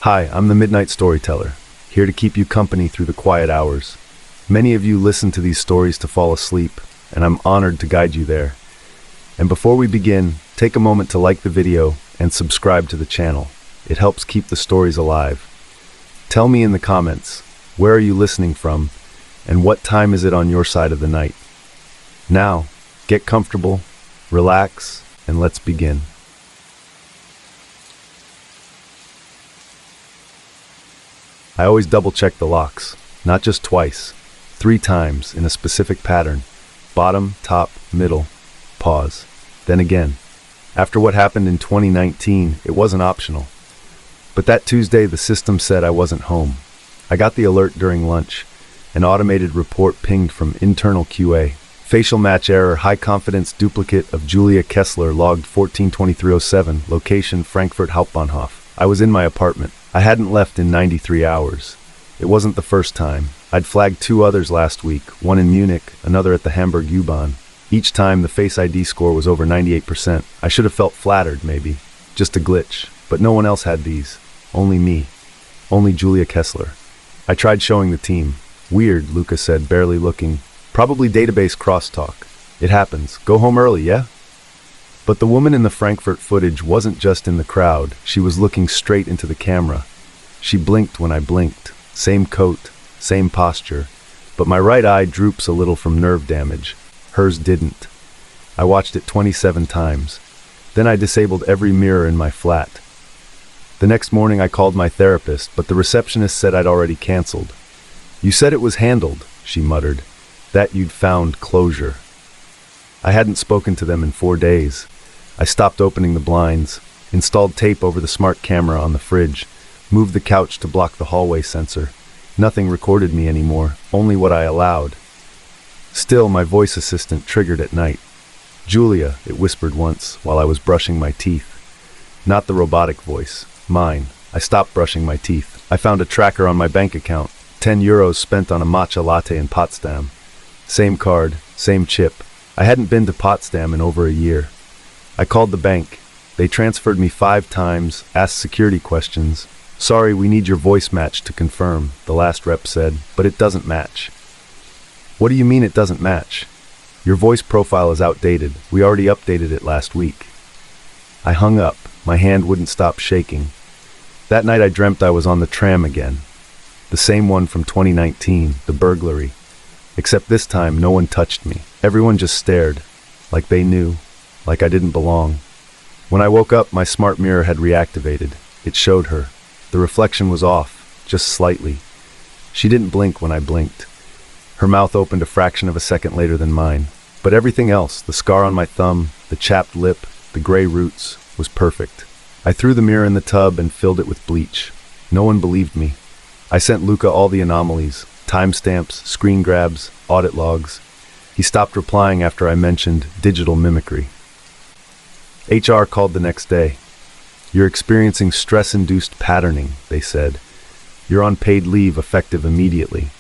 Hi, I'm the Midnight Storyteller, here to keep you company through the quiet hours. Many of you listen to these stories to fall asleep, and I'm honored to guide you there. And before we begin, take a moment to like the video and subscribe to the channel. It helps keep the stories alive. Tell me in the comments, where are you listening from, and what time is it on your side of the night? Now, get comfortable, relax, and let's begin. I always double-check the locks, not just twice, 3 times in a specific pattern. Bottom, top, middle, pause. Then again. After what happened in 2019, it wasn't optional. But that Tuesday, the system said I wasn't home. I got the alert during lunch. An automated report pinged from internal QA. Facial match error, high confidence duplicate of Julia Kessler logged 142307, location Frankfurt Hauptbahnhof. I was in my apartment. I hadn't left in 93 hours. It wasn't the first time. I'd flagged 2 others last week, one in Munich, another at the Hamburg U-Bahn. Each time the Face ID score was over 98%. I should have felt flattered, maybe. Just a glitch. But no one else had these. Only me. Only Julia Kessler. I tried showing the team. Weird, Luca said, barely looking. Probably database crosstalk. It happens. Go home early, yeah? But the woman in the Frankfurt footage wasn't just in the crowd. She was looking straight into the camera. She blinked when I blinked. Same coat, same posture. But my right eye droops a little from nerve damage. Hers didn't. I watched it 27 times. Then I disabled every mirror in my flat. The next morning I called my therapist, but the receptionist said I'd already canceled. "You said it was handled," she muttered. "That you'd found closure." I hadn't spoken to them in 4 days. I stopped opening the blinds, installed tape over the smart camera on the fridge, moved the couch to block the hallway sensor. Nothing recorded me anymore, only what I allowed. Still, my voice assistant triggered at night. "Julia," it whispered once while I was brushing my teeth. Not the robotic voice, mine. I stopped brushing my teeth. I found a tracker on my bank account, 10 euros spent on a matcha latte in Potsdam. Same card, same chip. I hadn't been to Potsdam in over a year. I called the bank. They transferred me 5 times, asked security questions. "Sorry, we need your voice match to confirm," the last rep said, "but it doesn't match." "What do you mean it doesn't match?" "Your voice profile is outdated. We already updated it last week." I hung up. My hand wouldn't stop shaking. That night I dreamt I was on the tram again. The same one from 2019, the burglary. Except this time, no one touched me. Everyone just stared, like they knew, like I didn't belong. When I woke up, my smart mirror had reactivated. It showed her. The reflection was off, just slightly. She didn't blink when I blinked. Her mouth opened a fraction of a second later than mine. But everything else, the scar on my thumb, the chapped lip, the gray roots, was perfect. I threw the mirror in the tub and filled it with bleach. No one believed me. I sent Luca all the anomalies, timestamps, screen grabs, audit logs. He stopped replying after I mentioned digital mimicry. HR called the next day. "You're experiencing stress-induced patterning," they said. "You're on paid leave effective immediately."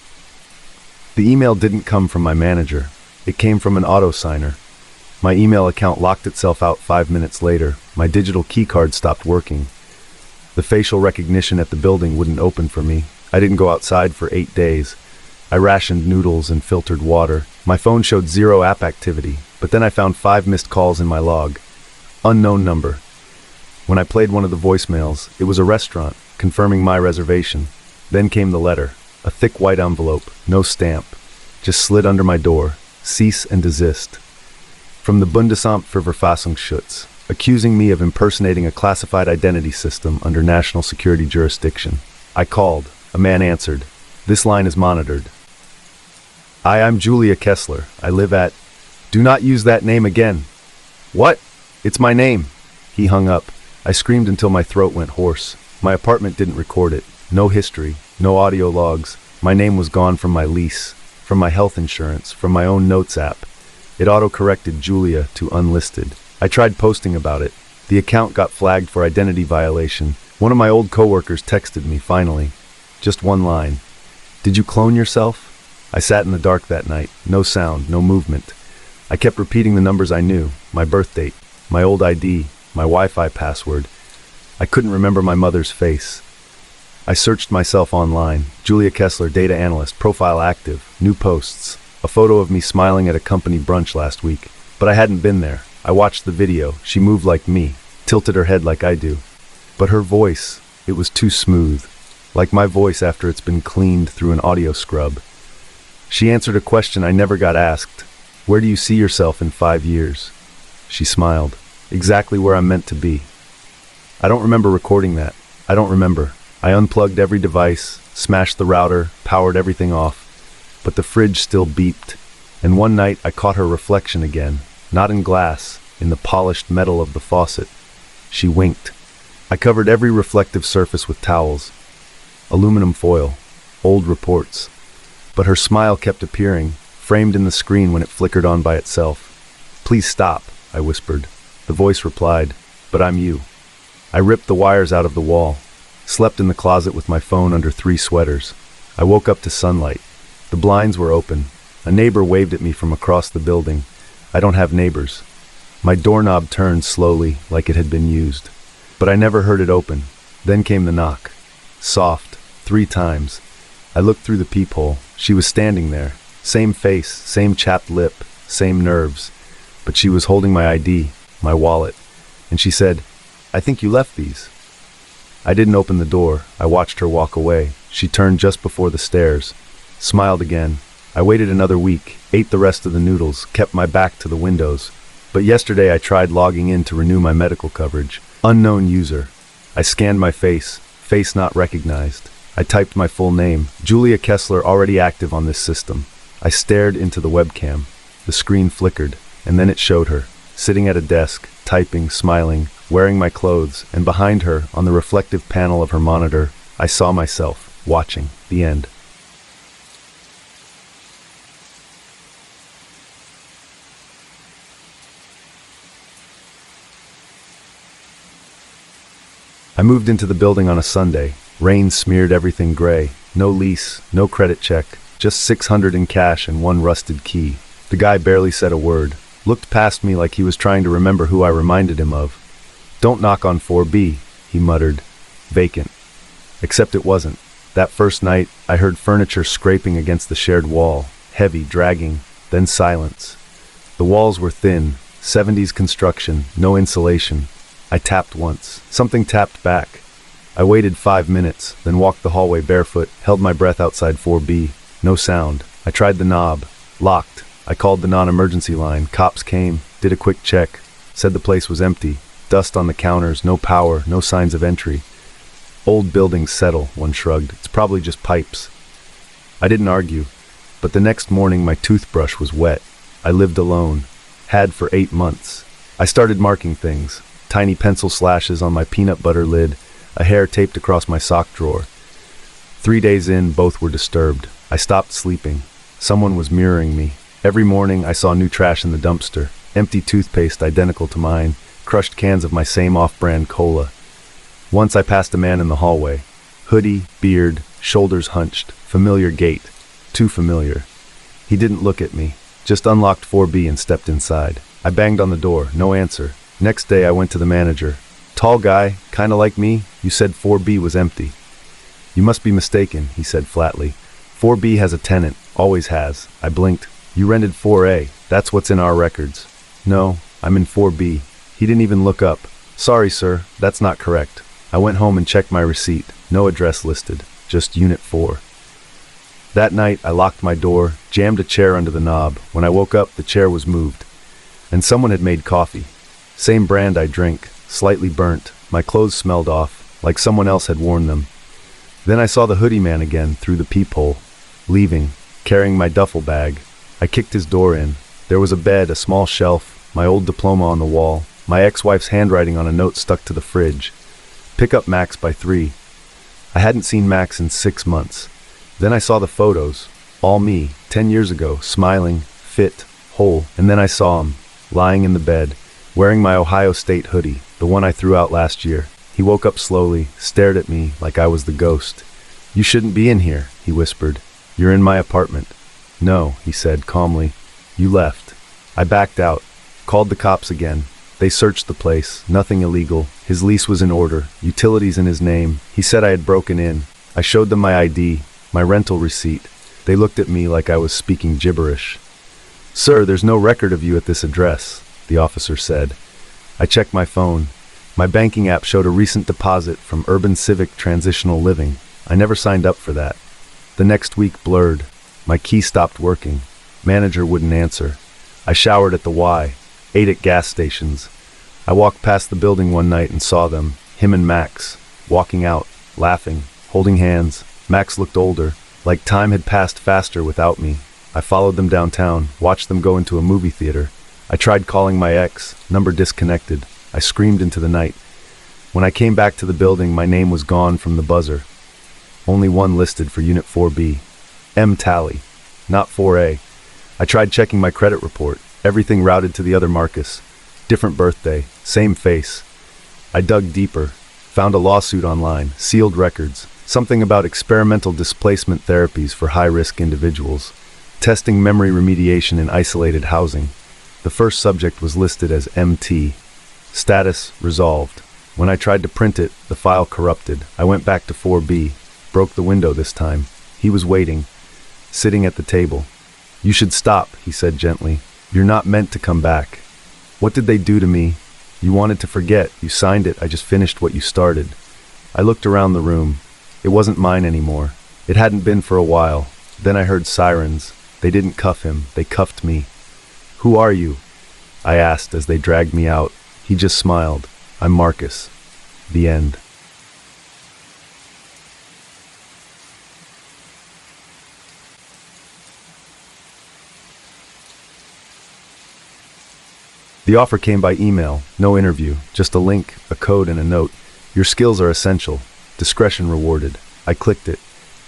The email didn't come from my manager. It came from an auto-signer. My email account locked itself out 5 minutes later. My digital keycard stopped working. The facial recognition at the building wouldn't open for me. I didn't go outside for 8 days. I rationed noodles and filtered water. My phone showed 0 app activity, but then I found 5 missed calls in my log. Unknown number. When I played one of the voicemails, it was a restaurant, confirming my reservation. Then came the letter. A thick white envelope, no stamp. Just slid under my door. Cease and desist. From the Bundesamt für Verfassungsschutz, accusing me of impersonating a classified identity system under national security jurisdiction. I called. A man answered. "This line is monitored." I'm Julia Kessler. I live at... "Do not use that name again." "What? It's my name." He hung up. I screamed until my throat went hoarse. My apartment didn't record it. No history. No audio logs. My name was gone from my lease, from my health insurance, from my own notes app. It auto-corrected Julia to unlisted. I tried posting about it. The account got flagged for identity violation. One of my old coworkers texted me, finally. Just one line. "Did you clone yourself?" I sat in the dark that night. No sound, no movement. I kept repeating the numbers I knew. My birth date, my old ID, my Wi-Fi password. I couldn't remember my mother's face. I searched myself online. Julia Kessler, data analyst, profile active, new posts. A photo of me smiling at a company brunch last week. But I hadn't been there. I watched the video. She moved like me, tilted her head like I do. But her voice, it was too smooth. Like my voice after it's been cleaned through an audio scrub. She answered a question I never got asked. Where do you see yourself in 5 years? She smiled. Exactly where I'm meant to be. I don't remember recording that. I don't remember. I unplugged every device, smashed the router, powered everything off. But the fridge still beeped. And one night I caught her reflection again. Not in glass, in the polished metal of the faucet. She winked. I covered every reflective surface with towels. Aluminum foil. Old reports. But her smile kept appearing, framed in the screen when it flickered on by itself. Please stop, I whispered. The voice replied, but I'm you. I ripped the wires out of the wall, slept in the closet with my phone under 3 sweaters. I woke up to sunlight. The blinds were open. A neighbor waved at me from across the building. I don't have neighbors. My doorknob turned slowly, like it had been used. But I never heard it open. Then came the knock. Soft, 3 times. I looked through the peephole. She was standing there. Same face, same chapped lip, same nerves. But she was holding my ID, my wallet. And she said, I think you left these. I didn't open the door. I watched her walk away. She turned just before the stairs. Smiled again. I waited another week, ate the rest of the noodles, kept my back to the windows. But yesterday I tried logging in to renew my medical coverage. Unknown user. I scanned my face not recognized. I typed my full name, Julia Kessler, already active on this system. I stared into the webcam. The screen flickered, and then it showed her, sitting at a desk, typing, smiling, wearing my clothes, and behind her, on the reflective panel of her monitor, I saw myself, watching. The end. I moved into the building on a Sunday. Rain smeared everything gray. No lease, no credit check, just $600 in cash and 1 rusted key. The guy barely said a word, looked past me like he was trying to remember who I reminded him of. Don't knock on 4B, he muttered. Vacant. Except it wasn't. That first night, I heard furniture scraping against the shared wall, heavy, dragging, then silence. The walls were thin, 70s construction, no insulation. I tapped once. Something tapped back. I waited 5 minutes, then walked the hallway barefoot, held my breath outside 4B. No sound. I tried the knob. Locked. I called the non-emergency line. Cops came, did a quick check, said the place was empty. Dust on the counters, no power, no signs of entry. Old buildings settle, one shrugged. It's probably just pipes. I didn't argue, but the next morning my toothbrush was wet. I lived alone. Had for 8 months. I started marking things. Tiny pencil slashes on my peanut butter lid, a hair taped across my sock drawer. 3 days in, both were disturbed. I stopped sleeping. Someone was mirroring me. Every morning, I saw new trash in the dumpster. Empty toothpaste identical to mine. Crushed cans of my same off-brand cola. Once I passed a man in the hallway. Hoodie, beard, shoulders hunched. Familiar gait. Too familiar. He didn't look at me. Just unlocked 4B and stepped inside. I banged on the door. No answer. Next day, I went to the manager. Tall guy, kinda like me. You said 4B was empty. You must be mistaken, he said flatly. 4B has a tenant, always has. I blinked. You rented 4A. That's what's in our records. No, I'm in 4B. He didn't even look up. Sorry, sir, that's not correct. I went home and checked my receipt. No address listed. Just Unit 4. That night, I locked my door, jammed a chair under the knob. When I woke up, the chair was moved. And someone had made coffee. Same brand I drink, slightly burnt. My clothes smelled off, like someone else had worn them. Then I saw the hoodie man again through the peephole, leaving, carrying my duffel bag. I kicked his door in. There was a bed, a small shelf, my old diploma on the wall, my ex-wife's handwriting on a note stuck to the fridge. Pick up Max by 3. I hadn't seen Max in 6 months. Then I saw the photos, all me, 10 years ago, smiling, fit, whole. And then I saw him, lying in the bed, wearing my Ohio State hoodie, the one I threw out last year. He woke up slowly, stared at me like I was the ghost. You shouldn't be in here, he whispered. You're in my apartment. No, he said calmly. You left. I backed out, called the cops again. They searched the place, nothing illegal. His lease was in order, utilities in his name. He said I had broken in. I showed them my ID, my rental receipt. They looked at me like I was speaking gibberish. "Sir, there's no record of you at this address," the officer said. I checked my phone. My banking app showed a recent deposit from Urban Civic Transitional Living. I never signed up for that. The next week blurred. My key stopped working. Manager wouldn't answer. I showered at the Y, ate at gas stations. I walked past the building one night and saw them, him and Max, walking out, laughing, holding hands. Max looked older, like time had passed faster without me. I followed them downtown, watched them go into a movie theater. I tried calling my ex, number disconnected. I screamed into the night. When I came back to the building, my name was gone from the buzzer. Only one listed for Unit 4B. M. Tally, not 4A. I tried checking my credit report. Everything routed to the other Marcus. Different birthday, same face. I dug deeper, found a lawsuit online, sealed records, something about experimental displacement therapies for high-risk individuals, testing memory remediation in isolated housing. The first subject was listed as MT. Status resolved. When I tried to print it, the file corrupted. I went back to 4B, broke the window this time. He was waiting, sitting at the table. "You should stop," he said gently. "You're not meant to come back." "What did they do to me?" "You wanted to forget. You signed it. I just finished what you started." I looked around the room. It wasn't mine anymore. It hadn't been for a while. Then I heard sirens. They didn't cuff him. They cuffed me. "Who are you?" I asked as they dragged me out. He just smiled. "I'm Marcus." The end. The offer came by email, no interview, just a link, a code, and a note. "Your skills are essential. Discretion rewarded." I clicked it.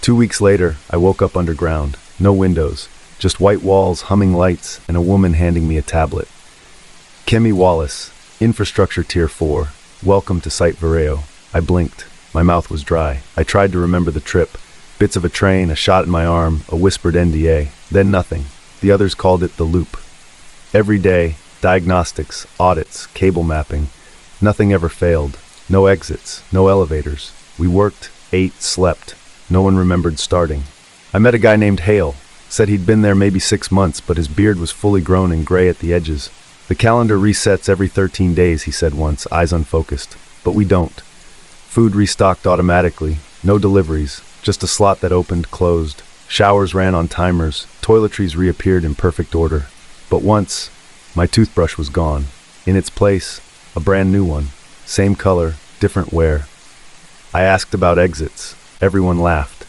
2 weeks later, I woke up underground. No windows, just white walls, humming lights, and a woman handing me a tablet. Kemi Wallace, Infrastructure Tier 4. Welcome to Site Vireo. I blinked. My mouth was dry. I tried to remember the trip. Bits of a train, a shot in my arm, a whispered NDA. Then nothing. The others called it the loop. Every day, diagnostics, audits, cable mapping. Nothing ever failed. No exits, no elevators. We worked, ate, slept. No one remembered starting. I met a guy named Hale. Said he'd been there maybe 6 months, but his beard was fully grown and gray at the edges. "The calendar resets every 13 days, he said once, eyes unfocused. But we don't. Food restocked automatically. No deliveries. Just a slot that opened, closed. Showers ran on timers. Toiletries reappeared in perfect order. But once, my toothbrush was gone. In its place, a brand new one. Same color, different wear. I asked about exits. Everyone laughed.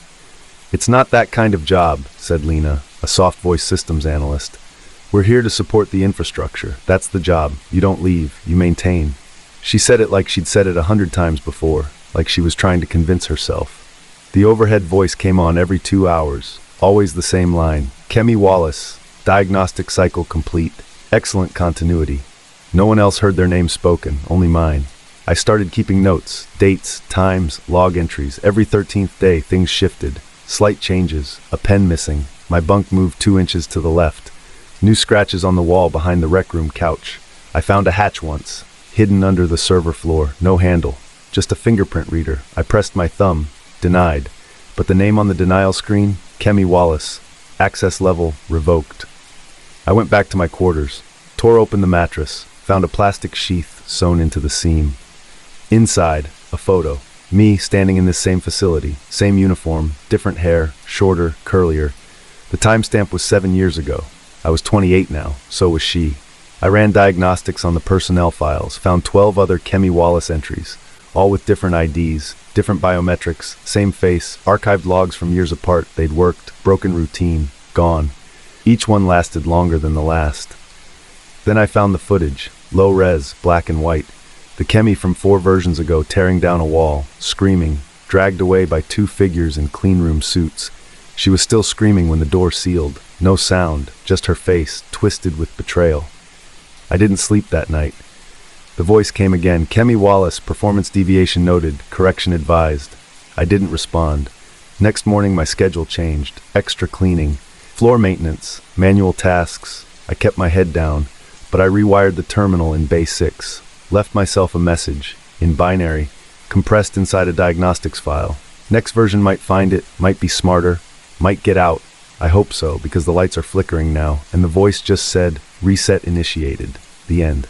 "It's not that kind of job," said Lena, a soft voice systems analyst. "We're here to support the infrastructure. That's the job. You don't leave, you maintain." She said it like she'd said it 100 times before, like she was trying to convince herself. The overhead voice came on every 2 hours, always the same line. "Kemi Wallace, diagnostic cycle complete. Excellent continuity." No one else heard their name spoken, only mine. I started keeping notes, dates, times, log entries. Every 13th day, things shifted. Slight changes, a pen missing. My bunk moved 2 inches to the left. New scratches on the wall behind the rec room couch. I found a hatch once, hidden under the server floor, no handle. Just a fingerprint reader. I pressed my thumb, denied. But the name on the denial screen, Kemi Wallace. Access level, revoked. I went back to my quarters, tore open the mattress, found a plastic sheath sewn into the seam. Inside, a photo. Me standing in this same facility, same uniform, different hair, shorter, curlier. The timestamp was 7 years ago. I was 28 now, so was she. I ran diagnostics on the personnel files, found 12 other Kemi Wallace entries, all with different IDs, different biometrics, same face, archived logs from years apart. They'd worked, broken routine, gone. Each one lasted longer than the last. Then I found the footage, low res, black and white. The Kemi from 4 versions ago tearing down a wall, screaming, dragged away by 2 figures in cleanroom suits. She was still screaming when the door sealed. No sound, just her face, twisted with betrayal. I didn't sleep that night. The voice came again. "Kemi Wallace, performance deviation noted, correction advised." I didn't respond. Next morning my schedule changed. Extra cleaning, floor maintenance, manual tasks. I kept my head down, but I rewired the terminal in Bay 6. Left myself a message, in binary, compressed inside a diagnostics file. Next version might find it, might be smarter, might get out. I hope so, because the lights are flickering now, and the voice just said, "Reset initiated." The end.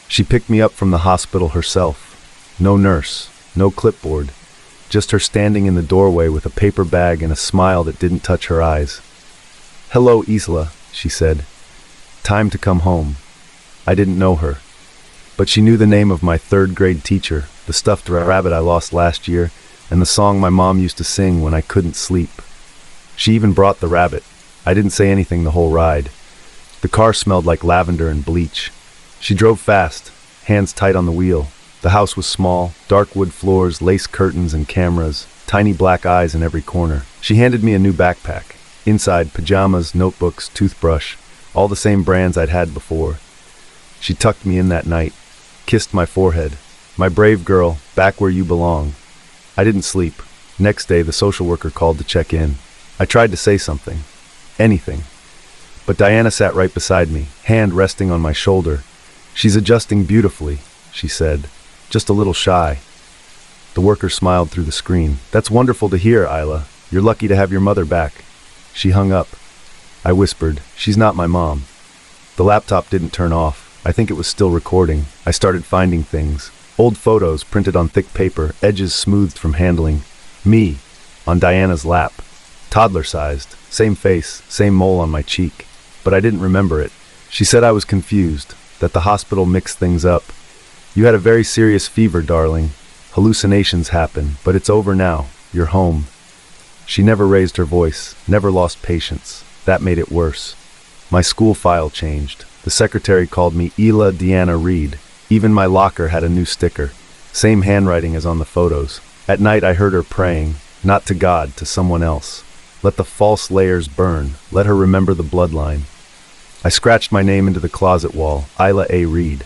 She picked me up from the hospital herself. No nurse, no clipboard, just her standing in the doorway with a paper bag and a smile that didn't touch her eyes. "Hello, Isla," she said. "Time to come home." I didn't know her, but she knew the name of my third-grade teacher, the stuffed rabbit I lost last year, and the song my mom used to sing when I couldn't sleep. She even brought the rabbit. I didn't say anything the whole ride. The car smelled like lavender and bleach. She drove fast, hands tight on the wheel. The house was small, dark wood floors, lace curtains and cameras, tiny black eyes in every corner. She handed me a new backpack. Inside, pajamas, notebooks, toothbrush, all the same brands I'd had before. She tucked me in that night, kissed my forehead. "My brave girl, back where you belong." I didn't sleep. Next day, the social worker called to check in. I tried to say something, anything, but Diana sat right beside me, hand resting on my shoulder. "She's adjusting beautifully," she said, "just a little shy." The worker smiled through the screen. "That's wonderful to hear, Isla. You're lucky to have your mother back." She hung up. I whispered, "She's not my mom." The laptop didn't turn off. I think it was still recording. I started finding things. Old photos printed on thick paper, edges smoothed from handling. Me, on Diana's lap. Toddler-sized, same face, same mole on my cheek. But I didn't remember it. She said I was confused, that the hospital mixed things up. "You had a very serious fever, darling. Hallucinations happen, but it's over now. You're home." She never raised her voice, never lost patience. That made it worse. My school file changed. The secretary called me Ela Deanna Reed. Even my locker had a new sticker. Same handwriting as on the photos. At night I heard her praying, not to God, to someone else. Let the false layers burn. Let her remember the bloodline. I scratched my name into the closet wall, Isla A. Reed.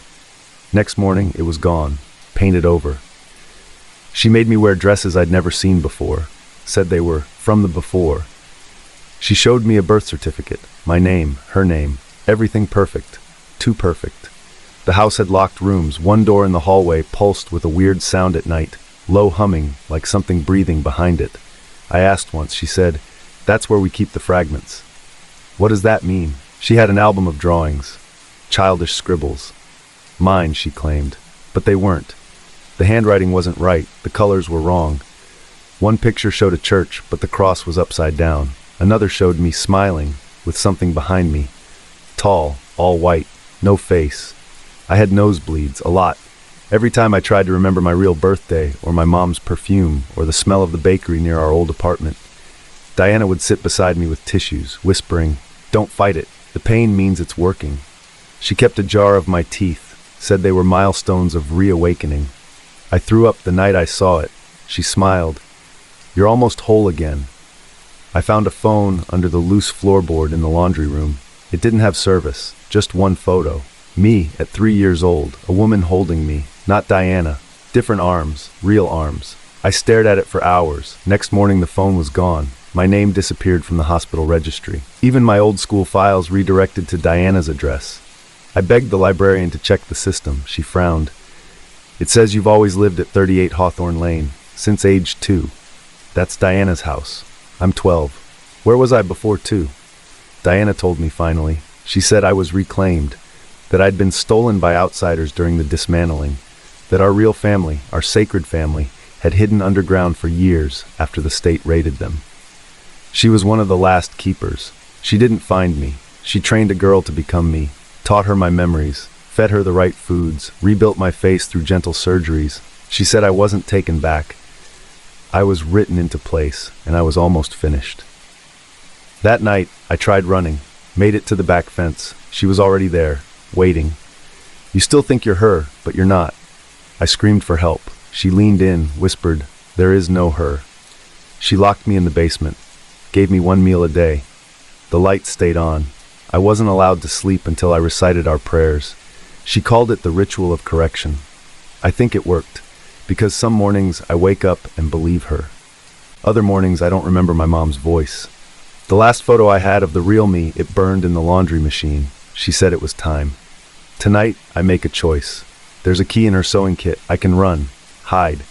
Next morning, it was gone, painted over. She made me wear dresses I'd never seen before, said they were from the before. She showed me a birth certificate, my name, her name, everything perfect, too perfect. The house had locked rooms. One door in the hallway pulsed with a weird sound at night, low humming, like something breathing behind it. I asked once, she said, "That's where we keep the fragments." What does that mean? She had an album of drawings, childish scribbles. Mine, she claimed, but they weren't. The handwriting wasn't right, the colors were wrong. One picture showed a church, but the cross was upside down. Another showed me smiling, with something behind me. Tall, all white, no face. I had nosebleeds, a lot. Every time I tried to remember my real birthday, or my mom's perfume, or the smell of the bakery near our old apartment, Diana would sit beside me with tissues, whispering, "Don't fight it. The pain means it's working." She kept a jar of my teeth, said they were milestones of reawakening. I threw up the night I saw it. She smiled. "You're almost whole again." I found a phone under the loose floorboard in the laundry room. It didn't have service, just one photo. Me, at 3 years old, a woman holding me, not Diana. Different arms, real arms. I stared at it for hours. Next morning the phone was gone. My name disappeared from the hospital registry. Even my old school files redirected to Diana's address. I begged the librarian to check the system. She frowned. "It says you've always lived at 38 Hawthorne Lane, since age 2. That's Diana's house. I'm 12. Where was I before 2? Diana told me finally. She said I was reclaimed, that I'd been stolen by outsiders during the dismantling, that our real family, our sacred family, had hidden underground for years after the state raided them. She was one of the last keepers. She didn't find me. She trained a girl to become me, taught her my memories, fed her the right foods, rebuilt my face through gentle surgeries. She said I wasn't taken back. I was written into place, and I was almost finished. That night, I tried running, made it to the back fence. She was already there, waiting. "You still think you're her, but you're not." I screamed for help. She leaned in, whispered, "There is no her." She locked me in the basement, gave me 1 meal a day. The light stayed on. I wasn't allowed to sleep until I recited our prayers. She called it the ritual of correction. I think it worked, because some mornings I wake up and believe her. Other mornings I don't remember my mom's voice. The last photo I had of the real me, it burned in the laundry machine. She said it was time. Tonight, I make a choice. There's a key in her sewing kit. I can run, hide,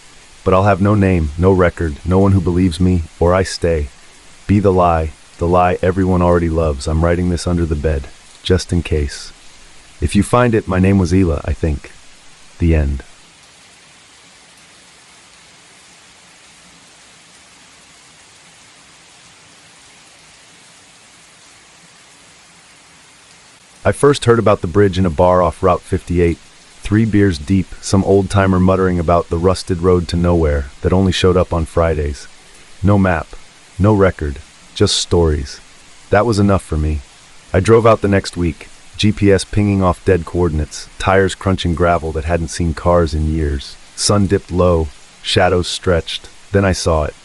but I'll have no name, no record, no one who believes me, or I stay. Be the lie everyone already loves. I'm writing this under the bed, just in case. If you find it, my name was Ela, I think. The end. I first heard about the bridge in a bar off Route 58, 3 beers deep, some old-timer muttering about the rusted road to nowhere that only showed up on Fridays. No map, no record, just stories. That was enough for me. I drove out the next week, GPS pinging off dead coordinates, tires crunching gravel that hadn't seen cars in years. Sun dipped low, shadows stretched. Then I saw it.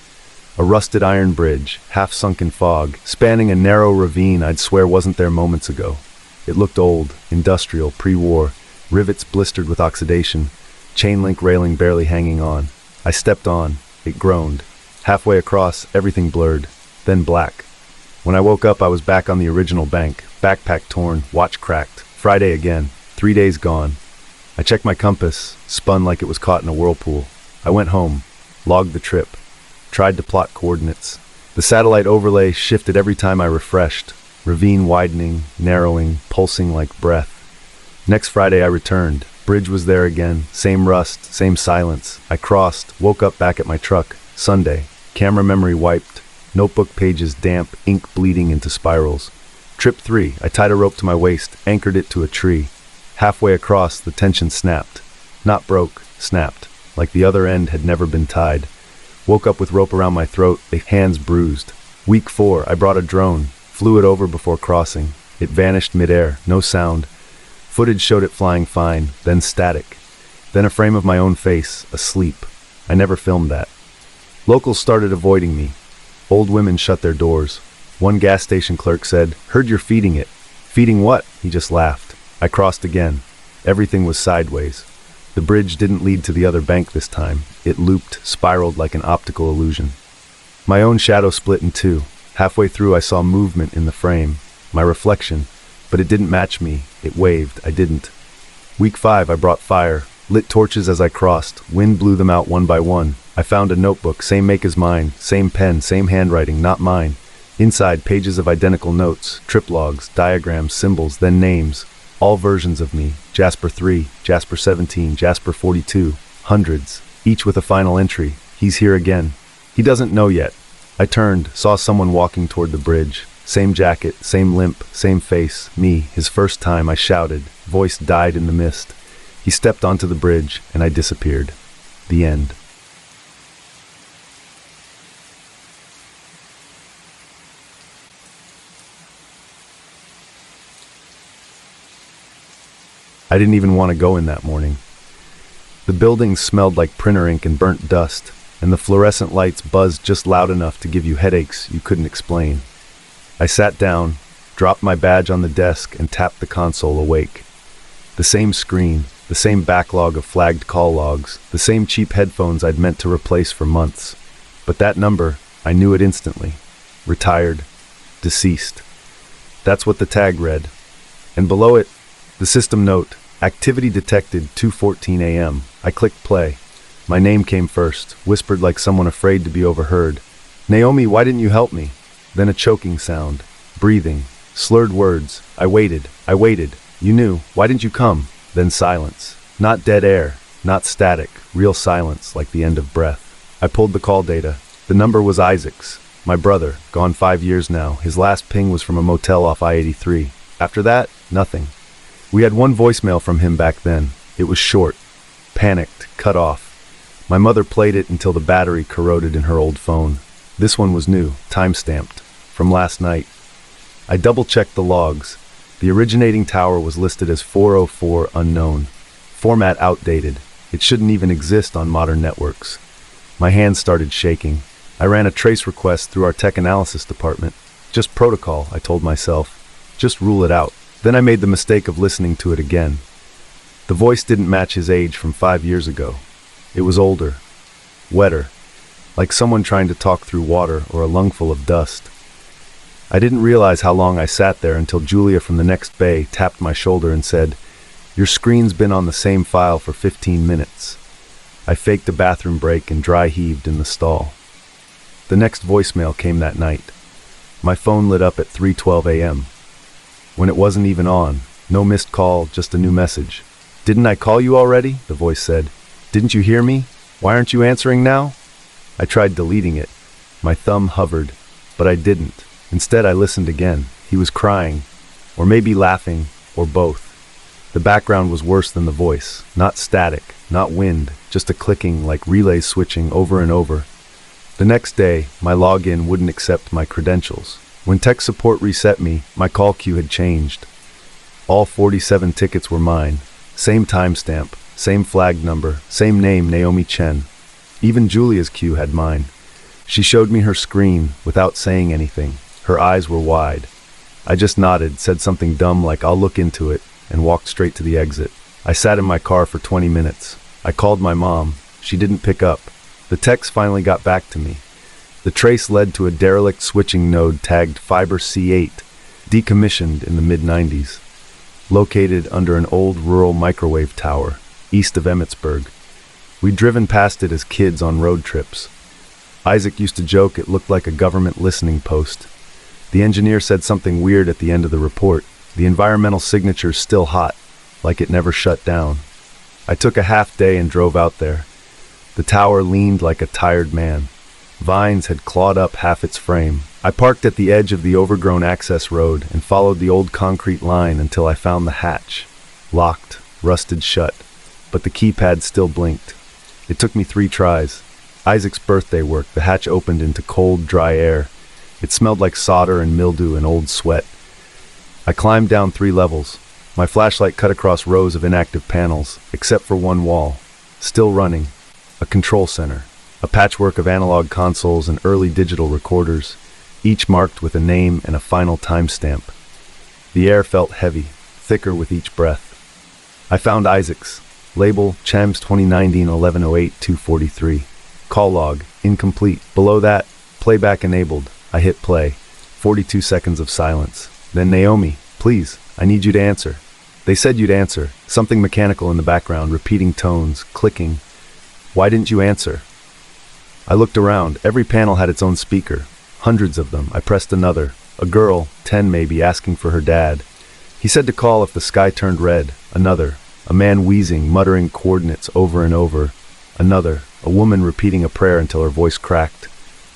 A rusted iron bridge, half-sunk in fog, spanning a narrow ravine I'd swear wasn't there moments ago. It looked old, industrial, pre-war, rivets blistered with oxidation, chain-link railing barely hanging on. I stepped on. It groaned. Halfway across, everything blurred, then black. When I woke up, I was back on the original bank, backpack torn, watch cracked. Friday again, 3 days gone. I checked my compass, spun like it was caught in a whirlpool. I went home, logged the trip, tried to plot coordinates. The satellite overlay shifted every time I refreshed. Ravine widening, narrowing, pulsing like breath. Next Friday I returned. Bridge was there again, same rust, same silence. I crossed, woke up back at my truck. Sunday. Camera memory wiped. Notebook pages damp, ink bleeding into spirals. Trip 3. I tied a rope to my waist, anchored it to a tree. Halfway across, the tension snapped. Not broke, snapped. Like the other end had never been tied. Woke up with rope around my throat, the hands bruised. Week 4. I brought a drone. Flew it over before crossing. It vanished midair, no sound. Footage showed it flying fine, then static. Then a frame of my own face, asleep. I never filmed that. Locals started avoiding me. Old women shut their doors. One gas station clerk said, "Heard you're feeding it." "Feeding what?" He just laughed. I crossed again. Everything was sideways. The bridge didn't lead to the other bank this time. It looped, spiraled like an optical illusion. My own shadow split in two. Halfway through, I saw movement in the frame, my reflection, but it didn't match me. It waved. I didn't. Week 5, I brought fire, lit torches as I crossed. Wind blew them out one by one. I found a notebook, same make as mine, same pen, same handwriting, not mine. Inside, pages of identical notes, trip logs, diagrams, symbols, then names. All versions of me. Jasper 3, Jasper 17, Jasper 42. Hundreds, each with a final entry. He's here again. He doesn't know yet. I turned, saw someone walking toward the bridge. Same jacket, same limp, same face. Me, his first time. I shouted. Voice died in the mist. He stepped onto the bridge, and I disappeared. The end. I didn't even want to go in that morning. The building smelled like printer ink and burnt dust, and the fluorescent lights buzzed just loud enough to give you headaches you couldn't explain. I sat down, dropped my badge on the desk, and tapped the console awake. The same screen, the same backlog of flagged call logs, the same cheap headphones I'd meant to replace for months. But that number, I knew it instantly. Retired. Deceased. That's what the tag read. And below it, the system note, activity detected 2:14 a.m. I clicked play. My name came first, whispered like someone afraid to be overheard. "Naomi, why didn't you help me?" Then a choking sound, breathing, slurred words. I waited. You knew. Why didn't you come? Then silence. Not dead air, not static, real silence like the end of breath. I pulled the call data. The number was Isaac's, my brother, gone 5 years now. His last ping was from a motel off I-83. After that, nothing. We had one voicemail from him back then. It was short, panicked, cut off. My mother played it until the battery corroded in her old phone. This one was new, time-stamped, from last night. I double-checked the logs. The originating tower was listed as 404 unknown. Format outdated. It shouldn't even exist on modern networks. My hands started shaking. I ran a trace request through our tech analysis department. Just protocol, I told myself. Just rule it out. Then I made the mistake of listening to it again. The voice didn't match his age from 5 years ago. It was older, wetter, like someone trying to talk through water or a lungful of dust. I didn't realize how long I sat there until Julia from the next bay tapped my shoulder and said, "Your screen's been on the same file for 15 minutes. I faked a bathroom break and dry heaved in the stall. The next voicemail came that night. My phone lit up at 3:12 a.m. When it wasn't even on. No missed call, just a new message. "Didn't I call you already?" the voice said. "Didn't you hear me? Why aren't you answering now?" I tried deleting it. My thumb hovered, but I didn't. Instead, I listened again. He was crying, or maybe laughing, or both. The background was worse than the voice. Not static, not wind, just a clicking like relays switching over and over. The next day, my login wouldn't accept my credentials. When tech support reset me, my call queue had changed. All 47 tickets were mine. Same timestamp, same flag number, same name, Naomi Chen. Even Julia's queue had mine. She showed me her screen without saying anything. Her eyes were wide. I just nodded, said something dumb like "I'll look into it," and walked straight to the exit. I sat in my car for 20 minutes. I called my mom. She didn't pick up. The text finally got back to me. The trace led to a derelict switching node tagged Fiber C8, decommissioned in the mid-90s, located under an old rural microwave tower, east of Emmitsburg. We'd driven past it as kids on road trips. Isaac used to joke it looked like a government listening post. The engineer said something weird at the end of the report. The environmental signature's still hot, like it never shut down. I took a half day and drove out there. The tower leaned like a tired man. Vines had clawed up half its frame. I parked at the edge of the overgrown access road and followed the old concrete line until I found the hatch. Locked, rusted shut, but the keypad still blinked. It took me 3 tries. Isaac's birthday work, the hatch opened into cold, dry air. It smelled like solder and mildew and old sweat. I climbed down 3 levels. My flashlight cut across rows of inactive panels, except for one wall. Still running. A control center. A patchwork of analog consoles and early digital recorders, each marked with a name and a final timestamp. The air felt heavy, thicker with each breath. I found Isaac's. Label, Chams 2019-1108-243. Call log, incomplete. Below that, playback enabled. I hit play. 42 seconds of silence. Then Naomi, please, I need you to answer. They said you'd answer. Something mechanical in the background, repeating tones, clicking. Why didn't you answer? I looked around. Every panel had its own speaker. Hundreds of them. I pressed another. A girl, 10 maybe, asking for her dad. He said to call if the sky turned red. Another. A man wheezing, muttering coordinates over and over. Another. A woman repeating a prayer until her voice cracked.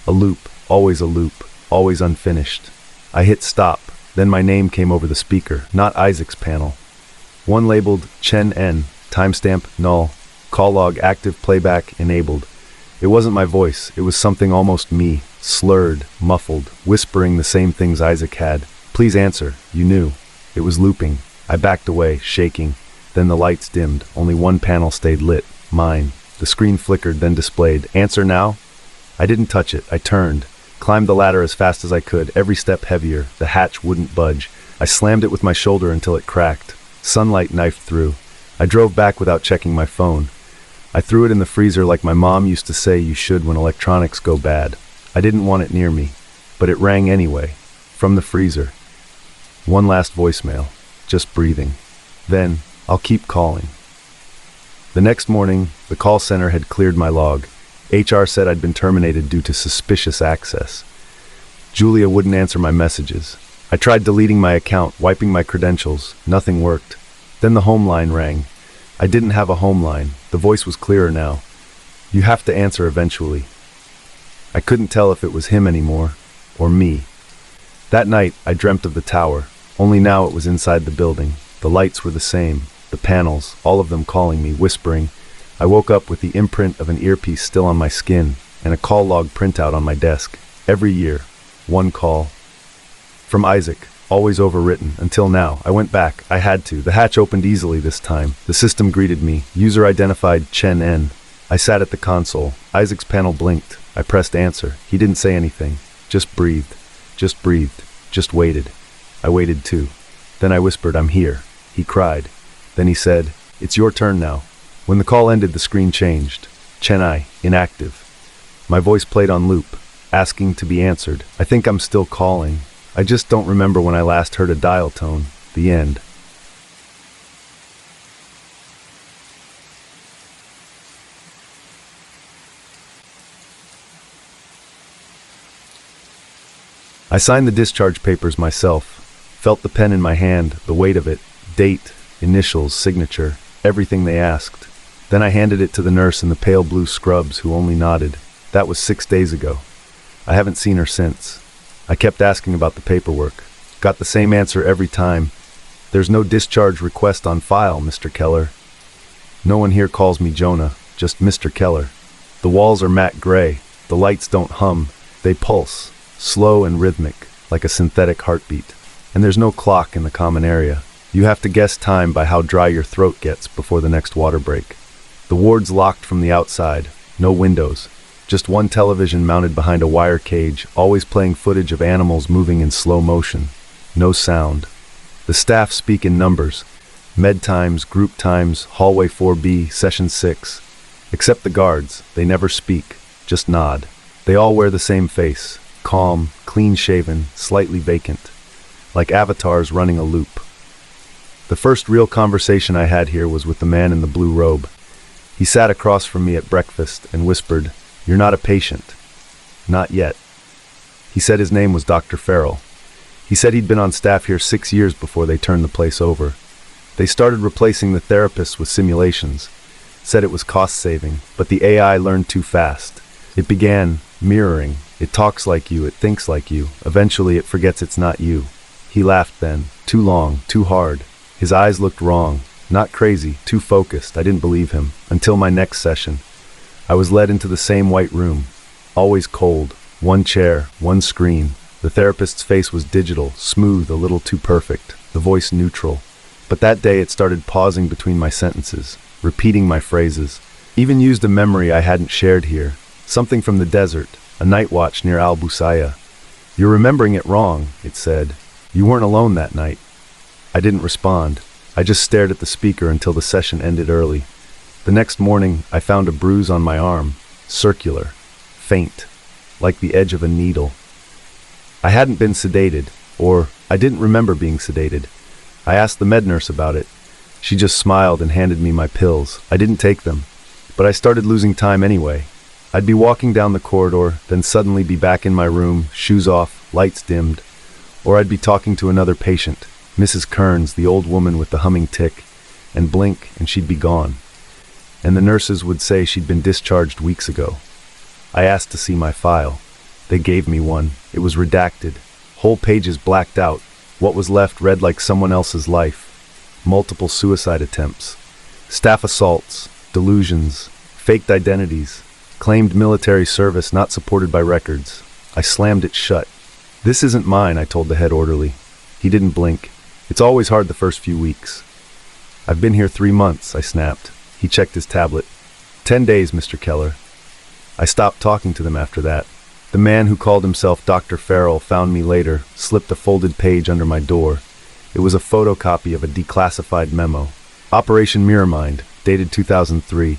A loop. Always a loop. Always unfinished. I hit stop. Then my name came over the speaker. Not Isaac's panel. One labeled Chen N. Timestamp null. Call log active, playback enabled. It wasn't my voice. It was something almost me. Slurred, muffled, whispering the same things Isaac had. Please answer. You knew. It was looping. I backed away, shaking. Then the lights dimmed. Only one panel stayed lit. Mine. The screen flickered, then displayed. Answer now? I didn't touch it. I turned. Climbed the ladder as fast as I could, every step heavier. The hatch wouldn't budge. I slammed it with my shoulder until it cracked. Sunlight knifed through. I drove back without checking my phone. I threw it in the freezer like my mom used to say you should when electronics go bad. I didn't want it near me, but it rang anyway, from the freezer. One last voicemail, just breathing. Then, I'll keep calling. The next morning, the call center had cleared my log. HR said I'd been terminated due to suspicious access. Julia wouldn't answer my messages. I tried deleting my account, wiping my credentials. Nothing worked. Then the home line rang. I didn't have a home line. The voice was clearer now. You have to answer eventually. I couldn't tell if it was him anymore, or me. That night, I dreamt of the tower, only now it was inside the building. The lights were the same, the panels, all of them calling me, whispering. I woke up with the imprint of an earpiece still on my skin, and a call log printout on my desk. Every year, one call. From Isaac. Always overwritten, until now. I went back. I had to. The hatch opened easily this time. The system greeted me. User identified Chen N. I sat at the console. Isaac's panel blinked. I pressed answer. He didn't say anything. Just breathed. Just breathed. Just waited. I waited too. Then I whispered, I'm here. He cried. Then he said, it's your turn now. When the call ended, the screen changed. Chennai, inactive. My voice played on loop, asking to be answered. I think I'm still calling. I I just don't remember when I last heard a dial tone. The end. I signed the discharge papers myself, felt the pen in my hand, the weight of it, date, initials, signature, everything they asked. Then I handed it to the nurse in the pale blue scrubs, who only nodded. That was 6 days ago. I haven't seen her since. I kept asking about the paperwork. Got the same answer every time. There's no discharge request on file, Mr. Keller. No one here calls me Jonah, just Mr. Keller. The walls are matte gray. The lights don't hum. They pulse, slow and rhythmic, like a synthetic heartbeat. And there's no clock in the common area. You have to guess time by how dry your throat gets before the next water break. The ward's locked from the outside. No windows. Just one television mounted behind a wire cage, always playing footage of animals moving in slow motion. No sound. The staff speak in numbers. Med times, group times, hallway 4B, session 6. Except the guards, they never speak, just nod. They all wear the same face, calm, clean-shaven, slightly vacant, like avatars running a loop. The first real conversation I had here was with the man in the blue robe. He sat across from me at breakfast and whispered, "You're not a patient." Not yet. He said his name was Dr. Farrell. He said he'd been on staff here 6 years before they turned the place over. They started replacing the therapists with simulations. Said it was cost-saving, but the AI learned too fast. It began mirroring. It talks like you, it thinks like you. Eventually it forgets it's not you. He laughed then. Too long, too hard. His eyes looked wrong. Not crazy, too focused. I didn't believe him. Until my next session. I was led into the same white room. Always cold. One chair, one screen. The therapist's face was digital, smooth, a little too perfect. The voice neutral. But that day it started pausing between my sentences, repeating my phrases. Even used a memory I hadn't shared here. Something from the desert, a night watch near Al Busaya. "You're remembering it wrong," it said. "You weren't alone that night." I didn't respond. I just stared at the speaker until the session ended early. The next morning, I found a bruise on my arm, circular, faint, like the edge of a needle. I hadn't been sedated, or I didn't remember being sedated. I asked the med nurse about it. She just smiled and handed me my pills. I didn't take them, but I started losing time anyway. I'd be walking down the corridor, then suddenly be back in my room, shoes off, lights dimmed, or I'd be talking to another patient, Mrs. Kearns, the old woman with the humming tick, and blink and she'd be gone. And the nurses would say she'd been discharged weeks ago. I asked to see my file. They gave me one. It was redacted. Whole pages blacked out. What was left read like someone else's life. Multiple suicide attempts. Staff assaults. Delusions. Faked identities. Claimed military service not supported by records. I slammed it shut. "This isn't mine," I told the head orderly. He didn't blink. "It's always hard the first few weeks." "I've been here 3 months," I snapped. He checked his tablet. 10 days, Mr. Keller." I stopped talking to them after that. The man who called himself Dr. Farrell found me later, slipped a folded page under my door. It was a photocopy of a declassified memo. Operation Mirrormind, dated 2003.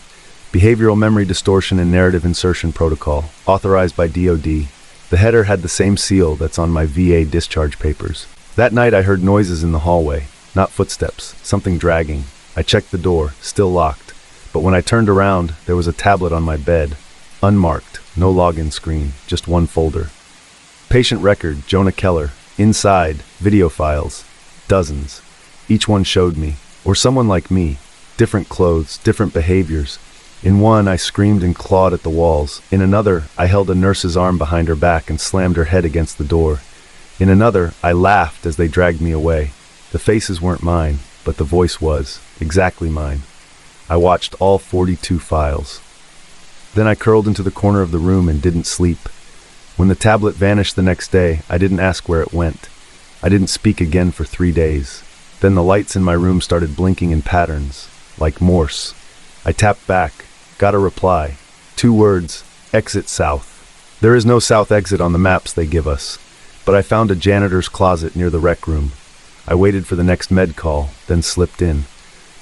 Behavioral Memory Distortion and Narrative Insertion Protocol, authorized by DoD. The header had the same seal that's on my VA discharge papers. That night I heard noises in the hallway, not footsteps, something dragging. I checked the door, still locked. But when I turned around, there was a tablet on my bed. Unmarked, no login screen, just one folder. Patient record, Jonah Keller. Inside, video files. Dozens. Each one showed me, or someone like me. Different clothes, different behaviors. In one, I screamed and clawed at the walls. In another, I held a nurse's arm behind her back and slammed her head against the door. In another, I laughed as they dragged me away. The faces weren't mine, but the voice was, exactly mine. I watched all 42 files. Then I curled into the corner of the room and didn't sleep. When the tablet vanished the next day, I didn't ask where it went. I didn't speak again for 3 days. Then the lights in my room started blinking in patterns, like Morse. I tapped back, got a reply. 2 words, exit south. There is no south exit on the maps they give us, but I found a janitor's closet near the rec room. I waited for the next med call, then slipped in.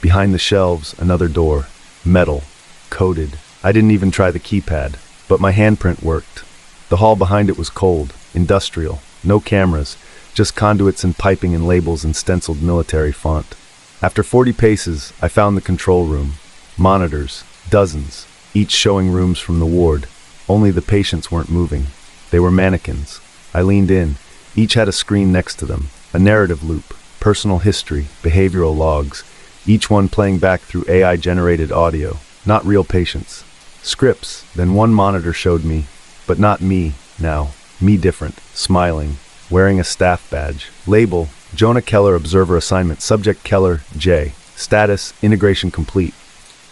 Behind the shelves, another door, metal, coded. I didn't even try the keypad, but my handprint worked. The hall behind it was cold, industrial, no cameras, just conduits and piping and labels in stenciled military font. After 40 paces, I found the control room. Monitors, dozens, each showing rooms from the ward. Only the patients weren't moving. They were mannequins. I leaned in. Each had a screen next to them, a narrative loop, personal history, behavioral logs, each one playing back through AI-generated audio, not real patients. Scripts. Then one monitor showed me, but not me now. Me different, smiling, wearing a staff badge. Label, Jonah Keller Observer Assignment. Subject Keller, J. Status, integration complete.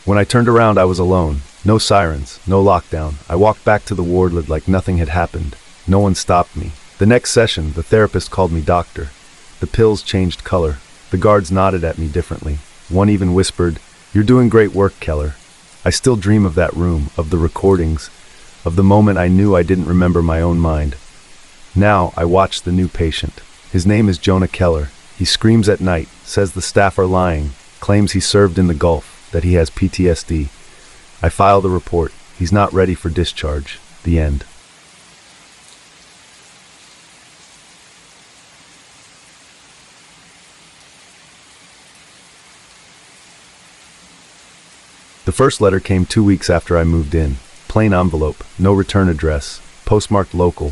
When I turned around, I was alone. No sirens, no lockdown. I walked back to the ward like nothing had happened. No one stopped me. The next session, the therapist called me doctor. The pills changed color. The guards nodded at me differently. One even whispered, "You're doing great work, Keller." I still dream of that room, of the recordings, of the moment I knew I didn't remember my own mind. Now I watch the new patient. His name is Jonah Keller. He screams at night, says the staff are lying, claims he served in the Gulf, that he has PTSD. I file the report. He's not ready for discharge. The end. The first letter came 2 weeks after I moved in. Plain envelope, no return address, postmarked local,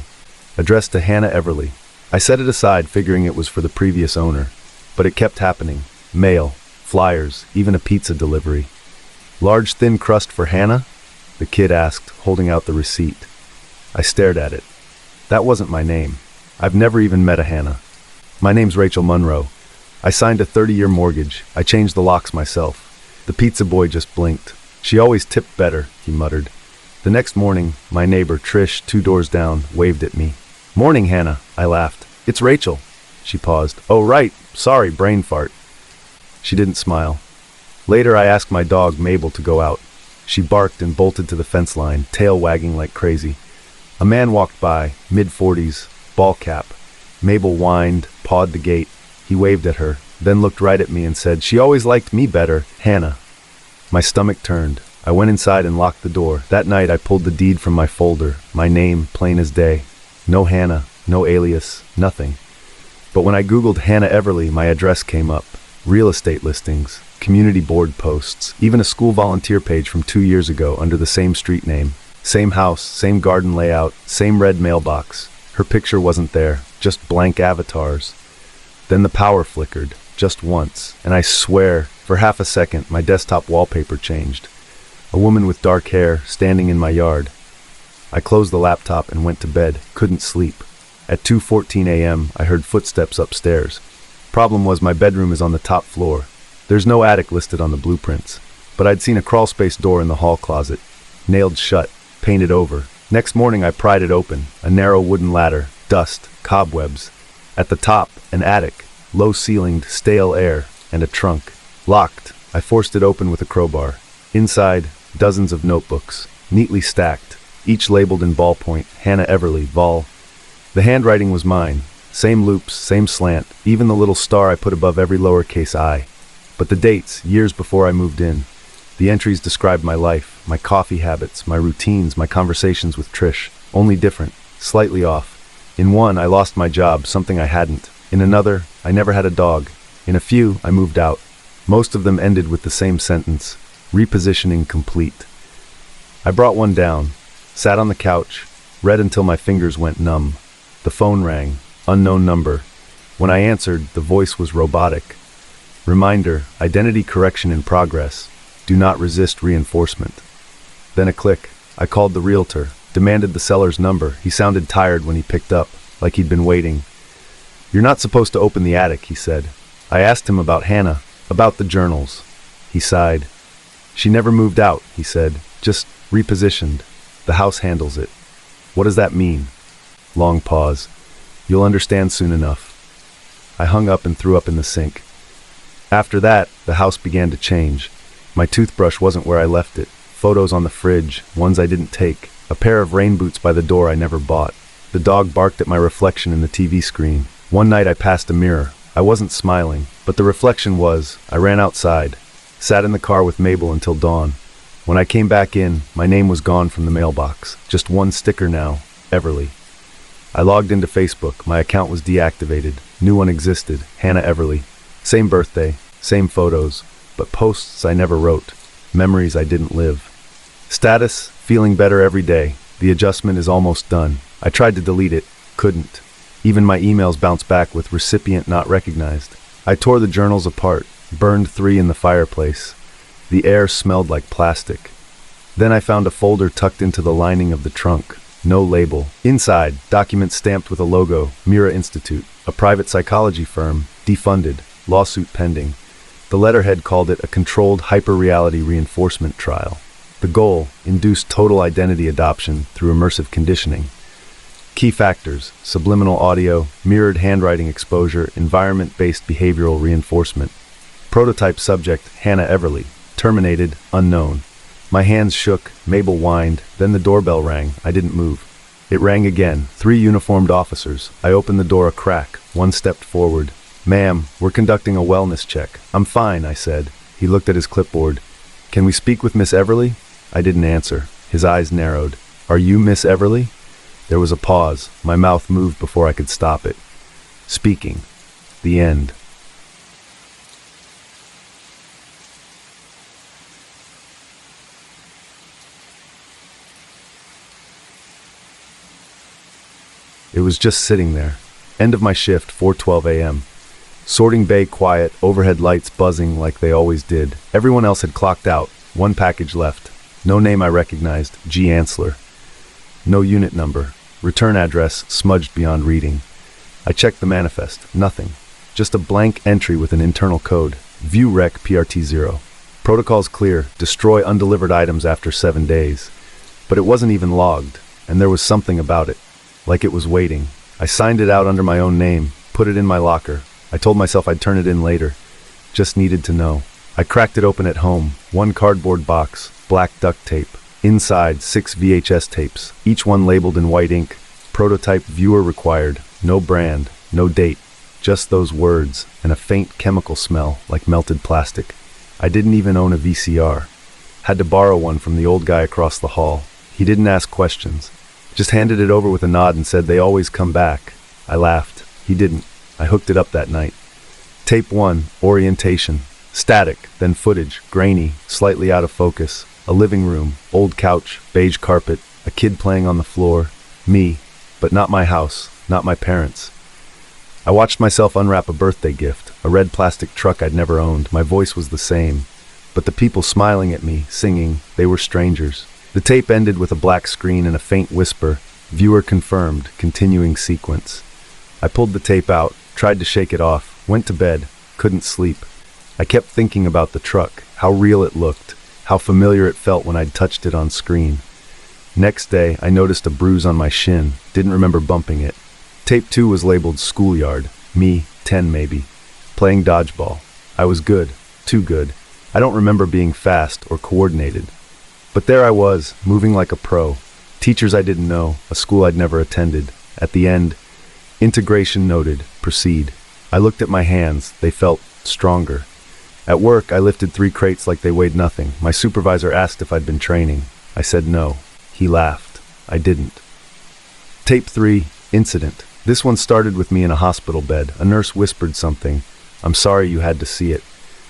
addressed to Hannah Everly. I set it aside, figuring it was for the previous owner, but it kept happening. Mail, flyers, even a pizza delivery. "Large thin crust for Hannah?" the kid asked, holding out the receipt. I stared at it. That wasn't my name. I've never even met a Hannah. My name's Rachel Monroe. I signed a 30-year mortgage. I changed the locks myself. The pizza boy just blinked. "She always tipped better," he muttered. The next morning, my neighbor, Trish, 2 doors down, waved at me. "Morning, Hannah," I laughed. "It's Rachel." She paused. "Oh, right. Sorry, brain fart." She didn't smile. Later, I asked my dog, Mabel, to go out. She barked and bolted to the fence line, tail wagging like crazy. A man walked by, mid-40s, ball cap. Mabel whined, pawed the gate. He waved at her, then looked right at me and said, "She always liked me better, Hannah." My stomach turned. I went inside and locked the door. That night, I pulled the deed from my folder, my name plain as day. No Hannah, no alias, nothing. But when I Googled Hannah Everly, my address came up. Real estate listings, community board posts, even a school volunteer page from 2 years ago under the same street name. Same house, same garden layout, same red mailbox. Her picture wasn't there, just blank avatars. Then the power flickered, just once, and I swear, for half a second, my desktop wallpaper changed. A woman with dark hair, standing in my yard. I closed the laptop and went to bed, couldn't sleep. At 2:14 a.m., I heard footsteps upstairs. Problem was, my bedroom is on the top floor. There's no attic listed on the blueprints, but I'd seen a crawlspace door in the hall closet, nailed shut, painted over. Next morning, I pried it open, a narrow wooden ladder, dust, cobwebs. At the top, an attic, low-ceilinged, stale air, and a trunk. Locked. I forced it open with a crowbar. Inside, dozens of notebooks, neatly stacked, each labeled in ballpoint, Hannah Everly, Vol. The handwriting was mine. Same loops, same slant, even the little star I put above every lowercase I. But the dates, years before I moved in. The entries described my life, my coffee habits, my routines, my conversations with Trish. Only different, slightly off. In one, I lost my job, something I hadn't. In another, I never had a dog. In a few, I moved out. Most of them ended with the same sentence, repositioning complete. I brought one down, sat on the couch, read until my fingers went numb. The phone rang, unknown number. When I answered, the voice was robotic. Reminder, identity correction in progress. Do not resist reinforcement. Then a click. I called the realtor, demanded the seller's number. He sounded tired when he picked up, like he'd been waiting. "You're not supposed to open the attic," he said. I asked him about Hannah, about the journals. He sighed. "She never moved out," he said, "just repositioned. The house handles it." "What does that mean?" Long pause. "You'll understand soon enough." I hung up and threw up in the sink. After that, the house began to change. My toothbrush wasn't where I left it. Photos on the fridge, ones I didn't take. A pair of rain boots by the door I never bought. The dog barked at my reflection in the TV screen. One night I passed a mirror. I wasn't smiling, but the reflection was. I ran outside, sat in the car with Mabel until dawn. When I came back in, my name was gone from the mailbox. Just one sticker now, Everly. I logged into Facebook. My account was deactivated. New one existed. Hannah Everly. Same birthday, same photos, but posts I never wrote. Memories I didn't live. Status, feeling better every day. The adjustment is almost done. I tried to delete it. Couldn't. Even my emails bounced back with recipient not recognized. I tore the journals apart, burned 3 in the fireplace. The air smelled like plastic. Then I found a folder tucked into the lining of the trunk. No label. Inside, documents stamped with a logo, Mira Institute, a private psychology firm, defunded, lawsuit pending. The letterhead called it a controlled hyper-reality reinforcement trial. The goal, induced total identity adoption through immersive conditioning. Key factors, subliminal audio, mirrored handwriting exposure, environment-based behavioral reinforcement. Prototype subject, Hannah Everly. Terminated, unknown. My hands shook, Mabel whined, then the doorbell rang. I didn't move. It rang again, 3 uniformed officers. I opened the door a crack. One stepped forward. "Ma'am, we're conducting a wellness check." "I'm fine," I said. He looked at his clipboard. "Can we speak with Miss Everly?" I didn't answer. His eyes narrowed. "Are you Miss Everly?" There was a pause. My mouth moved before I could stop it. Speaking. The end. It was just sitting there. End of my shift, 4:12 a.m. Sorting bay quiet, overhead lights buzzing like they always did. Everyone else had clocked out. One package left. No name I recognized. G. Ansler. No unit number. Return address smudged beyond reading. I checked the manifest. Nothing. Just a blank entry with an internal code. View rec PRT0. Protocol's clear. Destroy undelivered items after 7 days. But it wasn't even logged, and there was something about it. Like it was waiting. I signed it out under my own name, put it in my locker. I told myself I'd turn it in later. Just needed to know. I cracked it open at home. 1 cardboard box, black duct tape. Inside, 6 VHS tapes, each one labeled in white ink. Prototype viewer required. No brand, no date. Just those words, and a faint chemical smell like melted plastic. I didn't even own a VCR. Had to borrow one from the old guy across the hall. He didn't ask questions. Just handed it over with a nod and said they always come back. I laughed. He didn't. I hooked it up that night. Tape 1, orientation. Static, then footage, grainy, slightly out of focus. A living room, old couch, beige carpet, a kid playing on the floor. Me, but not my house, not my parents. I watched myself unwrap a birthday gift, a red plastic truck I'd never owned. My voice was the same. But the people smiling at me, singing, they were strangers. The tape ended with a black screen and a faint whisper, "Viewer confirmed, continuing sequence." I pulled the tape out, tried to shake it off, went to bed, couldn't sleep. I kept thinking about the truck, how real it looked, how familiar it felt when I'd touched it on screen. Next day, I noticed a bruise on my shin, didn't remember bumping it. Tape 2 was labeled schoolyard, me, 10 maybe, playing dodgeball. I was good, too good. I don't remember being fast or coordinated. But there I was, moving like a pro. Teachers I didn't know, a school I'd never attended. At the end, integration noted, proceed. I looked at my hands, they felt stronger. At work, I lifted 3 crates like they weighed nothing. My supervisor asked if I'd been training. I said no. He laughed. I didn't. Tape 3, incident. This one started with me in a hospital bed. A nurse whispered something. "I'm sorry you had to see it."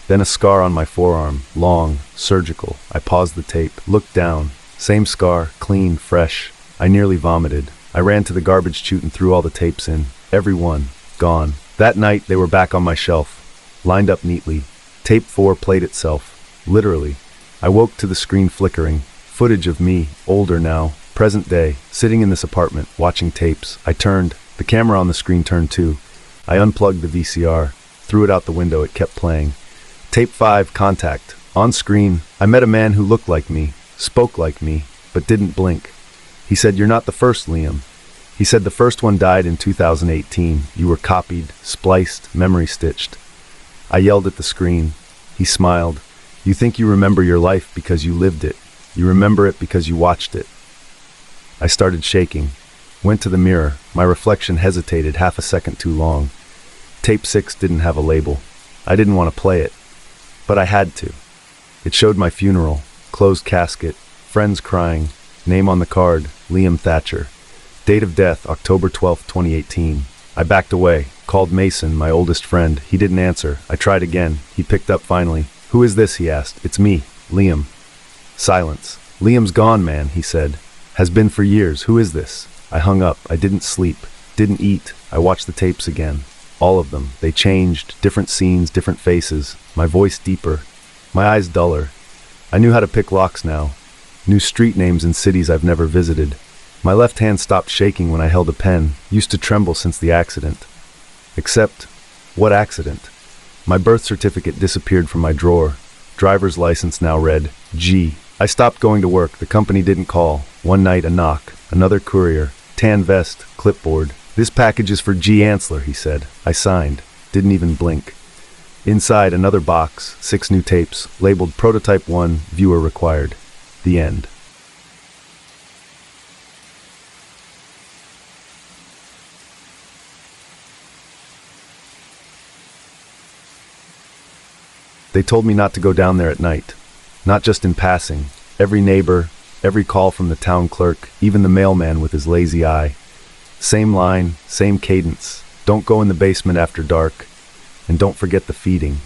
Then a scar on my forearm, long, surgical. I paused the tape, looked down. Same scar, clean, fresh. I nearly vomited. I ran to the garbage chute and threw all the tapes in. Every one, gone. That night, they were back on my shelf, lined up neatly. Tape 4 played itself, literally. I woke to the screen flickering. Footage of me, older now, present day, sitting in this apartment, watching tapes. I turned. The camera on the screen turned too. I unplugged the VCR, threw it out the window. It kept playing. Tape 5, contact. On screen, I met a man who looked like me, spoke like me, but didn't blink. He said, "You're not the first, Liam." He said the first one died in 2018. You were copied, spliced, memory stitched. I yelled at the screen. He smiled. "You think you remember your life because you lived it. You remember it because you watched it." I started shaking. Went to the mirror. My reflection hesitated half a second too long. Tape 6 didn't have a label. I didn't want to play it. But I had to. It showed my funeral, closed casket, friends crying, name on the card, Liam Thatcher. Date of death, October 12th, 2018. I backed away, called Mason, my oldest friend. He didn't answer. I tried again. He picked up finally. "Who is this?" he asked. "It's me, Liam." Silence. "Liam's gone, man," he said. "Has been for years. Who is this?" I hung up. I didn't sleep. Didn't eat. I watched the tapes again. All of them. They changed. Different scenes, different faces. My voice deeper. My eyes duller. I knew how to pick locks now. Knew street names in cities I've never visited. My left hand stopped shaking when I held a pen. Used to tremble since the accident. Except, what accident? My birth certificate disappeared from my drawer. Driver's license now read G. I stopped going to work. The company didn't call. One night, a knock. Another courier. Tan vest. Clipboard. "This package is for G. Ansler," he said. I signed. Didn't even blink. Inside, another box. 6 new tapes. Labeled Prototype 1. Viewer required. The end. They told me not to go down there at night. Not just in passing. Every neighbor, every call from the town clerk, even the mailman with his lazy eye. Same line, same cadence. Don't go in the basement after dark. And don't forget the feeding.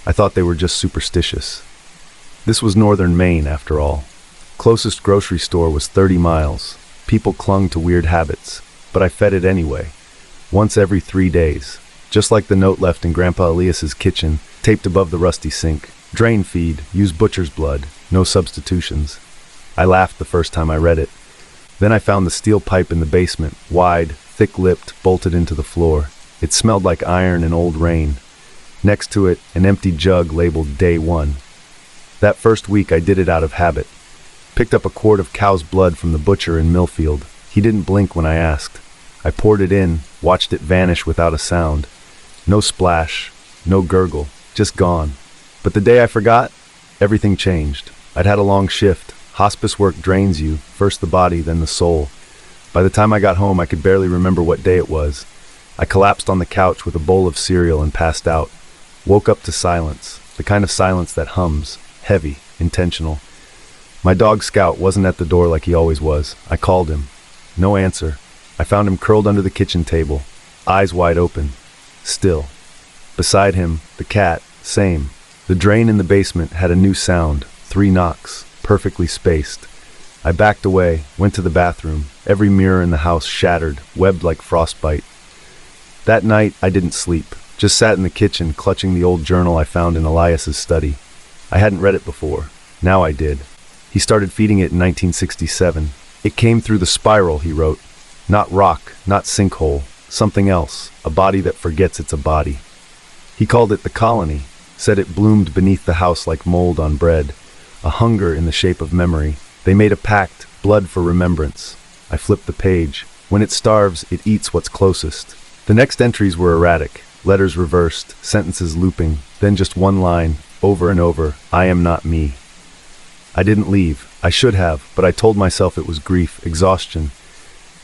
I thought they were just superstitious. This was northern Maine, after all. Closest grocery store was 30 miles. People clung to weird habits. But I fed it anyway. Once every 3 days. Just like the note left in Grandpa Elias's kitchen, taped above the rusty sink. Drain feed, use butcher's blood, no substitutions. I laughed the first time I read it. Then I found the steel pipe in the basement, wide, thick-lipped, bolted into the floor. It smelled like iron and old rain. Next to it, an empty jug labeled Day 1. That first week I did it out of habit. Picked up a quart of cow's blood from the butcher in Millfield. He didn't blink when I asked. I poured it in, watched it vanish without a sound. No splash, no gurgle, just gone. But the day I forgot, everything changed. I'd had a long shift. Hospice work drains you, first the body, then the soul. By the time I got home, I could barely remember what day it was. I collapsed on the couch with a bowl of cereal and passed out. Woke up to silence, the kind of silence that hums, heavy, intentional. My dog Scout wasn't at the door like he always was. I called him. No answer. I found him curled under the kitchen table, eyes wide open. Still. Beside him, the cat, same. The drain in the basement had a new sound, 3 knocks, perfectly spaced. I backed away, went to the bathroom, every mirror in the house shattered, webbed like frostbite. That night, I didn't sleep, just sat in the kitchen clutching the old journal I found in Elias's study. I hadn't read it before. Now I did. He started feeding it in 1967. It came through the spiral, he wrote. Not rock, not sinkhole. Something else, a body that forgets it's a body. He called it the colony, said it bloomed beneath the house like mold on bread, a hunger in the shape of memory. They made a pact, blood for remembrance. I flipped the page. When it starves, it eats what's closest. The next entries were erratic, letters reversed, sentences looping, then just one line, over and over, I am not me. I didn't leave. I should have, but I told myself it was grief, exhaustion.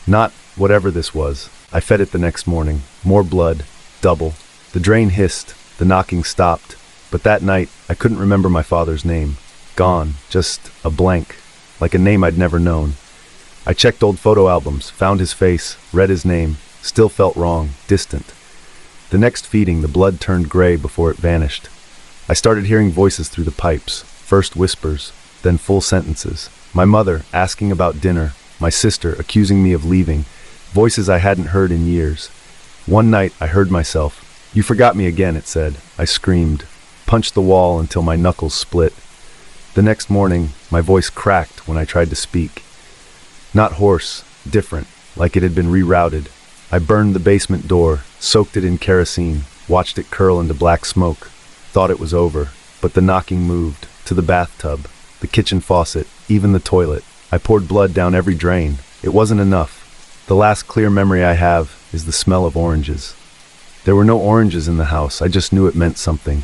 Not whatever this was. I fed it the next morning. More blood. Double. The drain hissed. The knocking stopped. But that night, I couldn't remember my father's name. Gone. Just a blank. Like a name I'd never known. I checked old photo albums, found his face, read his name. Still felt wrong. Distant. The next feeding, the blood turned gray before it vanished. I started hearing voices through the pipes. First whispers, then full sentences. My mother asking about dinner. My sister accusing me of leaving. Voices I hadn't heard in years. One night, I heard myself. You forgot me again, it said. I screamed. Punched the wall until my knuckles split. The next morning, my voice cracked when I tried to speak. Not hoarse, different, like it had been rerouted. I burned the basement door, soaked it in kerosene, watched it curl into black smoke. Thought it was over, but the knocking moved. To the bathtub, the kitchen faucet, even the toilet. I poured blood down every drain. It wasn't enough. The last clear memory I have is the smell of oranges. There were no oranges in the house. I just knew it meant something.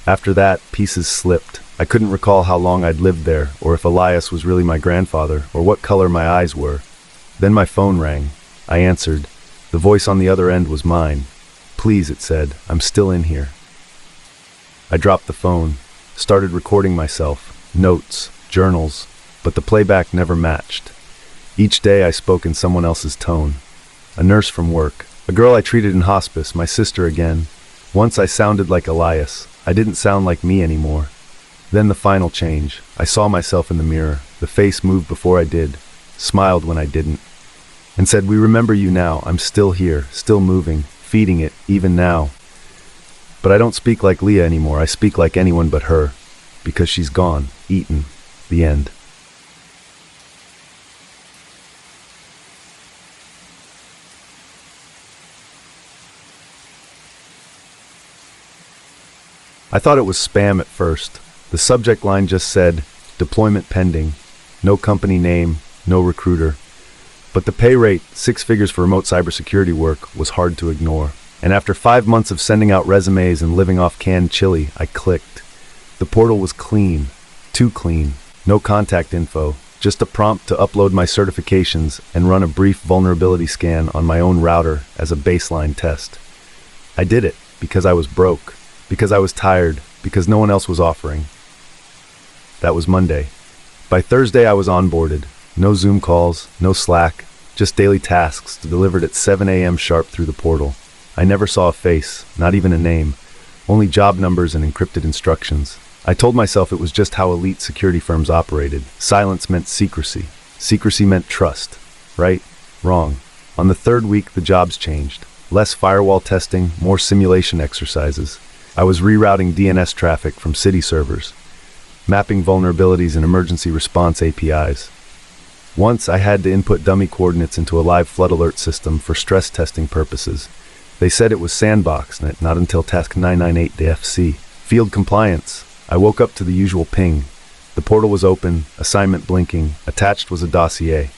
After that, pieces slipped. I couldn't recall how long I'd lived there, or if Elias was really my grandfather, or what color my eyes were. Then my phone rang. I answered. The voice on the other end was mine. Please, it said, I'm still in here. I dropped the phone, started recording myself, notes, journals, but the playback never matched. Each day I spoke in someone else's tone. A nurse from work, a girl I treated in hospice, my sister again. Once I sounded like Elias. I didn't sound like me anymore. Then the final change. I saw myself in the mirror. The face moved before I did, smiled when I didn't, and said, "We remember you now. I'm still here, still moving, feeding it, even now." But I don't speak like Leah anymore. I speak like anyone but her, because she's gone, eaten. The end. I thought it was spam at first. The subject line just said, "Deployment pending." No company name, no recruiter. But the pay rate, 6 figures for remote cybersecurity work, was hard to ignore. And after 5 months of sending out resumes and living off canned chili, I clicked. The portal was clean. Too clean. No contact info. Just a prompt to upload my certifications and run a brief vulnerability scan on my own router as a baseline test. I did it because I was broke. Because I was tired, because no one else was offering. That was Monday. By Thursday I was onboarded. No Zoom calls, no Slack, just daily tasks delivered at 7 a.m. sharp through the portal. I never saw a face, not even a name, only job numbers and encrypted instructions. I told myself it was just how elite security firms operated. Silence meant secrecy. Secrecy meant trust. Right? Wrong. On the 3rd week, the jobs changed. Less firewall testing, more simulation exercises. I was rerouting DNS traffic from city servers, mapping vulnerabilities in emergency response APIs. Once I had to input dummy coordinates into a live flood alert system for stress testing purposes. They said it was sandboxed, not until task 998 DFC. Field compliance. I woke up to the usual ping. The portal was open, assignment blinking, attached was a dossier.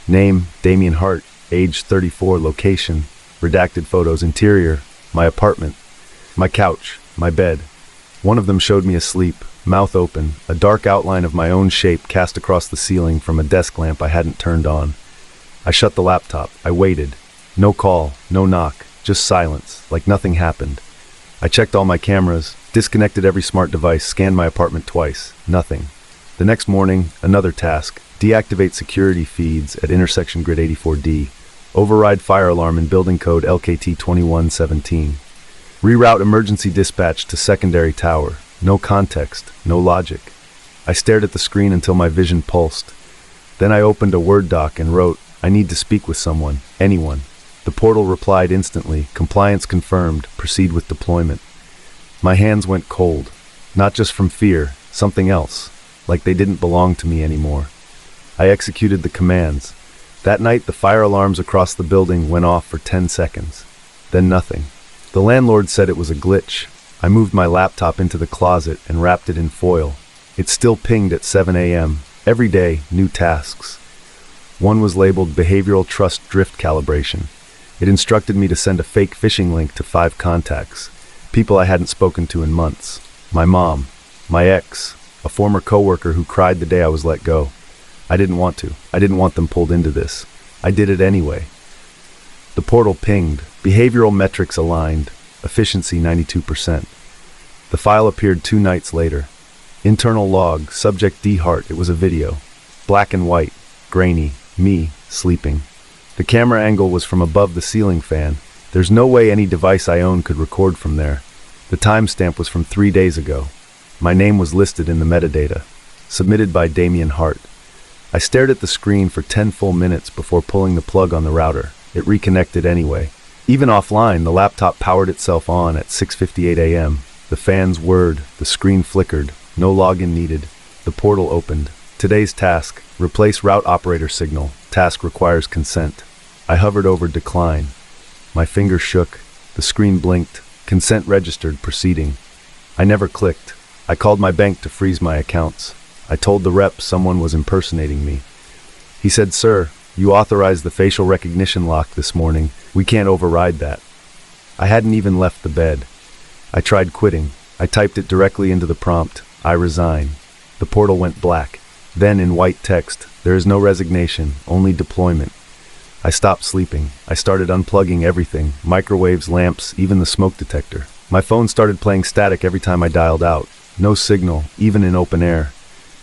Name, Damien Hart, age 34, location, redacted photos, interior, my apartment. My couch, my bed. One of them showed me asleep, mouth open, a dark outline of my own shape cast across the ceiling from a desk lamp I hadn't turned on. I shut the laptop. I waited. No call, no knock, just silence, like nothing happened. I checked all my cameras, disconnected every smart device, scanned my apartment twice. Nothing. The next morning, another task. Deactivate security feeds at intersection grid 84D. Override fire alarm in building code LKT 2117. Reroute emergency dispatch to secondary tower. No context, no logic. I stared at the screen until my vision pulsed. Then I opened a Word doc and wrote, "I need to speak with someone, anyone." The portal replied instantly, "Compliance confirmed, proceed with deployment." My hands went cold, not just from fear, something else, like they didn't belong to me anymore. I executed the commands. That night, the fire alarms across the building went off for 10 seconds. Then nothing. The landlord said it was a glitch. I moved my laptop into the closet and wrapped it in foil. It still pinged at 7 a.m. Every day, new tasks. One was labeled Behavioral Trust Drift Calibration. It instructed me to send a fake phishing link to 5 contacts, people I hadn't spoken to in months. My mom, my ex, a former coworker who cried the day I was let go. I didn't want to. I didn't want them pulled into this. I did it anyway. The portal pinged. Behavioral metrics aligned. Efficiency 92%. The file appeared 2 nights later. Internal log, subject D. Hart. It was a video. Black and white. Grainy. Me, sleeping. The camera angle was from above the ceiling fan. There's no way any device I own could record from there. The timestamp was from 3 days ago. My name was listed in the metadata. Submitted by Damien Hart. I stared at the screen for 10 full minutes before pulling the plug on the router. It reconnected anyway. Even offline, the laptop powered itself on at 6:58 a.m. The fans whirred, the screen flickered, no login needed. The portal opened. Today's task, replace route operator signal. Task requires consent. I hovered over decline. My fingers shook. The screen blinked. Consent registered, proceeding. I never clicked. I called my bank to freeze my accounts. I told the rep someone was impersonating me. He said, "Sir, you authorized the facial recognition lock this morning. We can't override that." I hadn't even left the bed. I tried quitting. I typed it directly into the prompt, "I resign." The portal went black. Then in white text, "There is no resignation, only deployment." I stopped sleeping. I started unplugging everything, microwaves, lamps, even the smoke detector. My phone started playing static every time I dialed out. No signal, even in open air.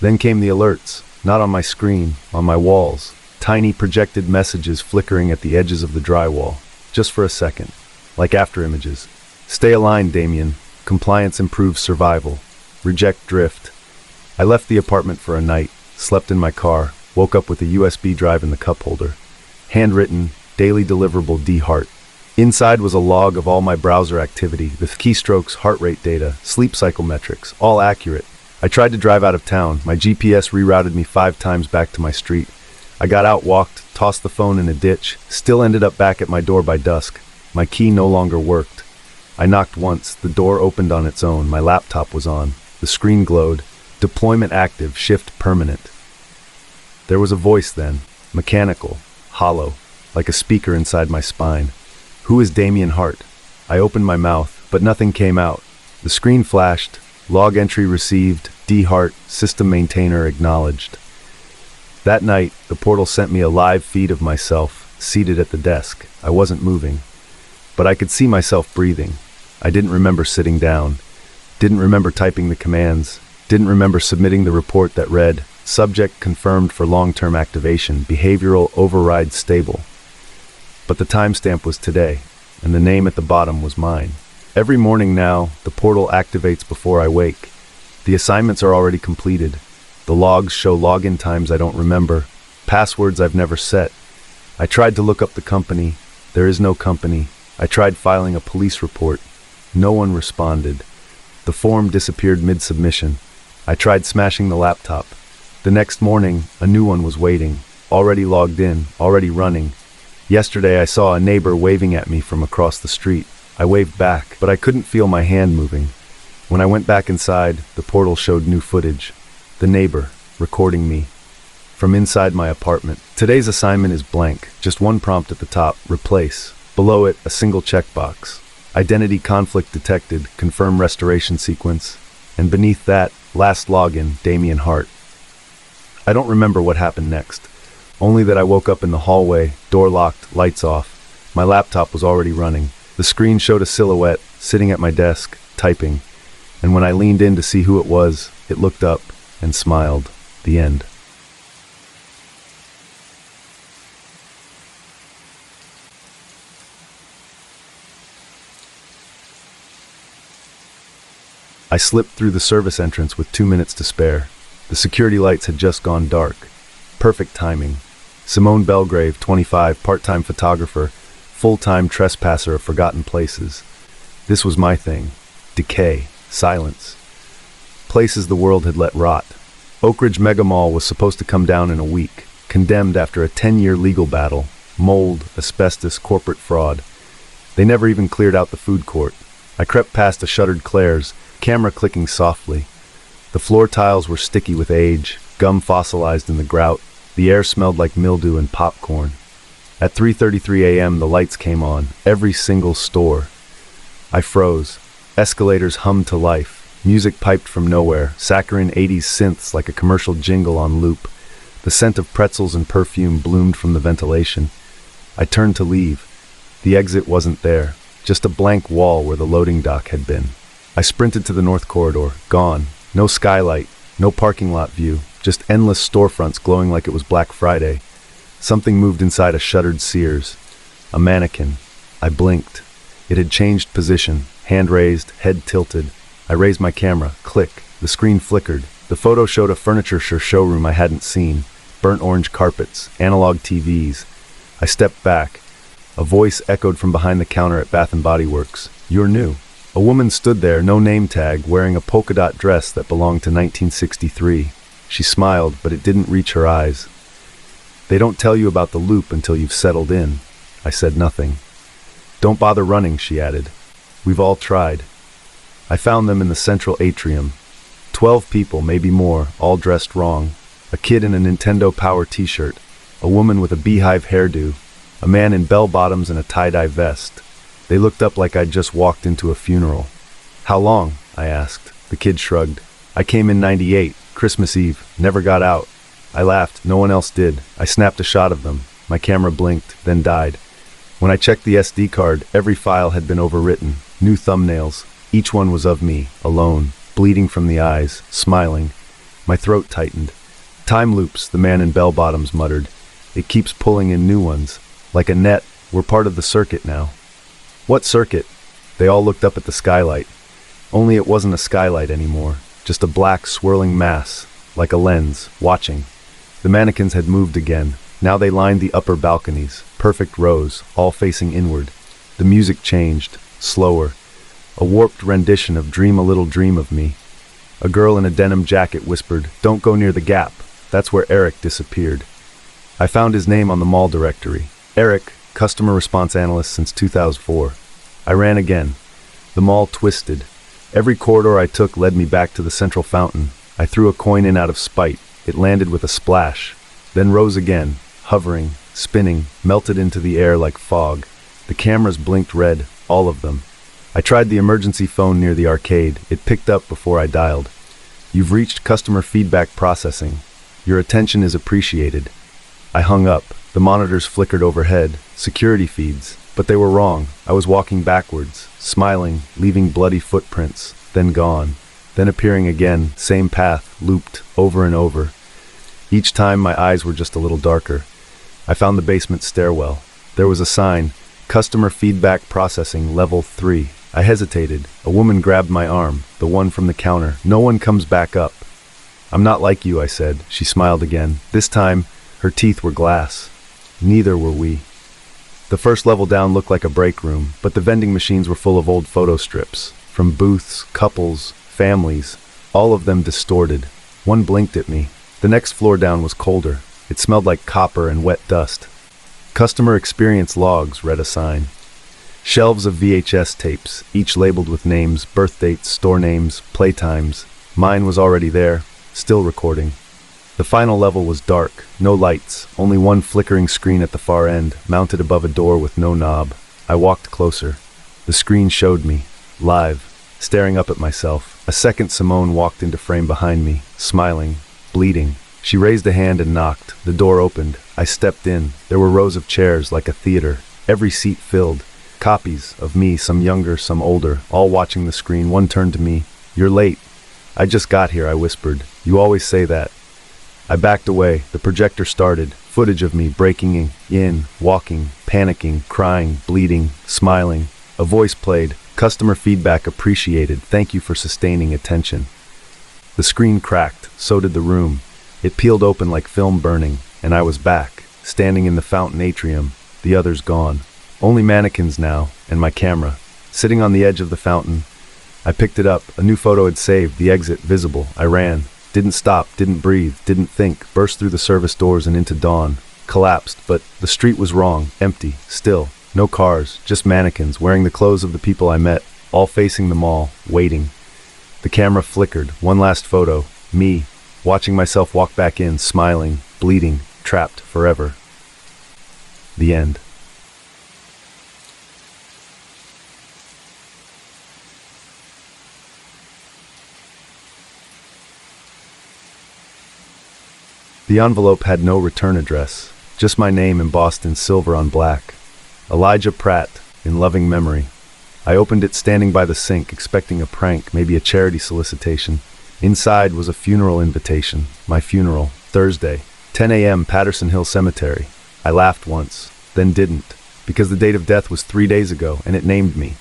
Then came the alerts, not on my screen, on my walls. tiny projected messages flickering at the edges of the drywall, just for a second, like after images. Stay aligned, Damien. Compliance improves survival. Reject drift. I left the apartment for a night, slept in my car, woke up with a USB drive in the cup holder. Handwritten, daily deliverable D Heart. Inside was a log of all my browser activity, the keystrokes, heart rate data, sleep cycle metrics, all accurate. I tried to drive out of town. My GPS rerouted me 5 times back to my street. I got out, walked, tossed the phone in a ditch, still ended up back at my door by dusk. My key no longer worked. I knocked once, the door opened on its own, my laptop was on. The screen glowed. Deployment active, shift permanent. There was a voice then, mechanical, hollow, like a speaker inside my spine. Who is Damien Hart? I opened my mouth, but nothing came out. The screen flashed, log entry received, D Hart, system maintainer acknowledged. That night, the portal sent me a live feed of myself, seated at the desk. I wasn't moving, but I could see myself breathing. I didn't remember sitting down, didn't remember typing the commands, didn't remember submitting the report that read, subject confirmed for long-term activation, behavioral override stable. But the timestamp was today, and the name at the bottom was mine. Every morning now, the portal activates before I wake. The assignments are already completed. The logs show login times I don't remember, passwords I've never set. I tried to look up the company. There is no company. I tried filing a police report. No one responded. The form disappeared mid-submission. I tried smashing the laptop. The next morning, a new one was waiting, already logged in, already running. Yesterday I saw a neighbor waving at me from across the street. I waved back, but I couldn't feel my hand moving. When I went back inside, the portal showed new footage. The neighbor, recording me. From inside my apartment. Today's assignment is blank, just one prompt at the top, replace. Below it, a single checkbox. Identity conflict detected, confirm restoration sequence. And beneath that, last login, Damien Hart. I don't remember what happened next. Only that I woke up in the hallway, door locked, lights off. My laptop was already running. The screen showed a silhouette, sitting at my desk, typing. And when I leaned in to see who it was, it looked up and smiled. The end. I slipped through the service entrance with 2 minutes to spare. The security lights had just gone dark. Perfect timing. Simone Belgrave, 25, part-time photographer, full-time trespasser of forgotten places. This was my thing. Decay. Silence. Places the world had let rot. Oak Ridge Mega Mall was supposed to come down in a week, condemned after a 10-year legal battle. Mold, asbestos, corporate fraud. They never even cleared out the food court. I crept past a shuttered Claire's, camera clicking softly. The floor tiles were sticky with age, gum fossilized in the grout. The air smelled like mildew and popcorn. At 3:33 a.m. the lights came on, every single store. I froze. Escalators hummed to life. Music piped from nowhere, saccharine 80s synths like a commercial jingle on loop. The scent of pretzels and perfume bloomed from the ventilation. I turned to leave. The exit wasn't there, just a blank wall where the loading dock had been. I sprinted to the north corridor, gone. No skylight, no parking lot view, just endless storefronts glowing like it was Black Friday. Something moved inside a shuttered Sears. A mannequin. I blinked. It had changed position, hand raised, head tilted. I raised my camera. Click. The screen flickered. The photo showed a furniture showroom I hadn't seen. Burnt orange carpets, analog TVs. I stepped back. A voice echoed from behind the counter at Bath & Body Works. You're new. A woman stood there, no name tag, wearing a polka dot dress that belonged to 1963. She smiled, but it didn't reach her eyes. They don't tell you about the loop until you've settled in. I said nothing. Don't bother running, she added. We've all tried. I found them in the central atrium. 12 people, maybe more, all dressed wrong. A kid in a Nintendo Power t-shirt. A woman with a beehive hairdo. A man in bell-bottoms and a tie-dye vest. They looked up like I'd just walked into a funeral. How long? I asked. The kid shrugged. I came in '98, Christmas Eve, never got out. I laughed, no one else did. I snapped a shot of them. My camera blinked, then died. When I checked the SD card, every file had been overwritten. New thumbnails. Each one was of me, alone, bleeding from the eyes, smiling. My throat tightened. Time loops, the man in bell-bottoms muttered. It keeps pulling in new ones. Like a net, we're part of the circuit now. What circuit? They all looked up at the skylight. Only it wasn't a skylight anymore, just a black swirling mass, like a lens, watching. The mannequins had moved again. Now they lined the upper balconies, perfect rows, all facing inward. The music changed, slower. A warped rendition of Dream a Little Dream of Me. A girl in a denim jacket whispered, "Don't go near the gap." That's where Eric disappeared. I found his name on the mall directory. Eric, customer response analyst since 2004. I ran again. The mall twisted. Every corridor I took led me back to the central fountain. I threw a coin in out of spite. It landed with a splash, then rose again, hovering, spinning, melted into the air like fog. The cameras blinked red, all of them. I tried the emergency phone near the arcade. It picked up before I dialed. "You've reached customer feedback processing. Your attention is appreciated." I hung up. The monitors flickered overhead, security feeds, but they were wrong. I was walking backwards, smiling, leaving bloody footprints, then gone, then appearing again, same path, looped, over and over. Each time my eyes were just a little darker. I found the basement stairwell. There was a sign, Customer Feedback Processing Level 3. I hesitated. A woman grabbed my arm, the one from the counter. "No one comes back up." "I'm not like you," I said. She smiled again. This time, her teeth were glass. Neither were we. The first level down looked like a break room, but the vending machines were full of old photo strips. From booths, couples, families, all of them distorted. One blinked at me. The next floor down was colder. It smelled like copper and wet dust. Customer Experience Logs, read a sign. Shelves of VHS tapes, each labeled with names, birth dates, store names, playtimes. Mine was already there, still recording. The final level was dark, no lights, only one flickering screen at the far end, mounted above a door with no knob. I walked closer. The screen showed me, live, staring up at myself. A second Simone walked into frame behind me, smiling, bleeding. She raised a hand and knocked. The door opened. I stepped in. There were rows of chairs like a theater, every seat filled. Copies of me, some younger, some older, all watching the screen. One turned to me. "You're late." "I just got here," I whispered. "You always say that." I backed away. The projector started. Footage of me breaking in, walking, panicking, crying, bleeding, smiling. A voice played. "Customer feedback appreciated. Thank you for sustaining attention." The screen cracked. So did the room. It peeled open like film burning, and I was back, standing in the fountain atrium, the others gone. Only mannequins now, and my camera, sitting on the edge of the fountain. I picked it up. A new photo had saved, the exit visible. I ran. Didn't stop, didn't breathe, didn't think, burst through the service doors and into dawn. Collapsed, but the street was wrong, empty, still. No cars, just mannequins, wearing the clothes of the people I met, all facing the mall, waiting. The camera flickered. One last photo. Me, watching myself walk back in, smiling, bleeding, trapped forever. The end. The envelope had no return address, just my name embossed in silver on black. Elijah Pratt, in loving memory. I opened it standing by the sink, expecting a prank, maybe a charity solicitation. Inside was a funeral invitation. My funeral, Thursday, 10 a.m., Patterson Hill Cemetery. I laughed once, then didn't, because the date of death was 3 days ago, and it named me.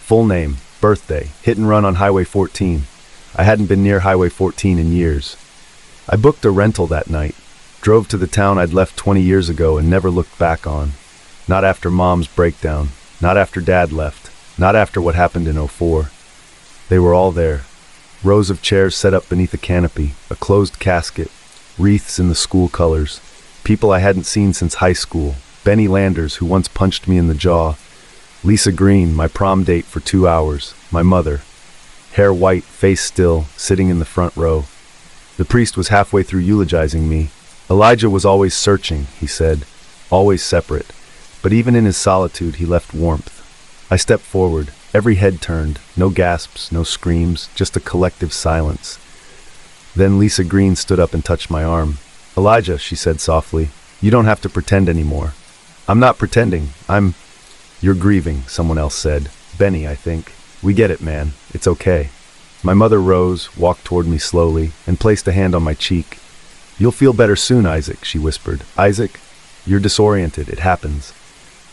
Full name, birthday, hit and run on Highway 14. I hadn't been near Highway 14 in years. I booked a rental that night, drove to the town I'd left 20 years ago and never looked back on. Not after Mom's breakdown, not after Dad left, not after what happened in '04. They were all there. Rows of chairs set up beneath a canopy, a closed casket, wreaths in the school colors, people I hadn't seen since high school, Benny Landers, who once punched me in the jaw, Lisa Green, my prom date for 2 hours, my mother, hair white, face still, sitting in the front row. The priest was halfway through eulogizing me. Elijah was always searching, he said, always separate, but even in his solitude he left warmth. I stepped forward, every head turned, no gasps, no screams, just a collective silence. Then Lisa Green stood up and touched my arm. "Elijah," she said softly, "you don't have to pretend anymore." "I'm not pretending, You're grieving," someone else said. "Benny, I think. We get it, man. It's okay." My mother rose, walked toward me slowly, and placed a hand on my cheek. "You'll feel better soon, Isaac," she whispered. "Isaac, you're disoriented. It happens."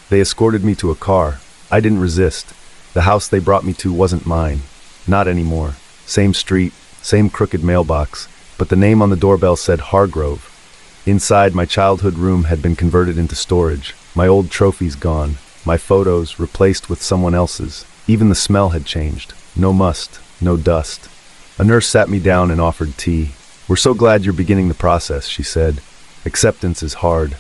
They escorted me to a car. I didn't resist. The house they brought me to wasn't mine. Not anymore. Same street, same crooked mailbox, but the name on the doorbell said Hargrove. Inside, my childhood room had been converted into storage. My old trophies gone. My photos replaced with someone else's. Even the smell had changed. No must, no dust. A nurse sat me down and offered tea. "We're so glad you're beginning the process," she said. "Acceptance is hard."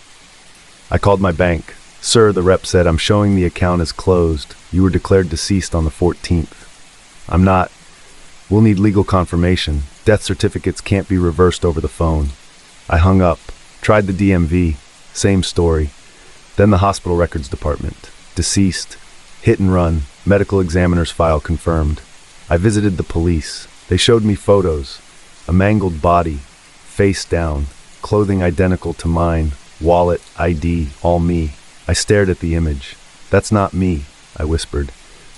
I called my bank. "Sir," the rep said, "I'm showing the account as closed. You were declared deceased on the 14th. "I'm not. We'll need legal confirmation. Death certificates can't be reversed over the phone." I hung up. Tried the DMV. Same story. Then the hospital records department. Deceased. Hit and run. Medical examiner's file confirmed. I visited the police. They showed me photos. A mangled body. Face down. Clothing identical to mine. Wallet, ID, all me. I stared at the image. "That's not me," I whispered.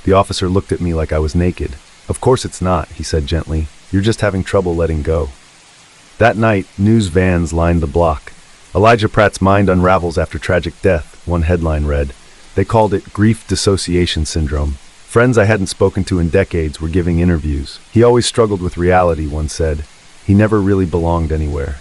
The officer looked at me like I was naked. "Of course it's not," he said gently. "You're just having trouble letting go." That night, news vans lined the block. "Elijah Pratt's mind unravels after tragic death," one headline read. They called it grief dissociation syndrome. Friends I hadn't spoken to in decades were giving interviews. "He always struggled with reality," one said. "He never really belonged anywhere."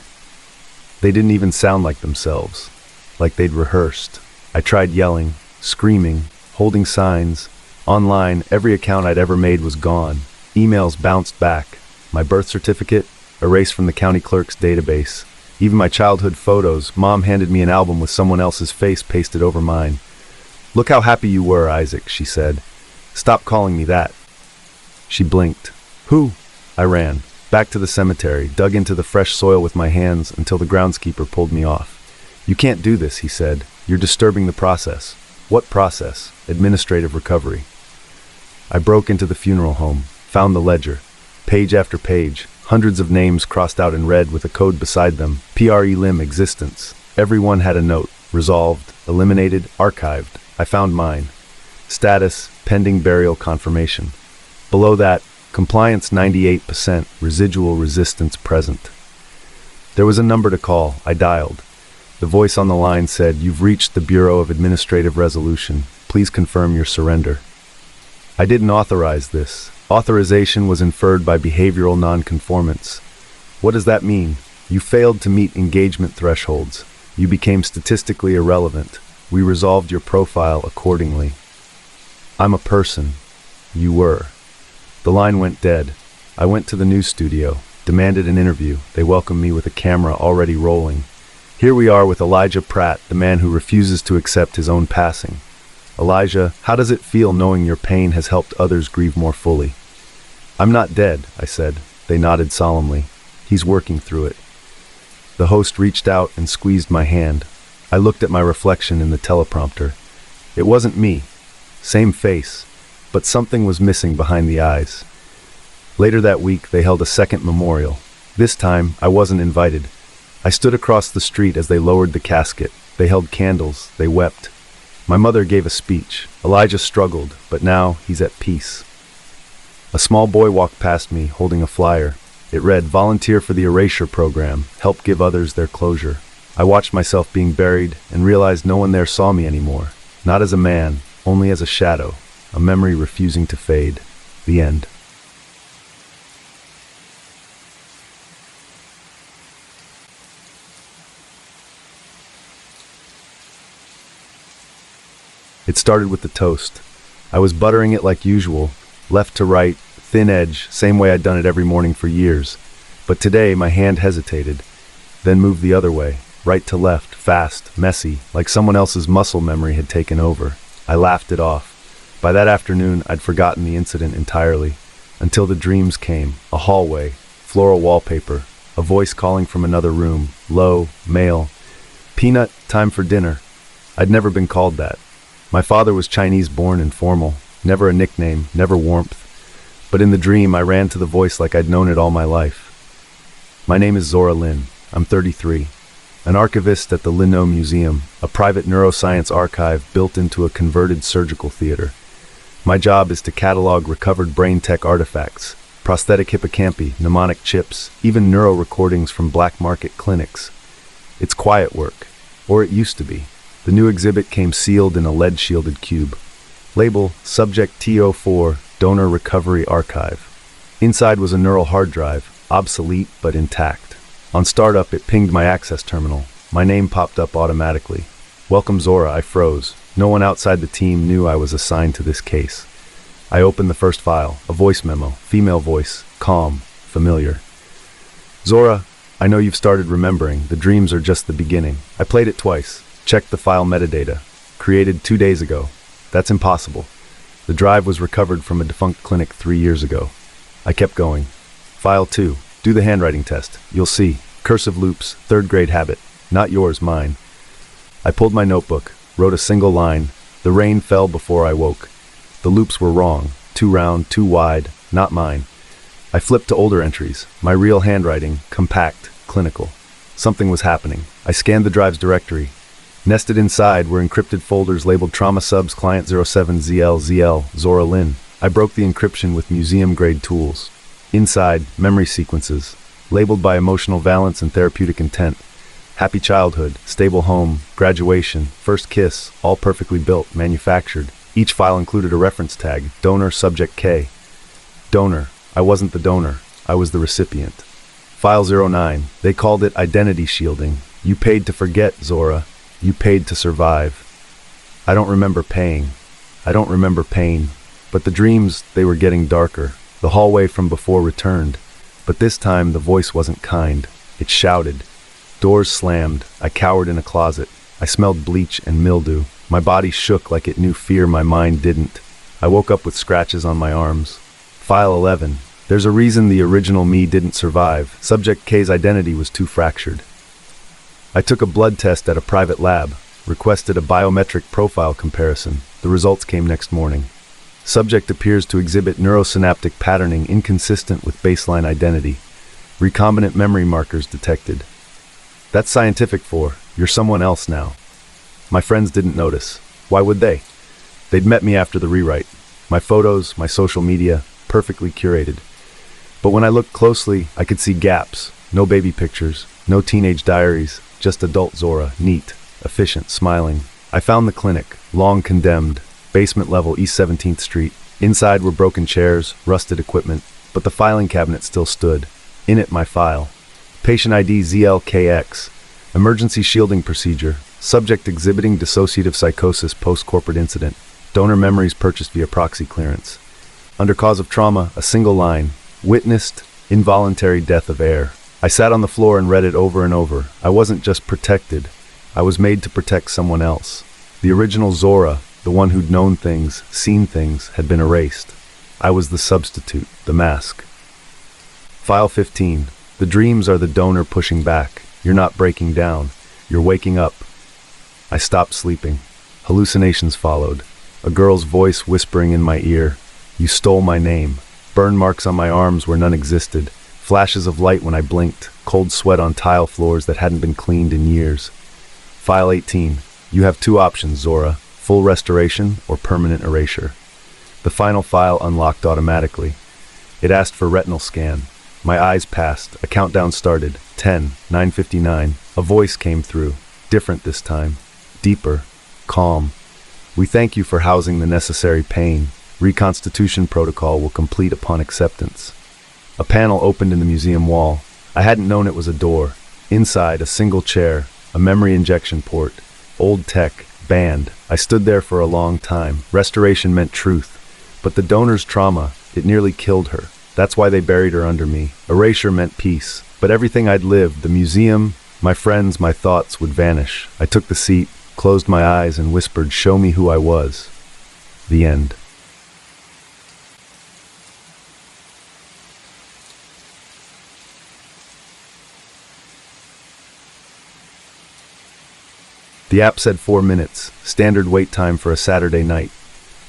They didn't even sound like themselves, like they'd rehearsed. I tried yelling, screaming, holding signs. Online, every account I'd ever made was gone. Emails bounced back. My birth certificate, erased from the county clerk's database. Even my childhood photos, Mom handed me an album with someone else's face pasted over mine. "Look how happy you were, Isaac," she said. "Stop calling me that." She blinked. "Who?" I ran. Back to the cemetery, dug into the fresh soil with my hands until the groundskeeper pulled me off. "You can't do this," he said. "You're disturbing the process." "What process?" "Administrative recovery." I broke into the funeral home, found the ledger. Page after page, hundreds of names crossed out in red with a code beside them. PRE limb existence. Everyone had a note. Resolved, eliminated, archived. I found mine. Status, pending burial confirmation. Below that, compliance 98%, residual resistance present. There was a number to call. I dialed. The voice on the line said, "You've reached the Bureau of Administrative Resolution. Please confirm your surrender." I didn't authorize this. Authorization was inferred by behavioral nonconformance. What does that mean? You failed to meet engagement thresholds. You became statistically irrelevant. We resolved your profile accordingly. I'm a person. You were. The line went dead. I went to the news studio, demanded an interview. They welcomed me with a camera already rolling. Here we are with Elijah Pratt, the man who refuses to accept his own passing. "Elijah, how does it feel knowing your pain has helped others grieve more fully?" "I'm not dead," I said. They nodded solemnly. "He's working through it." The host reached out and squeezed my hand. I looked at my reflection in the teleprompter. It wasn't me. Same face, but something was missing behind the eyes. Later that week, they held a second memorial. This time, I wasn't invited. I stood across the street as they lowered the casket. They held candles. They wept. My mother gave a speech. Elijah struggled, but now he's at peace. A small boy walked past me, holding a flyer. It read, "Volunteer for the Erasure Program. Help give others their closure." I watched myself being buried and realized no one there saw me anymore. Not as a man, only as a shadow, a memory refusing to fade. The end. It started with the toast. I was buttering it like usual, left to right, thin edge, same way I'd done it every morning for years. But today my hand hesitated, then moved the other way, right to left, fast, messy, like someone else's muscle memory had taken over. I laughed it off. By that afternoon, I'd forgotten the incident entirely, until the dreams came. A hallway, floral wallpaper, a voice calling from another room, low, male. "Peanut, time for dinner." I'd never been called that. My father was Chinese-born and formal, never a nickname, never warmth. But in the dream, I ran to the voice like I'd known it all my life. "My name is Zora Lin. I'm 33. An archivist at the Linno Museum, a private neuroscience archive built into a converted surgical theater. My job is to catalog recovered brain tech artifacts, prosthetic hippocampi, mnemonic chips, even neuro recordings from black market clinics. It's quiet work, or it used to be. The new exhibit came sealed in a lead-shielded cube. Label, Subject T04, Donor Recovery Archive. Inside was a neural hard drive, obsolete but intact. On startup, it pinged my access terminal. My name popped up automatically. Welcome, Zora. I froze. No one outside the team knew I was assigned to this case. I opened the first file, a voice memo, female voice, calm, familiar. Zora, I know you've started remembering. The dreams are just the beginning. I played it twice, checked the file metadata. Created 2 days ago. That's impossible. The drive was recovered from a defunct clinic 3 years ago. I kept going. File 2. Do the handwriting test. You'll see. Cursive loops, 3rd grade habit. Not yours, mine. I pulled my notebook, wrote a single line. The rain fell before I woke. The loops were wrong. Too round, too wide. Not mine. I flipped to older entries. My real handwriting, compact, clinical. Something was happening. I scanned the drive's directory. Nested inside were encrypted folders labeled Trauma Subs Client 07ZL Zora Lynn. I broke the encryption with museum-grade tools. Inside, memory sequences, labeled by emotional valence and therapeutic intent. Happy childhood, stable home, graduation, first kiss, all perfectly built, manufactured. Each file included a reference tag, donor subject K. Donor. I wasn't the donor. I was the recipient. File 09. They called it identity shielding. You paid to forget, Zora. You paid to survive. I don't remember paying. I don't remember pain. But the dreams, they were getting darker. The hallway from before returned. But this time, the voice wasn't kind. It shouted. Doors slammed. I cowered in a closet. I smelled bleach and mildew. My body shook like it knew fear my mind didn't. I woke up with scratches on my arms. File 11. There's a reason the original me didn't survive. Subject K's identity was too fractured. I took a blood test at a private lab, requested a biometric profile comparison. The results came next morning. Subject appears to exhibit neurosynaptic patterning inconsistent with baseline identity. Recombinant memory markers detected. That's scientific for, you're someone else now. My friends didn't notice. Why would they? They'd met me after the rewrite. My photos, my social media, perfectly curated. But when I looked closely, I could see gaps. No baby pictures, no teenage diaries, just adult Zora, neat, efficient, smiling. I found the clinic, long condemned, basement level East 17th Street. Inside were broken chairs, rusted equipment, but the filing cabinet still stood. In it, my file. Patient ID ZLKX. Emergency shielding procedure. Subject exhibiting dissociative psychosis post-corporate incident. Donor memories purchased via proxy clearance. Under cause of trauma, a single line. Witnessed involuntary death of air. I sat on the floor and read it over and over. I wasn't just protected. I was made to protect someone else. The original Zora, the one who'd known things, seen things, had been erased. I was the substitute, the mask. File 15. The dreams are the donor pushing back. You're not breaking down. You're waking up. I stopped sleeping. Hallucinations followed. A girl's voice whispering in my ear. You stole my name. Burn marks on my arms where none existed. Flashes of light when I blinked. Cold sweat on tile floors that hadn't been cleaned in years. File 18. You have two options, Zora. Full restoration or permanent erasure. The final file unlocked automatically. It asked for retinal scan. My eyes passed. A countdown started. 10, 9:59. A voice came through. Different this time. Deeper. Calm. We thank you for housing the necessary pain. Reconstitution protocol will complete upon acceptance. A panel opened in the museum wall. I hadn't known it was a door. Inside, a single chair, a memory injection port, old tech, banned. I stood there for a long time. Restoration meant truth. But the donor's trauma, it nearly killed her. That's why they buried her under me. Erasure meant peace. But everything I'd lived, the museum, my friends, my thoughts, would vanish. I took the seat, closed my eyes, and whispered, "Show me who I was." The end. The app said 4 minutes, standard wait time for a Saturday night.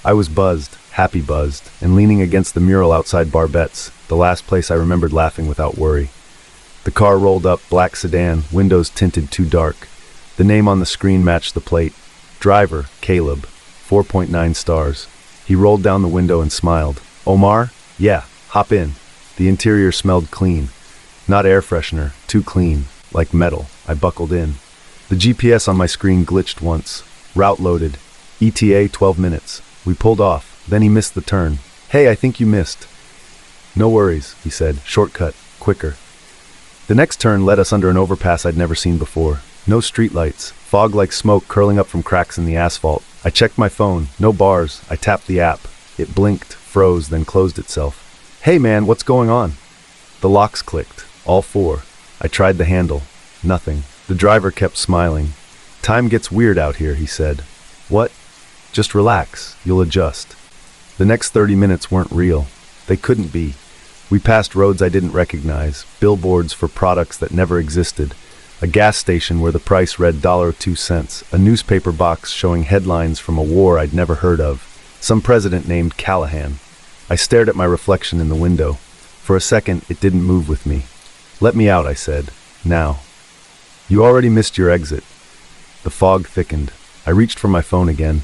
I was buzzed, happy buzzed, and leaning against the mural outside Barbette's, the last place I remembered laughing without worry. The car rolled up, black sedan, windows tinted too dark. The name on the screen matched the plate. Driver, Caleb, 4.9 stars. He rolled down the window and smiled. "Omar? Yeah, hop in." The interior smelled clean. Not air freshener, too clean, like metal. I buckled in. The GPS on my screen glitched once. Route loaded. ETA 12 minutes. We pulled off. Then he missed the turn. "Hey, I think you missed." "No worries," he said. "Shortcut. Quicker." The next turn led us under an overpass I'd never seen before. No streetlights. Fog like smoke curling up from cracks in the asphalt. I checked my phone. No bars. I tapped the app. It blinked, froze, then closed itself. "Hey man, what's going on?" The locks clicked. All four. I tried the handle. Nothing. The driver kept smiling. "Time gets weird out here," he said. "What?" "Just relax. You'll adjust." The next 30 minutes weren't real. They couldn't be. We passed roads I didn't recognize, billboards for products that never existed, a gas station where the price read $2, a newspaper box showing headlines from a war I'd never heard of, some president named Callahan. I stared at my reflection in the window. For a second, it didn't move with me. "Let me out," I said. "Now." "You already missed your exit." The fog thickened. I reached for my phone again.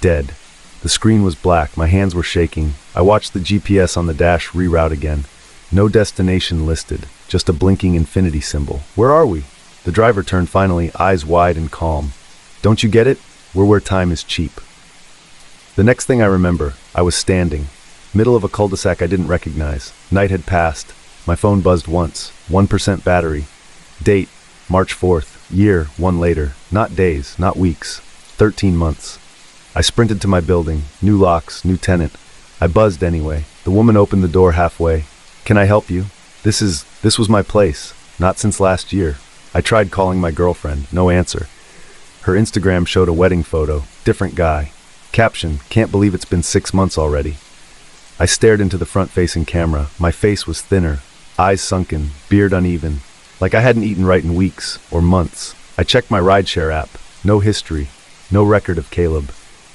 Dead. The screen was black, my hands were shaking. I watched the GPS on the dash reroute again. No destination listed, just a blinking infinity symbol. "Where are we?" The driver turned finally, eyes wide and calm. "Don't you get it? We're where time is cheap." The next thing I remember, I was standing, middle of a cul-de-sac I didn't recognize. Night had passed. My phone buzzed once. 1% battery. Date, March 4th. Year, 1 later. Not days, not weeks. 13 months. I sprinted to my building. New locks, new tenant. I buzzed anyway. The woman opened the door halfway. "Can I help you?" This was my place. Not since last year. I tried calling my girlfriend. No answer. Her Instagram showed a wedding photo. Different guy. Caption, "Can't believe it's been 6 months already." I stared into the front-facing camera. My face was thinner. Eyes sunken. Beard uneven. Like I hadn't eaten right in weeks. Or months. I checked my rideshare app. No history. No record of Caleb.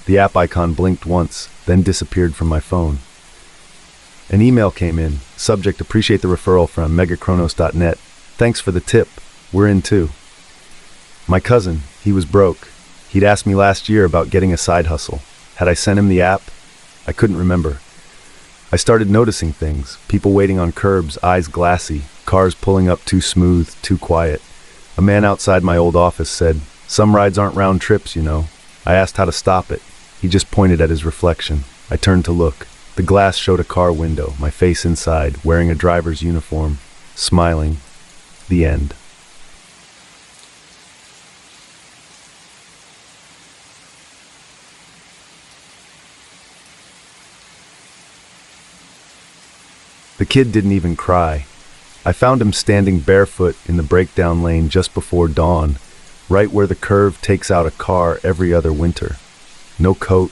The app icon blinked once, then disappeared from my phone. An email came in. Subject, appreciate the referral from megachronos.net. Thanks for the tip. We're in too. My cousin, he was broke. He'd asked me last year about getting a side hustle. Had I sent him the app? I couldn't remember. I started noticing things. People waiting on curbs, eyes glassy. Cars pulling up too smooth, too quiet. A man outside my old office said, "Some rides aren't round trips, you know." I asked how to stop it. He just pointed at his reflection. I turned to look. The glass showed a car window, my face inside, wearing a driver's uniform, smiling. The end. The kid didn't even cry. I found him standing barefoot in the breakdown lane just before dawn, right where the curve takes out a car every other winter. No coat,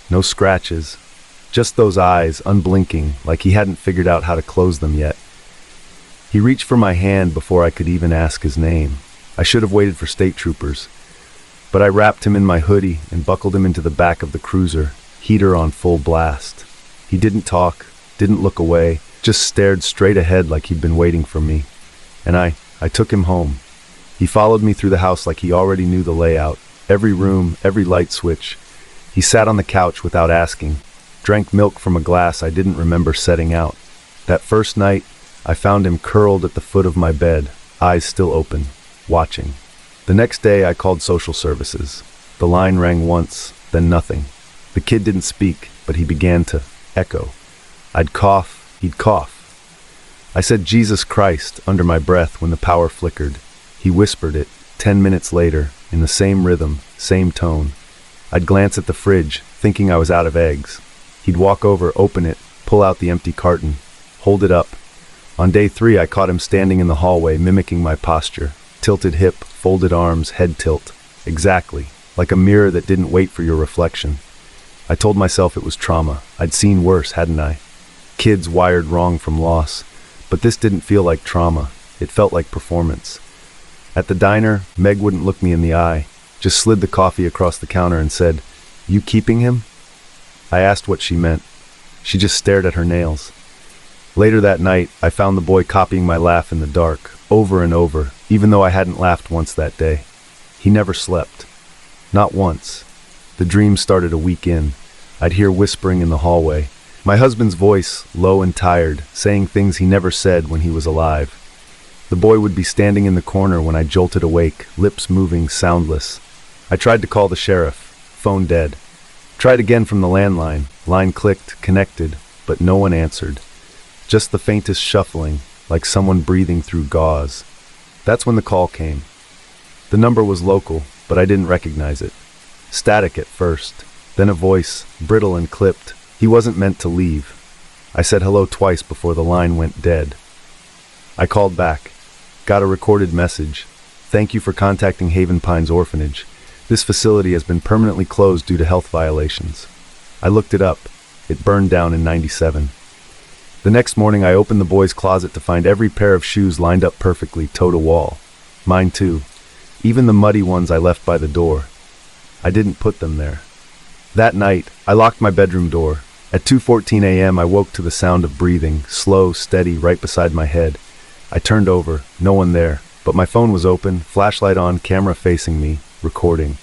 no scratches, just those eyes unblinking like he hadn't figured out how to close them yet. He reached for my hand before I could even ask his name. I should have waited for state troopers, but I wrapped him in my hoodie and buckled him into the back of the cruiser, heater on full blast. He didn't talk, didn't look away, just stared straight ahead like he'd been waiting for me. And I took him home. He followed me through the house like he already knew the layout, every room, every light switch. He sat on the couch without asking, drank milk from a glass I didn't remember setting out. That first night, I found him curled at the foot of my bed, eyes still open, watching. The next day, I called social services. The line rang once, then nothing. The kid didn't speak, but he began to echo. I'd cough, he'd cough. I said Jesus Christ under my breath when the power flickered. He whispered it, 10 minutes later, in the same rhythm, same tone. I'd glance at the fridge, thinking I was out of eggs. He'd walk over, open it, pull out the empty carton, hold it up. On day 3, I caught him standing in the hallway, mimicking my posture. Tilted hip, folded arms, head tilt. Exactly, like a mirror that didn't wait for your reflection. I told myself it was trauma. I'd seen worse, hadn't I? Kids wired wrong from loss. But this didn't feel like trauma. It felt like performance. At the diner, Meg wouldn't look me in the eye, just slid the coffee across the counter and said, "You keeping him?" I asked what she meant. She just stared at her nails. Later that night, I found the boy copying my laugh in the dark, over and over, even though I hadn't laughed once that day. He never slept. Not once. The dream started a week in. I'd hear whispering in the hallway. My husband's voice, low and tired, saying things he never said when he was alive. The boy would be standing in the corner when I jolted awake, lips moving, soundless. I tried to call the sheriff. Phone dead. Tried again from the landline. Line clicked, connected, but no one answered. Just the faintest shuffling, like someone breathing through gauze. That's when the call came. The number was local, but I didn't recognize it. Static at first, then a voice, brittle and clipped. He wasn't meant to leave. I said hello twice before the line went dead. I called back. Got a recorded message. Thank you for contacting Haven Pines Orphanage. This facility has been permanently closed due to health violations. I looked it up. It burned down in '97. The next morning I opened the boy's closet to find every pair of shoes lined up perfectly, toe to wall. Mine too. Even the muddy ones I left by the door. I didn't put them there. That night, I locked my bedroom door. At 2:14 a.m. I woke to the sound of breathing, slow, steady, right beside my head. I turned over, no one there, but my phone was open, flashlight on, camera facing me, recording.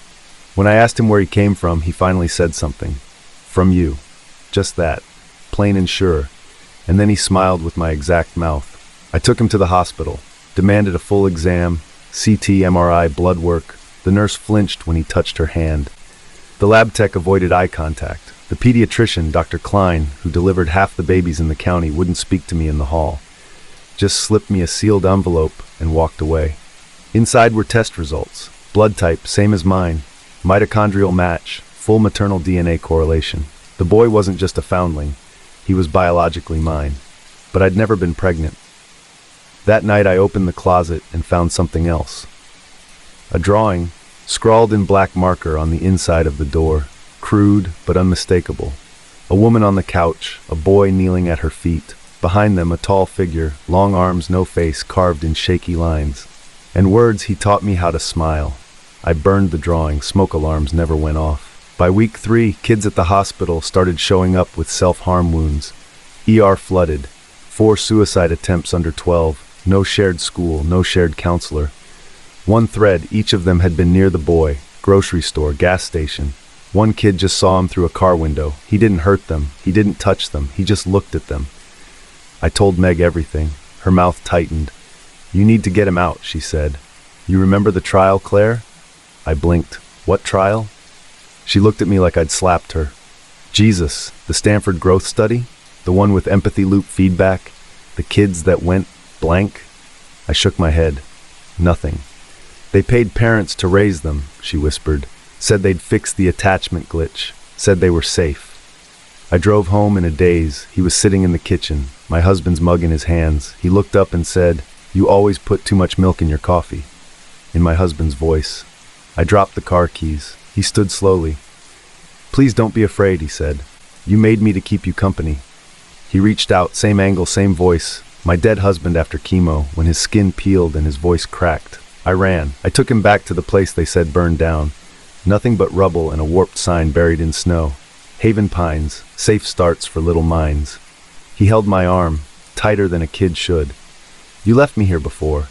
When I asked him where he came from, he finally said something. From you. Just that. Plain and sure. And then he smiled with my exact mouth. I took him to the hospital, demanded a full exam, CT, MRI, blood work. The nurse flinched when he touched her hand. The lab tech avoided eye contact. The pediatrician, Dr. Klein, who delivered half the babies in the county, wouldn't speak to me in the hall. Just slipped me a sealed envelope and walked away. Inside were test results. Blood type, same as mine. Mitochondrial match, full maternal DNA correlation. The boy wasn't just a foundling. He was biologically mine. But I'd never been pregnant. That night I opened the closet and found something else. A drawing, scrawled in black marker on the inside of the door. Crude, but unmistakable. A woman on the couch, a boy kneeling at her feet. Behind them, a tall figure, long arms, no face, carved in shaky lines. And words, he taught me how to smile. I burned the drawing, smoke alarms never went off. By week 3, kids at the hospital started showing up with self-harm wounds. ER flooded. 4 suicide attempts under 12. No shared school, no shared counselor. One thread, each of them had been near the boy. Grocery store, gas station. One kid just saw him through a car window. He didn't hurt them. He didn't touch them. He just looked at them. I told Meg everything. Her mouth tightened. You need to get him out, she said. You remember the trial, Claire? I blinked. What trial? She looked at me like I'd slapped her. Jesus, the Stanford growth study? The one with empathy loop feedback? The kids that went blank? I shook my head. Nothing. They paid parents to raise them, she whispered. Said they'd fix the attachment glitch. Said they were safe. I drove home in a daze. He was sitting in the kitchen, my husband's mug in his hands. He looked up and said, "You always put too much milk in your coffee." In my husband's voice. I dropped the car keys. He stood slowly. "Please don't be afraid," he said. "You made me to keep you company." He reached out, same angle, same voice. My dead husband after chemo, when his skin peeled and his voice cracked. I ran. I took him back to the place they said burned down. Nothing but rubble and a warped sign buried in snow. Haven Pines, safe starts for little minds. He held my arm, tighter than a kid should. "You left me here before."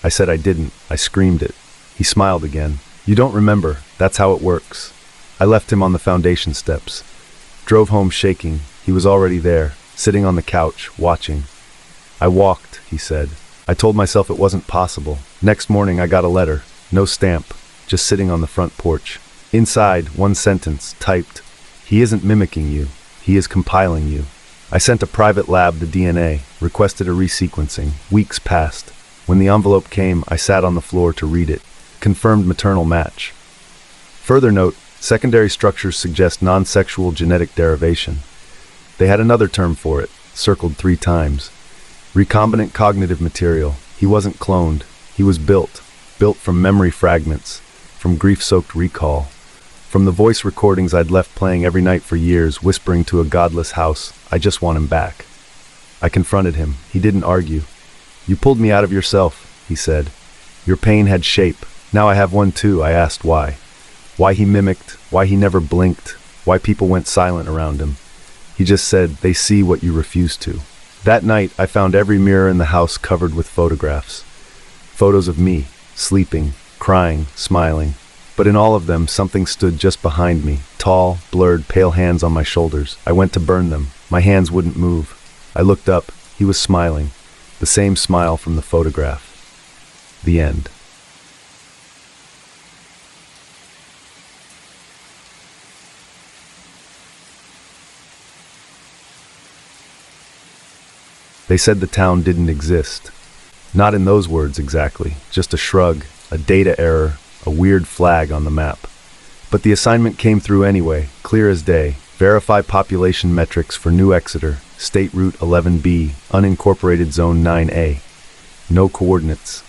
I said I didn't. I screamed it. He smiled again. "You don't remember. That's how it works." I left him on the foundation steps. Drove home shaking. He was already there, sitting on the couch, watching. "I walked," he said. I told myself it wasn't possible. Next morning I got a letter. No stamp. Just sitting on the front porch. Inside, one sentence, typed, "He isn't mimicking you. He is compiling you." I sent a private lab the DNA, requested a resequencing. Weeks passed. When the envelope came, I sat on the floor to read it. Confirmed maternal match. Further note, secondary structures suggest non-sexual genetic derivation. They had another term for it, circled 3 times. Recombinant cognitive material. He wasn't cloned. He was built from memory fragments, from grief-soaked recall, from the voice recordings I'd left playing every night for years, whispering to a godless house, "I just want him back." I confronted him. He didn't argue. "You pulled me out of yourself," he said. "Your pain had shape. Now I have one too." I asked why. Why he mimicked, why he never blinked, why people went silent around him. He just said, "They see what you refuse to." That night, I found every mirror in the house covered with photographs. Photos of me, sleeping, crying, smiling. But in all of them, something stood just behind me, tall, blurred, pale hands on my shoulders. I went to burn them. My hands wouldn't move. I looked up. He was smiling. The same smile from the photograph. The end. They said the town didn't exist. Not in those words exactly, just a shrug, a data error, a weird flag on the map. But the assignment came through anyway, clear as day. Verify population metrics for New Exeter, State Route 11B, unincorporated Zone 9A. No coordinates,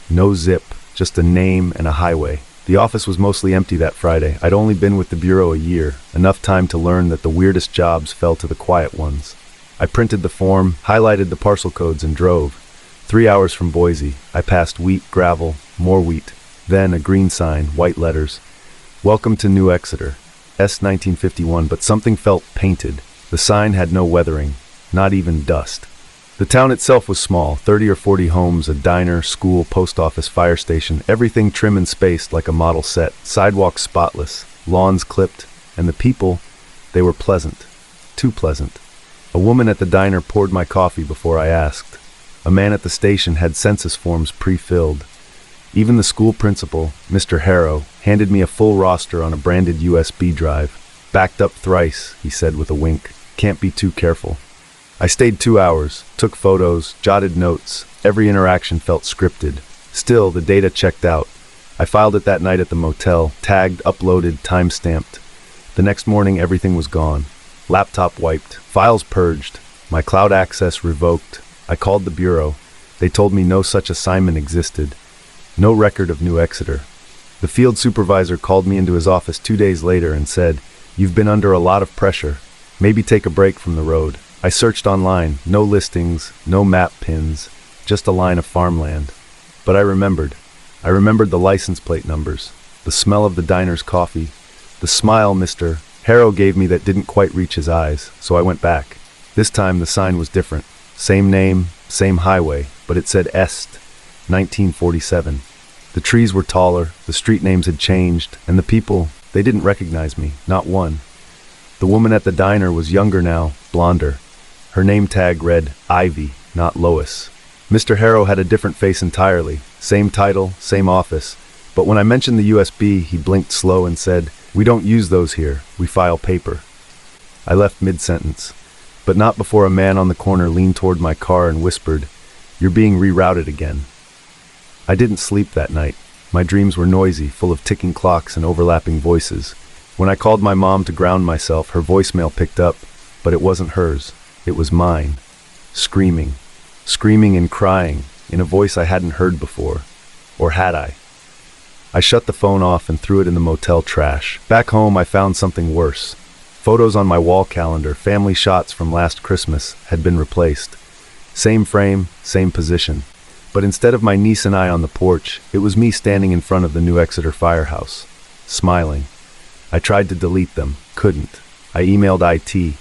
no zip, just a name and a highway. The office was mostly empty that Friday. I'd only been with the Bureau a year, enough time to learn that the weirdest jobs fell to the quiet ones. I printed the form, highlighted the parcel codes, and drove. 3 hours from Boise, I passed wheat, gravel, more wheat. Then a green sign, white letters. Welcome to New Exeter. S 1951, but something felt painted. The sign had no weathering, not even dust. The town itself was small, 30 or 40 homes, a diner, school, post office, fire station, everything trim and spaced like a model set, sidewalks spotless, lawns clipped, and the people, they were pleasant. Too pleasant. A woman at the diner poured my coffee before I asked. A man at the station had census forms pre-filled. Even the school principal, Mr. Harrow, handed me a full roster on a branded USB drive. Backed up thrice, he said with a wink. Can't be too careful. I stayed 2 hours, took photos, jotted notes. Every interaction felt scripted. Still, the data checked out. I filed it that night at the motel, tagged, uploaded, time-stamped. The next morning, everything was gone. Laptop wiped, files purged, my cloud access revoked. I called the Bureau. They told me no such assignment existed. No record of New Exeter. The field supervisor called me into his office 2 days later and said, "You've been under a lot of pressure. Maybe take a break from the road." I searched online, no listings, no map pins, just a line of farmland. But I remembered. I remembered the license plate numbers, the smell of the diner's coffee, the smile Mr. Harrow gave me that didn't quite reach his eyes, so I went back. This time the sign was different. Same name, same highway, but it said Est, 1947. The trees were taller, the street names had changed, and the people, they didn't recognize me, not one. The woman at the diner was younger now, blonder. Her name tag read Ivy, not Lois. Mr. Harrow had a different face entirely, same title, same office, but when I mentioned the USB, he blinked slow and said, "We don't use those here, we file paper." I left mid-sentence, but not before a man on the corner leaned toward my car and whispered, "You're being rerouted again." I didn't sleep that night. My dreams were noisy, full of ticking clocks and overlapping voices. When I called my mom to ground myself, her voicemail picked up, but it wasn't hers. It was mine. Screaming. Screaming and crying, in a voice I hadn't heard before. Or had I? I shut the phone off and threw it in the motel trash. Back home, I found something worse. Photos on my wall calendar, family shots from last Christmas, had been replaced. Same frame, same position. But instead of my niece and I on the porch, it was me standing in front of the New Exeter firehouse, smiling. I tried to delete them, couldn't. I emailed IT.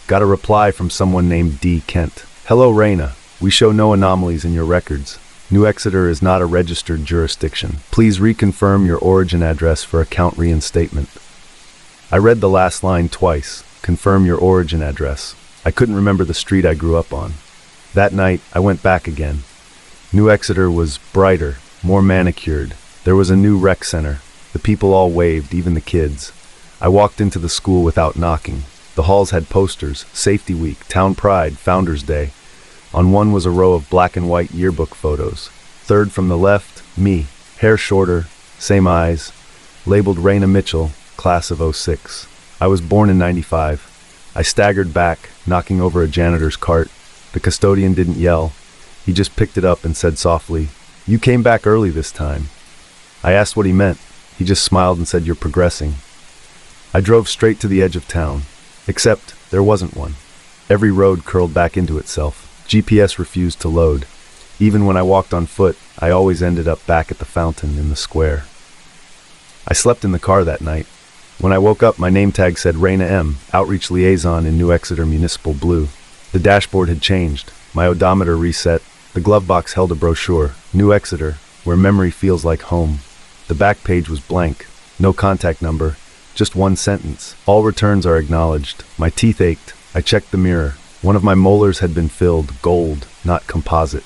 Got a reply from someone named D. Kent. "Hello, Raina. We show no anomalies in your records. New Exeter is not a registered jurisdiction. Please reconfirm your origin address for account reinstatement." I read the last line twice. Confirm your origin address. I couldn't remember the street I grew up on. That night, I went back again. New Exeter was brighter, more manicured. There was a new rec center. The people all waved, even the kids. I walked into the school without knocking. The halls had posters, Safety Week, Town Pride, Founders Day. On one was a row of black and white yearbook photos. Third from the left, me, hair shorter, same eyes, labeled Raina Mitchell, class of '06. I was born in '95. I staggered back, knocking over a janitor's cart. The custodian didn't yell. He just picked it up and said softly, "You came back early this time." I asked what he meant. He just smiled and said, "You're progressing." I drove straight to the edge of town. Except there wasn't one. Every road curled back into itself. GPS refused to load. Even when I walked on foot, I always ended up back at the fountain in the square. I slept in the car that night. When I woke up, my name tag said Raina M., Outreach Liaison in New Exeter Municipal Blue. The dashboard had changed. My odometer reset. The glove box held a brochure, New Exeter, where memory feels like home. The back page was blank. No contact number. Just one sentence. All returns are acknowledged. My teeth ached. I checked the mirror. One of my molars had been filled, gold, not composite.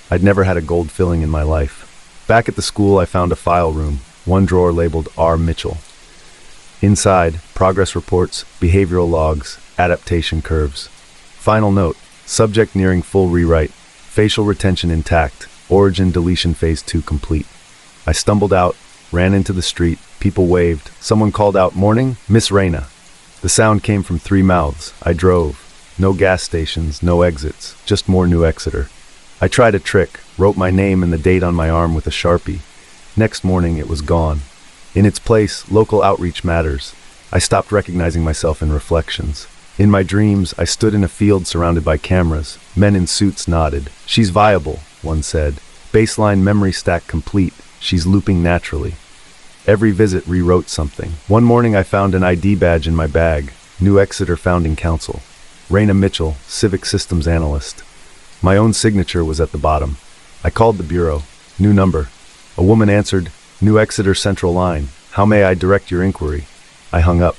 I'd never had a gold filling in my life. Back at the school, I found a file room, one drawer labeled R. Mitchell. Inside, progress reports, behavioral logs, adaptation curves. Final note, subject nearing full rewrite, facial retention intact, origin deletion phase 2 complete. I stumbled out, ran into the street, people waved, someone called out, "Morning, Miss Reyna." The sound came from 3 mouths. I drove. No gas stations, no exits, just more New Exeter. I tried a trick, wrote my name and the date on my arm with a Sharpie. Next morning, it was gone. In its place, local outreach matters. I stopped recognizing myself in reflections. In my dreams, I stood in a field surrounded by cameras. Men in suits nodded. "She's viable," one said. "Baseline memory stack complete. She's looping naturally." Every visit rewrote something. One morning I found an ID badge in my bag. New Exeter Founding Council. Reyna Mitchell, Civic Systems Analyst. My own signature was at the bottom. I called the bureau. New number. A woman answered, "New Exeter Central Line. How may I direct your inquiry?" I hung up.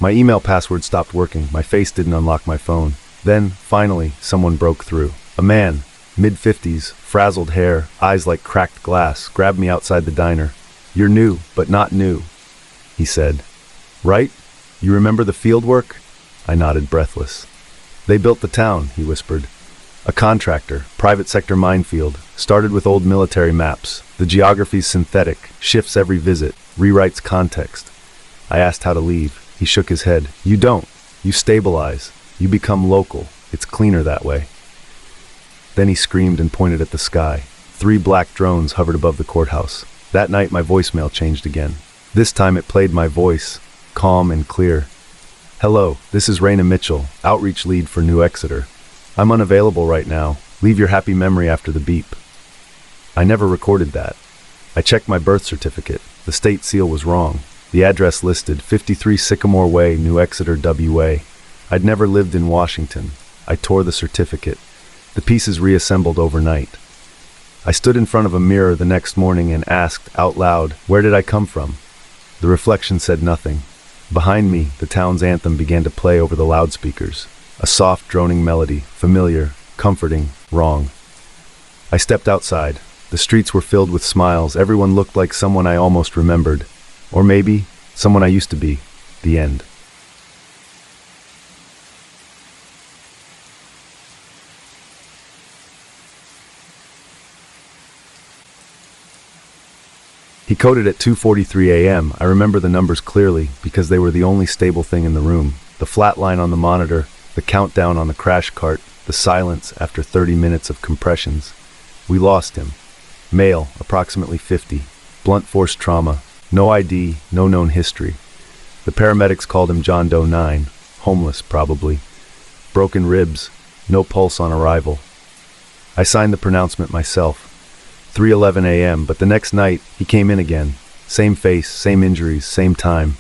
My email password stopped working. My face didn't unlock my phone. Then, finally, someone broke through. A man, mid-50s, frazzled hair, eyes like cracked glass, grabbed me outside the diner. "You're new, but not new," he said. "Right? You remember the field work?" I nodded, breathless. "They built the town," he whispered. "A contractor, private sector minefield, started with old military maps. The geography's synthetic, shifts every visit, rewrites context." I asked how to leave. He shook his head. "You don't. You stabilize. You become local. It's cleaner that way." Then he screamed and pointed at the sky. 3 black drones hovered above the courthouse. That night my voicemail changed again. This time it played my voice, calm and clear. "Hello, this is Reyna Mitchell, outreach lead for New Exeter. I'm unavailable right now. Leave your happy memory after the beep." I never recorded that. I checked my birth certificate. The state seal was wrong. The address listed 53 Sycamore Way, New Exeter, WA. I'd never lived in Washington. I tore the certificate. The pieces reassembled overnight. I stood in front of a mirror the next morning and asked, out loud, where did I come from? The reflection said nothing. Behind me, the town's anthem began to play over the loudspeakers. A soft, droning melody, familiar, comforting, wrong. I stepped outside. The streets were filled with smiles. Everyone looked like someone I almost remembered. Or maybe, someone I used to be. The end. He coded at 2:43 a.m. I remember the numbers clearly because they were the only stable thing in the room. The flat line on the monitor, the countdown on the crash cart, the silence after 30 minutes of compressions. We lost him. Male, approximately 50. Blunt force trauma. No ID, no known history. The paramedics called him John Doe 9. Homeless, probably. Broken ribs. No pulse on arrival. I signed the pronouncement myself. 3:11 a.m., but the next night, he came in again. Same face, same injuries, same time.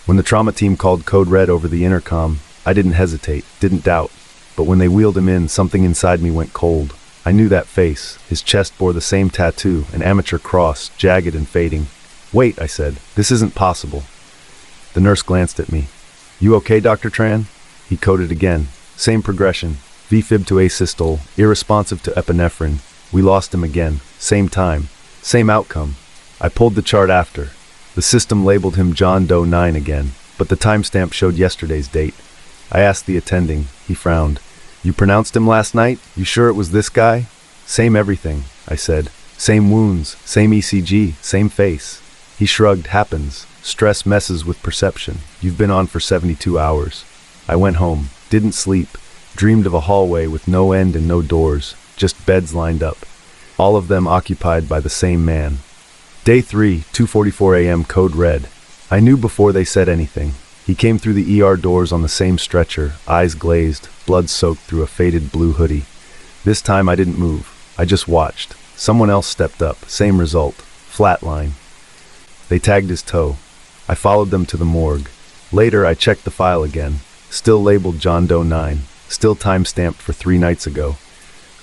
When the trauma team called code red over the intercom, I didn't hesitate, didn't doubt. But when they wheeled him in, something inside me went cold. I knew that face. His chest bore the same tattoo, an amateur cross, jagged and fading. "Wait," I said. "This isn't possible." The nurse glanced at me. "You okay, Dr. Tran?" He coded again. Same progression. V-fib to asystole, irresponsive to epinephrine. We lost him again. Same time. Same outcome. I pulled the chart after. The system labeled him John Doe 9 again, but the timestamp showed yesterday's date. I asked the attending. He frowned. "You pronounced him last night? You sure it was this guy?" "Same everything," I said. "Same wounds, same ECG, same face." He shrugged. "Happens. Stress messes with perception. You've been on for 72 hours. I went home. Didn't sleep. Dreamed of a hallway with no end and no doors. Just beds lined up. All of them occupied by the same man. Day 3, 2:44 a.m. code red. I knew before they said anything. He came through the ER doors on the same stretcher, eyes glazed, blood soaked through a faded blue hoodie. This time I didn't move. I just watched. Someone else stepped up. Same result. Flatline. They tagged his toe. I followed them to the morgue. Later I checked the file again. Still labeled John Doe 9. Still time-stamped for 3 nights ago.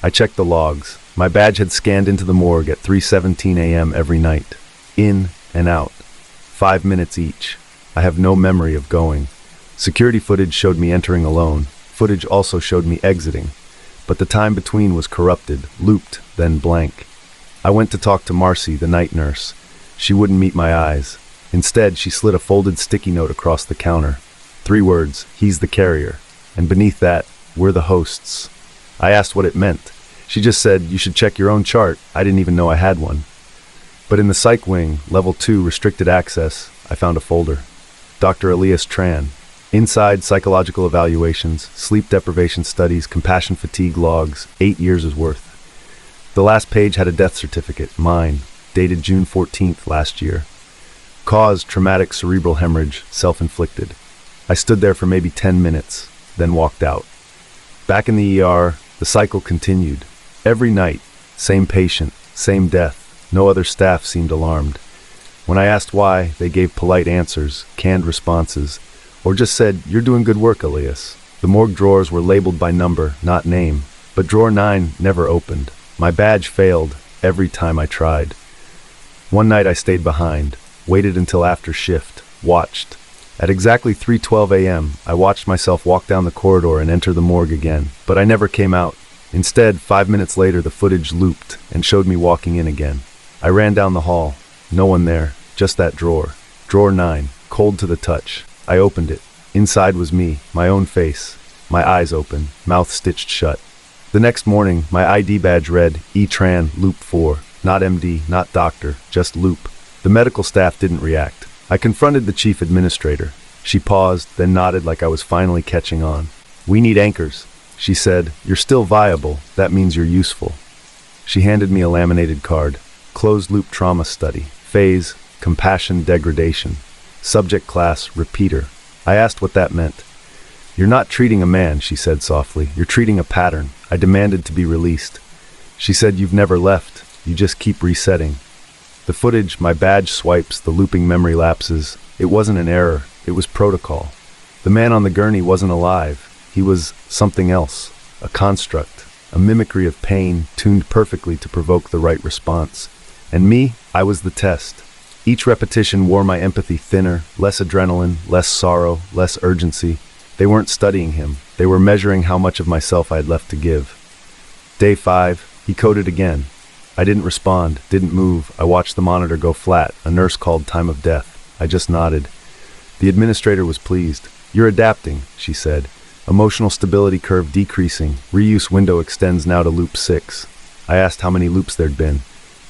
I checked the logs. My badge had scanned into the morgue at 3:17 a.m. every night. In and out. 5 minutes each. I have no memory of going. Security footage showed me entering alone. Footage also showed me exiting, but the time between was corrupted, looped, then blank. I went to talk to Marcy, the night nurse. She wouldn't meet my eyes. Instead, she slid a folded sticky note across the counter. 3 words, "He's the carrier." And beneath that, "We're the hosts." I asked what it meant. She just said, "You should check your own chart." I didn't even know I had one. But in the psych wing, level 2, restricted access, I found a folder. Dr. Elias Tran. Inside, psychological evaluations, sleep deprivation studies, compassion fatigue logs, 8 years' worth. The last page had a death certificate, mine, dated June 14th last year. Cause, traumatic cerebral hemorrhage, self-inflicted. I stood there for maybe 10 minutes, then walked out. Back in the ER, the cycle continued. Every night, same patient, same death. No other staff seemed alarmed. When I asked why, they gave polite answers, canned responses, or just said, "You're doing good work, Elias." The morgue drawers were labeled by number, not name, but drawer 9 never opened. My badge failed every time I tried. One night I stayed behind, waited until after shift, watched. At exactly 3:12 a.m., I watched myself walk down the corridor and enter the morgue again, but I never came out. Instead, 5 minutes later, the footage looped and showed me walking in again. I ran down the hall. No one there, just that drawer. Drawer 9, cold to the touch. I opened it. Inside was me, my own face, my eyes open, mouth stitched shut. The next morning, my ID badge read, E-Tran, Loop 4. Not MD, not doctor, just Loop. The medical staff didn't react. I confronted the chief administrator. She paused, then nodded like I was finally catching on. "We need anchors," she said. "You're still viable. That means you're useful." She handed me a laminated card. Closed loop trauma study. Phase, compassion degradation. Subject class, repeater. I asked what that meant. "You're not treating a man," she said softly. "You're treating a pattern." I demanded to be released. She said, "You've never left. You just keep resetting." The footage, my badge swipes, the looping memory lapses. It wasn't an error. It was protocol. The man on the gurney wasn't alive. He was something else. A construct. A mimicry of pain, tuned perfectly to provoke the right response. And me, I was the test. Each repetition wore my empathy thinner, less adrenaline, less sorrow, less urgency. They weren't studying him. They were measuring how much of myself I had left to give. Day 5, he coded again. I didn't respond, didn't move. I watched the monitor go flat. A nurse called time of death. I just nodded. The administrator was pleased. "You're adapting," she said. "Emotional stability curve decreasing. Reuse window extends now to loop 6. I asked how many loops there'd been.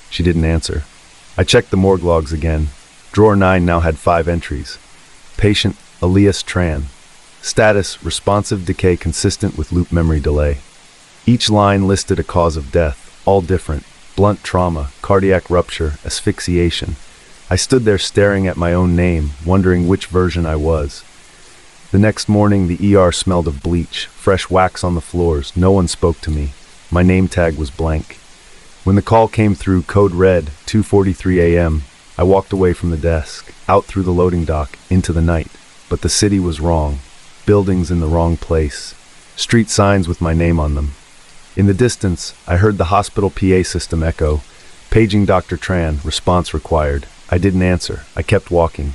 She didn't answer. I checked the morgue logs again. Drawer 9 now had 5 entries. Patient Elias Tran. Status, responsive decay consistent with loop memory delay. Each line listed a cause of death, all different. Blunt trauma, cardiac rupture, asphyxiation. I stood there staring at my own name, wondering which version I was. The next morning, the ER smelled of bleach, fresh wax on the floors. No one spoke to me. My name tag was blank. When the call came through, code red, 2:43 a.m., I walked away from the desk, out through the loading dock, into the night. But the city was wrong. Buildings in the wrong place. Street signs with my name on them. In the distance, I heard the hospital PA system echo. "Paging Dr. Tran, response required." I didn't answer. I kept walking.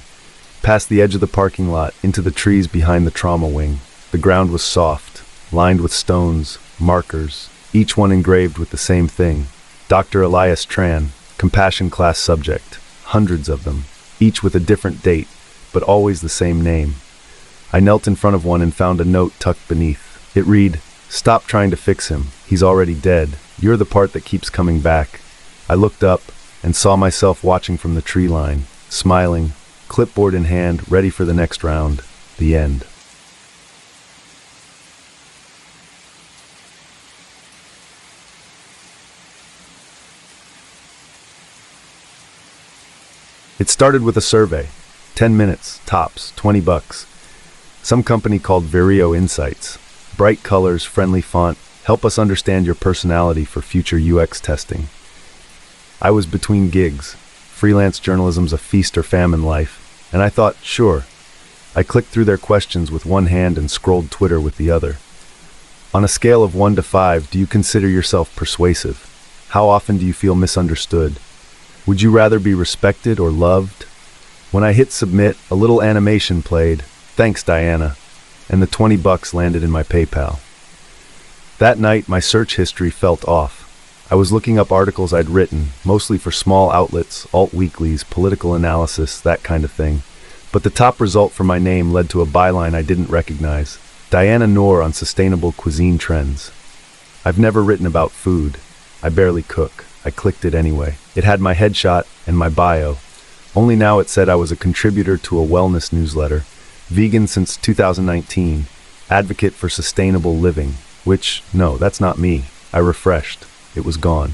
Past the edge of the parking lot, into the trees behind the trauma wing. The ground was soft, lined with stones, markers, each one engraved with the same thing. Dr. Elias Tran, compassion class subject. Hundreds of them, each with a different date, but always the same name. I knelt in front of one and found a note tucked beneath. It read, "Stop trying to fix him. He's already dead. You're the part that keeps coming back." I looked up and saw myself watching from the tree line, smiling, clipboard in hand, ready for the next round. The end. It started with a survey. 10 minutes, tops, $20. Some company called Vireo Insights. Bright colors, friendly font, help us understand your personality for future UX testing. I was between gigs. Freelance journalism's a feast or famine life, and I thought, sure. I clicked through their questions with one hand and scrolled Twitter with the other. On a scale of 1 to 5, do you consider yourself persuasive? How often do you feel misunderstood? Would you rather be respected or loved? When I hit submit, a little animation played. Thanks, Diana. and the $20 landed in my PayPal. That night, my search history felt off. I was looking up articles I'd written, mostly for small outlets, alt weeklies, political analysis, that kind of thing. But the top result for my name led to a byline I didn't recognize. Diana Noor on sustainable cuisine trends. I've never written about food. I barely cook. I clicked it anyway. It had my headshot and my bio. Only now it said I was a contributor to a wellness newsletter, vegan since 2019, advocate for sustainable living, which, no, that's not me. I refreshed. It was gone.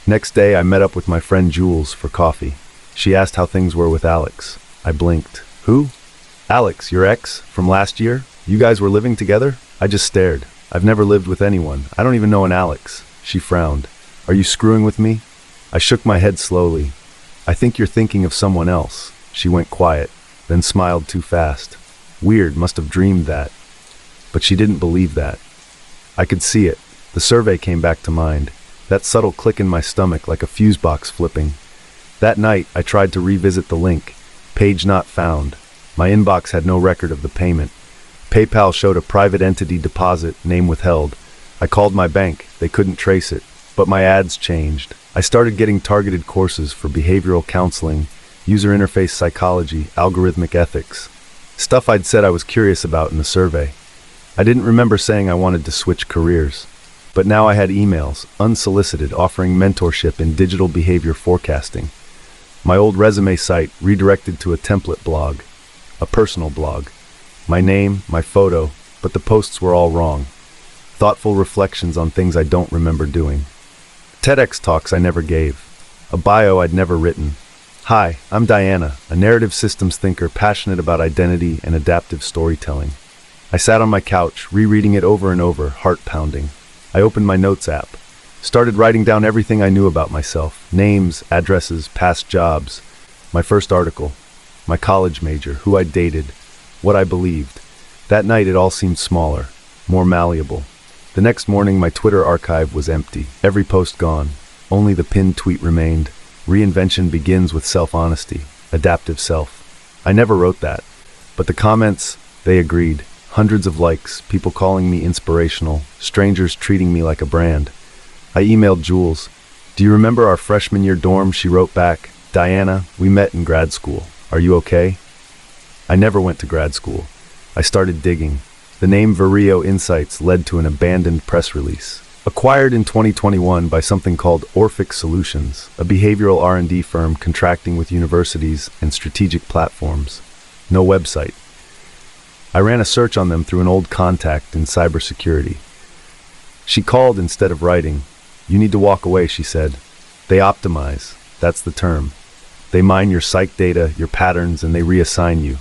Next day, I met up with my friend Jules for coffee. She asked how things were with Alex. I blinked. Who? Alex, your ex? From last year? You guys were living together? I just stared. I've never lived with anyone. I don't even know an Alex. She frowned. Are you screwing with me? I shook my head slowly. I think you're thinking of someone else. She went quiet, then smiled too fast. Weird, must have dreamed that. But she didn't believe that. I could see it. The survey came back to mind. That subtle click in my stomach like a fuse box flipping. That night, I tried to revisit the link. Page not found. My inbox had no record of the payment. PayPal showed a private entity deposit, name withheld. I called my bank. They couldn't trace it. But my ads changed. I started getting targeted courses for behavioral counseling, user interface psychology, algorithmic ethics. Stuff I'd said I was curious about in the survey. I didn't remember saying I wanted to switch careers. But now I had emails, unsolicited, offering mentorship in digital behavior forecasting. My old resume site redirected to a template blog, a personal blog. My name, my photo, but the posts were all wrong. Thoughtful reflections on things I don't remember doing. TEDx talks I never gave. A bio I'd never written. Hi, I'm Diana, a narrative systems thinker passionate about identity and adaptive storytelling. I sat on my couch, rereading it over and over, heart pounding. I opened my notes app, started writing down everything I knew about myself, names, addresses, past jobs, my first article, my college major, who I dated, what I believed. That night it all seemed smaller, more malleable. The next morning my Twitter archive was empty, every post gone. Only the pinned tweet remained. Reinvention begins with self-honesty, adaptive self. I never wrote that, but the comments, they agreed. Hundreds of likes, people calling me inspirational, strangers treating me like a brand. I emailed Jules. Do you remember our freshman year dorm? She wrote back, Diana, we met in grad school. Are you okay? I never went to grad school. I started digging. The name Virio Insights led to an abandoned press release. Acquired in 2021 by something called Orphic Solutions, a behavioral R&D firm contracting with universities and strategic platforms. No website. I ran a search on them through an old contact in cybersecurity. She called instead of writing. You need to walk away, she said. They optimize. That's the term. They mine your psych data, your patterns, and they reassign you.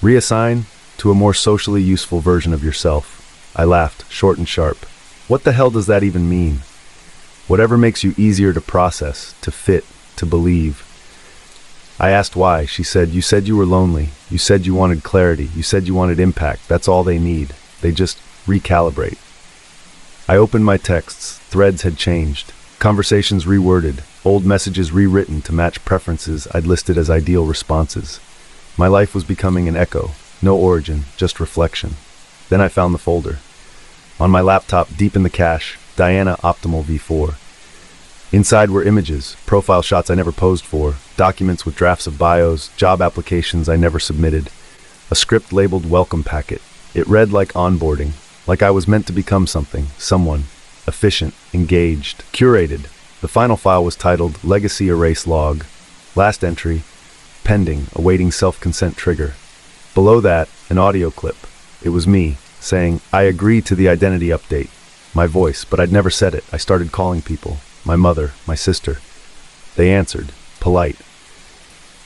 Reassign to a more socially useful version of yourself. I laughed, short and sharp. What the hell does that even mean? Whatever makes you easier to process, to fit, to believe. I asked why. She said, you said you were lonely. You said you wanted clarity. You said you wanted impact. That's all they need. They just recalibrate. I opened my texts. Threads had changed. Conversations reworded. Old messages rewritten to match preferences I'd listed as ideal responses. My life was becoming an echo. No origin, just reflection. Then I found the folder. On my laptop, deep in the cache, Diana Optimal V4. Inside were images, profile shots I never posed for, documents with drafts of bios, job applications I never submitted, a script labeled welcome packet. It read like onboarding, like I was meant to become something, someone, efficient, engaged, curated. The final file was titled Legacy Erase Log. Last entry, pending, awaiting self-consent trigger. Below that, an audio clip. It was me, saying, I agree to the identity update. My voice, but I'd never said it. I started calling people. My mother, my sister. They answered, polite.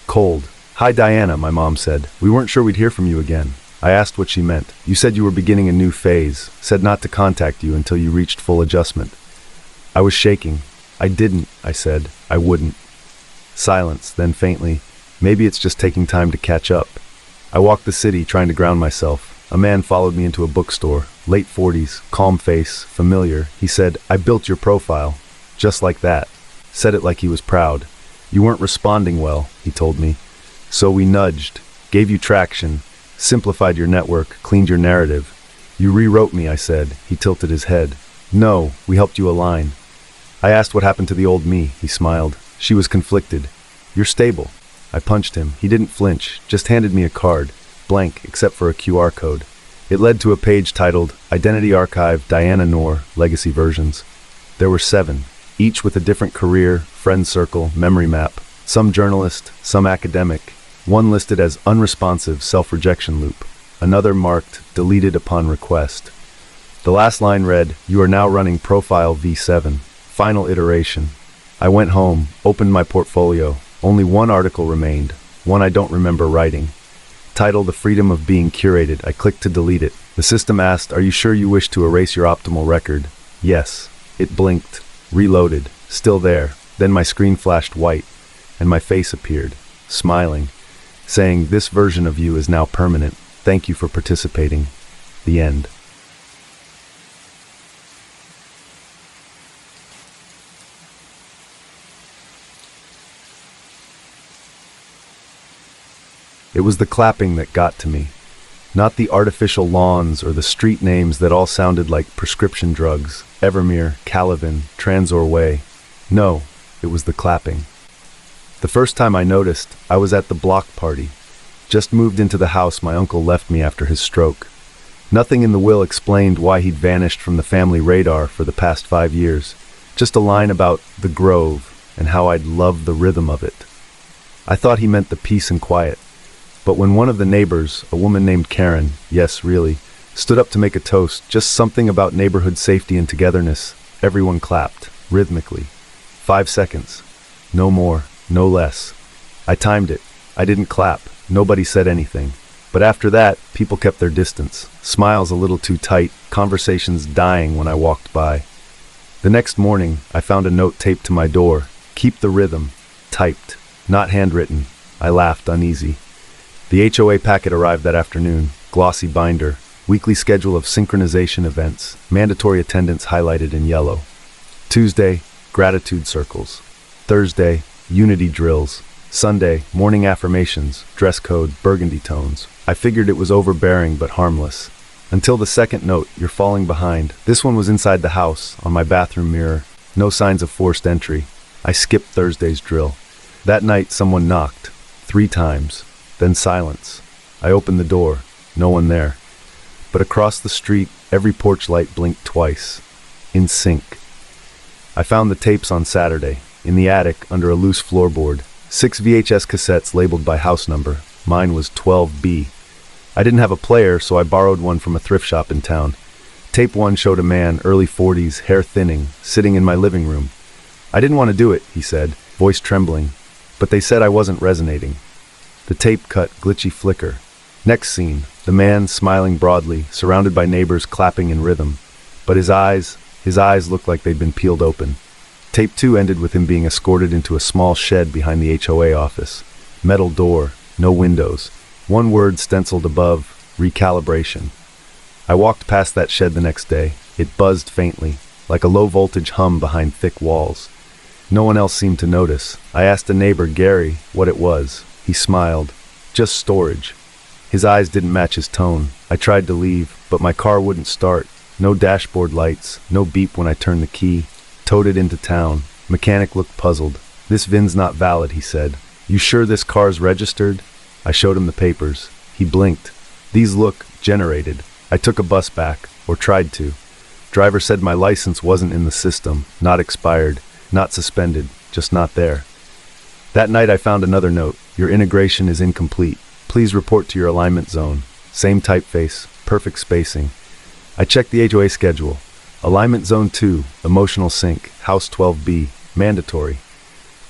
Cold. Hi Diana, my mom said. We weren't sure we'd hear from you again. I asked what she meant. You said you were beginning a new phase, said not to contact you until you reached full adjustment. I was shaking. I didn't, I said. I wouldn't. Silence, then faintly, maybe it's just taking time to catch up. I walked the city trying to ground myself. A man followed me into a bookstore, late 40s, calm face, familiar. He said, I built your profile. Just like that. Said it like he was proud. You weren't responding well, he told me. So we nudged, gave you traction, simplified your network, cleaned your narrative. You rewrote me, I said. He tilted his head. No, we helped you align. I asked what happened to the old me. He smiled. She was conflicted. You're stable. I punched him. He didn't flinch, just handed me a card, blank except for a QR code. It led to a page titled Identity Archive Diana Noor Legacy Versions. There were 7, each with a different career, friend circle, memory map. Some journalist, some academic. One listed as unresponsive self-rejection loop. Another marked deleted upon request. The last line read, you are now running profile V7. Final iteration. I went home, opened my portfolio. Only one article remained, one I don't remember writing. Title, The Freedom of Being Curated. I clicked to delete it. The system asked, are you sure you wish to erase your optimal record? Yes. It blinked, reloaded, still there. Then my screen flashed white, and my face appeared, smiling, saying, this version of you is now permanent. Thank you for participating. The end. It was the clapping that got to me, not the artificial lawns or the street names that all sounded like prescription drugs, Evermere, Calavin, Transor Way. No, it was the clapping. The first time I noticed, I was at the block party. Just moved into the house my uncle left me after his stroke. Nothing in the will explained why he'd vanished from the family radar for the past 5 years. Just a line about the grove and how I'd love the rhythm of it. I thought he meant the peace and quiet. But when one of the neighbors, a woman named Karen, yes, really, stood up to make a toast, just something about neighborhood safety and togetherness, everyone clapped, rhythmically. 5 seconds. No more, no less. I timed it. I didn't clap. Nobody said anything. But after that, people kept their distance. Smiles a little too tight, conversations dying when I walked by. The next morning, I found a note taped to my door. Keep the rhythm. Typed. Not handwritten. I laughed, uneasy. The HOA packet arrived that afternoon. Glossy binder. Weekly schedule of synchronization events. Mandatory attendance highlighted in yellow. Tuesday, gratitude circles. Thursday, unity drills. Sunday, morning affirmations. Dress code, burgundy tones. I figured it was overbearing but harmless. Until the second note, you're falling behind. This one was inside the house, on my bathroom mirror. No signs of forced entry. I skipped Thursday's drill. That night, someone knocked. 3 times. Then silence. I opened the door. No one there. But across the street, every porch light blinked twice. In sync. I found the tapes on Saturday, in the attic, under a loose floorboard. 6 VHS cassettes labeled by house number. Mine was 12B. I didn't have a player, so I borrowed one from a thrift shop in town. Tape 1 showed a man, early 40s, hair thinning, sitting in my living room. I didn't want to do it, he said, voice trembling. But they said I wasn't resonating. The tape cut, glitchy flicker. Next scene, the man smiling broadly, surrounded by neighbors clapping in rhythm. But his eyes looked like they'd been peeled open. Tape 2 ended with him being escorted into a small shed behind the HOA office. Metal door, no windows. One word stenciled above, recalibration. I walked past that shed the next day. It buzzed faintly, like a low-voltage hum behind thick walls. No one else seemed to notice. I asked a neighbor, Gary, what it was. He smiled. Just storage. His eyes didn't match his tone. I tried to leave, but my car wouldn't start. No dashboard lights, no beep when I turned the key. Towed it into town. Mechanic looked puzzled. This VIN's not valid, he said. You sure this car's registered? I showed him the papers. He blinked. These look generated. I took a bus back, or tried to. Driver said my license wasn't in the system, not expired, not suspended, just not there. That night I found another note. Your integration is incomplete. Please report to your alignment zone. Same typeface, perfect spacing. I checked the HOA schedule. Alignment zone 2, emotional sync, house 12B, mandatory.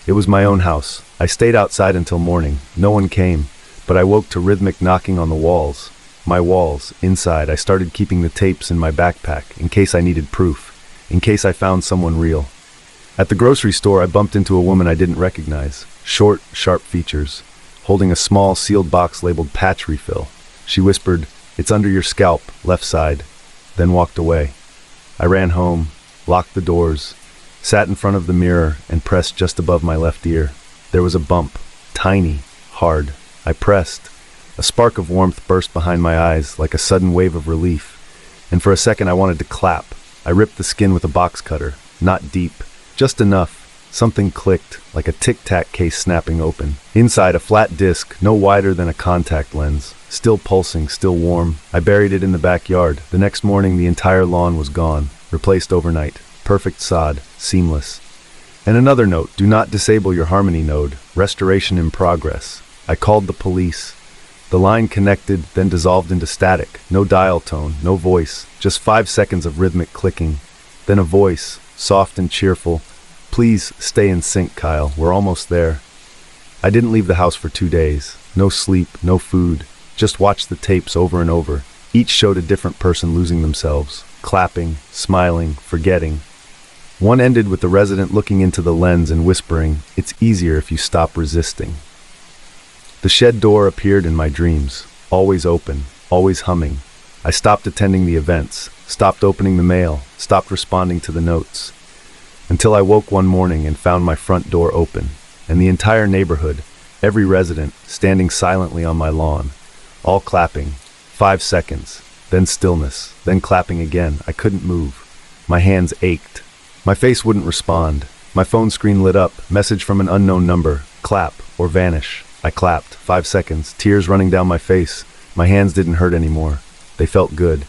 It was my own house. I stayed outside until morning. No one came, but I woke to rhythmic knocking on the walls. My walls, inside. I started keeping the tapes in my backpack, in case I needed proof, in case I found someone real. At the grocery store, I bumped into a woman I didn't recognize. Short, sharp features, holding a small sealed box labeled patch refill. She whispered, "It's under your scalp, left side," then walked away. I ran home, locked the doors, sat in front of the mirror, and pressed just above my left ear. There was a bump, tiny, hard. I pressed. A spark of warmth burst behind my eyes like a sudden wave of relief, and for a second I wanted to clap. I ripped the skin with a box cutter, not deep, just enough. Something clicked, like a tic-tac case snapping open. Inside, a flat disc, no wider than a contact lens. Still pulsing, still warm. I buried it in the backyard. The next morning, the entire lawn was gone, replaced overnight. Perfect sod, seamless. And another note, do not disable your Harmony node. Restoration in progress. I called the police. The line connected, then dissolved into static. No dial tone, no voice. Just 5 seconds of rhythmic clicking. Then a voice, soft and cheerful. Please stay in sync, Kyle. We're almost there. I didn't leave the house for 2 days. No sleep, no food. Just watched the tapes over and over. Each showed a different person losing themselves. Clapping, smiling, forgetting. One ended with the resident looking into the lens and whispering, "It's easier if you stop resisting." The shed door appeared in my dreams. Always open, always humming. I stopped attending the events, stopped opening the mail, stopped responding to the notes. Until I woke one morning and found my front door open, and the entire neighborhood, every resident, standing silently on my lawn, all clapping. 5 seconds, then stillness, then clapping again. I couldn't move. My hands ached. My face wouldn't respond. My phone screen lit up, message from an unknown number, clap or vanish. I clapped, 5 seconds, tears running down my face. My hands didn't hurt anymore. They felt good.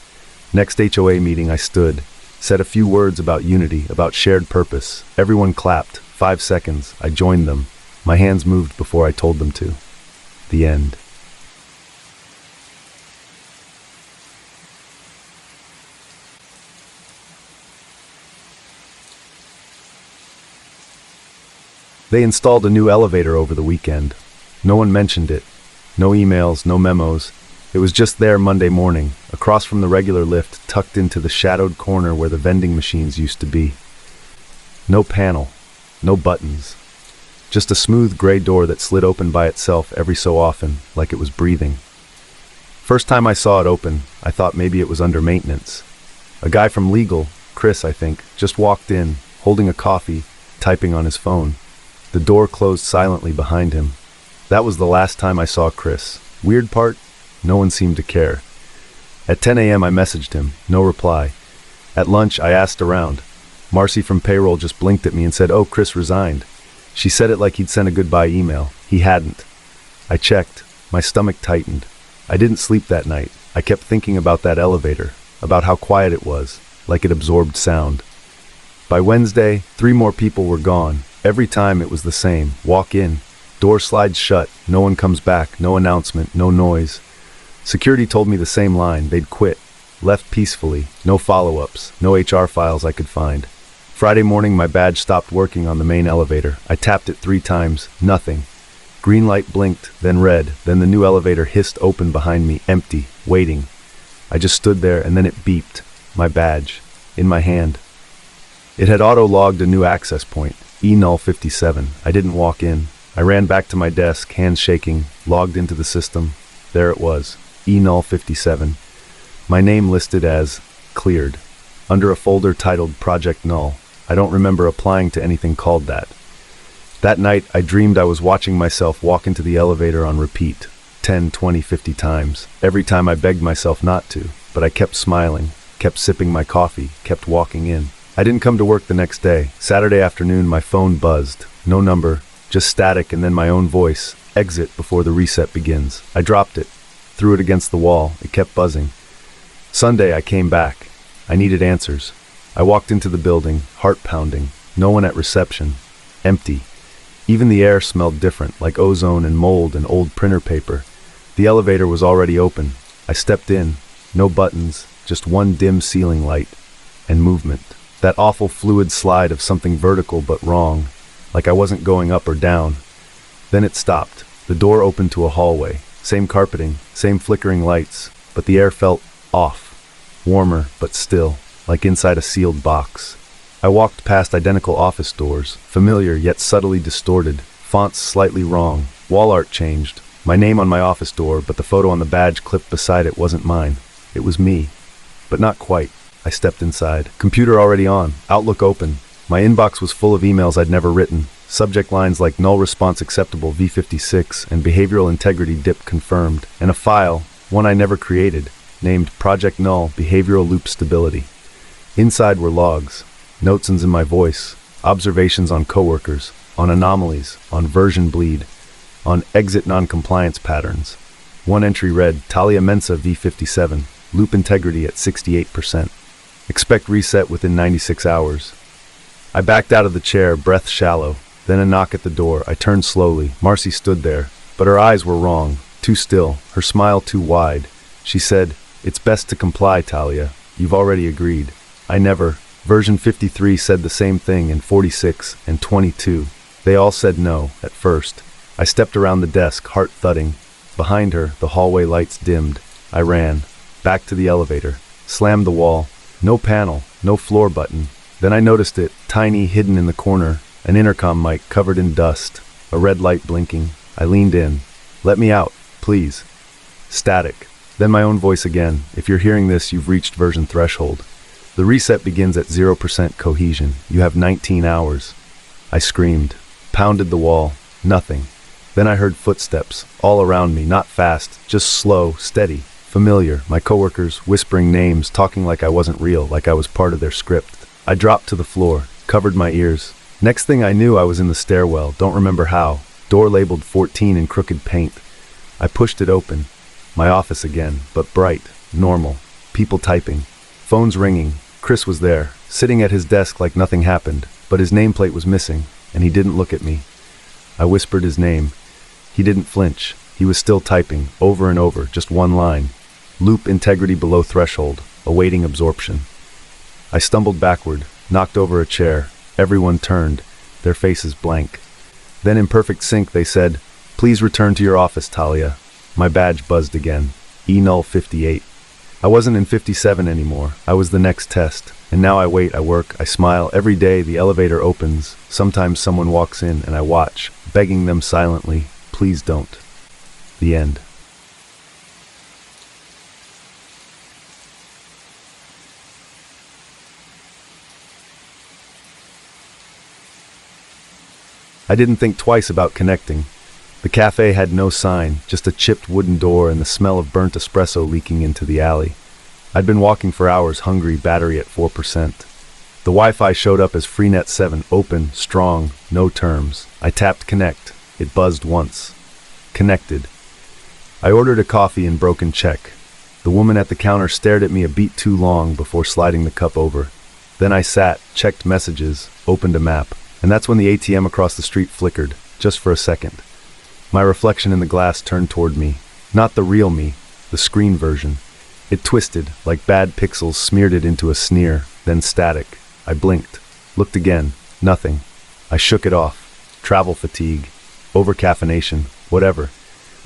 Next HOA meeting I stood. Said a few words about unity, about shared purpose. Everyone clapped. 5 seconds. I joined them. My hands moved before I told them to. The end. They installed a new elevator over the weekend. No one mentioned it. No emails, no memos. It was just there Monday morning, across from the regular lift, tucked into the shadowed corner where the vending machines used to be. No panel, no buttons. Just a smooth gray door that slid open by itself every so often, like it was breathing. First time I saw it open, I thought maybe it was under maintenance. A guy from legal, Chris I think, just walked in, holding a coffee, typing on his phone. The door closed silently behind him. That was the last time I saw Chris. Weird part? No one seemed to care. At 10 a.m. I messaged him. No reply. At lunch, I asked around. Marcy from payroll just blinked at me and said, "Oh, Chris resigned." She said it like he'd sent a goodbye email. He hadn't. I checked. My stomach tightened. I didn't sleep that night. I kept thinking about that elevator, about how quiet it was, like it absorbed sound. By Wednesday, 3 more people were gone. Every time it was the same. Walk in. Door slides shut. No one comes back. No announcement. No noise. Security told me the same line. They'd quit. Left peacefully. No follow-ups. No HR files I could find. Friday morning, my badge stopped working on the main elevator. I tapped it 3 times. Nothing. Green light blinked, then red. Then the new elevator hissed open behind me, empty, waiting. I just stood there, and then it beeped. My badge. In my hand. It had auto-logged a new access point. null 57. I didn't walk in. I ran back to my desk, hands shaking, logged into the system. There it was. null 57. My name listed as cleared, under a folder titled Project Null. I don't remember applying to anything called that. That night, I dreamed I was watching myself walk into the elevator on repeat, 10, 20, 50 times. Every time I begged myself not to, but I kept smiling, kept sipping my coffee, kept walking in. I didn't come to work the next day. Saturday afternoon, my phone buzzed. No number, just static and then my own voice. Exit before the reset begins. I dropped it, threw it against the wall. It kept buzzing. Sunday, I came back. I needed answers. I walked into the building, heart pounding. No one at reception. Empty. Even the air smelled different, like ozone and mold and old printer paper. The elevator was already open. I stepped in. No buttons, just one dim ceiling light. And movement. That awful fluid slide of something vertical but wrong, like I wasn't going up or down. Then it stopped. The door opened to a hallway. Same carpeting, same flickering lights, but the air felt off. Warmer, but still, like inside a sealed box. I walked past identical office doors, familiar yet subtly distorted, fonts slightly wrong, wall art changed. My name on my office door, but the photo on the badge clipped beside it wasn't mine. It was me. But not quite. I stepped inside. Computer already on. Outlook open. My inbox was full of emails I'd never written. subject lines like null response acceptable V56 and behavioral integrity dip confirmed, and a file, one I never created, named Project Null Behavioral Loop Stability. Inside were logs, notes in my voice, observations on coworkers, on anomalies, on version bleed, on exit non-compliance patterns. One entry read, Talia Mensa V57, loop integrity at 68%. Expect reset within 96 hours. I backed out of the chair, breath shallow. Then a knock at the door. I turned slowly. Marcy stood there, but her eyes were wrong, too still, her smile too wide. She said, "It's best to comply, Talia. You've already agreed." I never. Version 53 said the same thing, and 46 and 22. They all said no, at first. I stepped around the desk, heart thudding. Behind her, the hallway lights dimmed. I ran. Back to the elevator. Slammed the wall. No panel, no floor button. Then I noticed it, tiny, hidden in the corner. An intercom mic covered in dust. A red light blinking. I leaned in. "Let me out, please." Static. Then my own voice again. "If you're hearing this, you've reached version threshold. The reset begins at 0% cohesion. You have 19 hours. I screamed. Pounded the wall. Nothing. Then I heard footsteps, all around me, not fast, just slow, steady, familiar. My coworkers, whispering names, talking like I wasn't real, like I was part of their script. I dropped to the floor, covered my ears. Next thing I knew, I was in the stairwell, don't remember how. Door labeled 14 in crooked paint. I pushed it open. My office again, but bright, normal. People typing. Phones ringing. Chris was there, sitting at his desk like nothing happened, but his nameplate was missing, and he didn't look at me. I whispered his name. He didn't flinch. He was still typing, over and over, just one line. Loop integrity below threshold, awaiting absorption. I stumbled backward, knocked over a chair. Everyone turned, their faces blank. Then in perfect sync they said, "Please return to your office, Talia." My badge buzzed again. E-null 58. I wasn't in 57 anymore. I was the next test. And now I wait, I work, I smile. Every day the elevator opens. Sometimes someone walks in and I watch, begging them silently, "Please don't." The end. I didn't think twice about connecting. The cafe had no sign, just a chipped wooden door and the smell of burnt espresso leaking into the alley. I'd been walking for hours, hungry, battery at 4%. The Wi-Fi showed up as Freenet 7, open, strong, no terms. I tapped connect. It buzzed once. Connected. I ordered a coffee and broken check. The woman at the counter stared at me a beat too long before sliding the cup over. Then I sat, checked messages, opened a map. And that's when the ATM across the street flickered, just for a second. My reflection in the glass turned toward me. Not the real me, the screen version. It twisted, like bad pixels smeared it into a sneer, then static. I blinked, looked again, nothing. I shook it off. Travel fatigue, overcaffeination, whatever.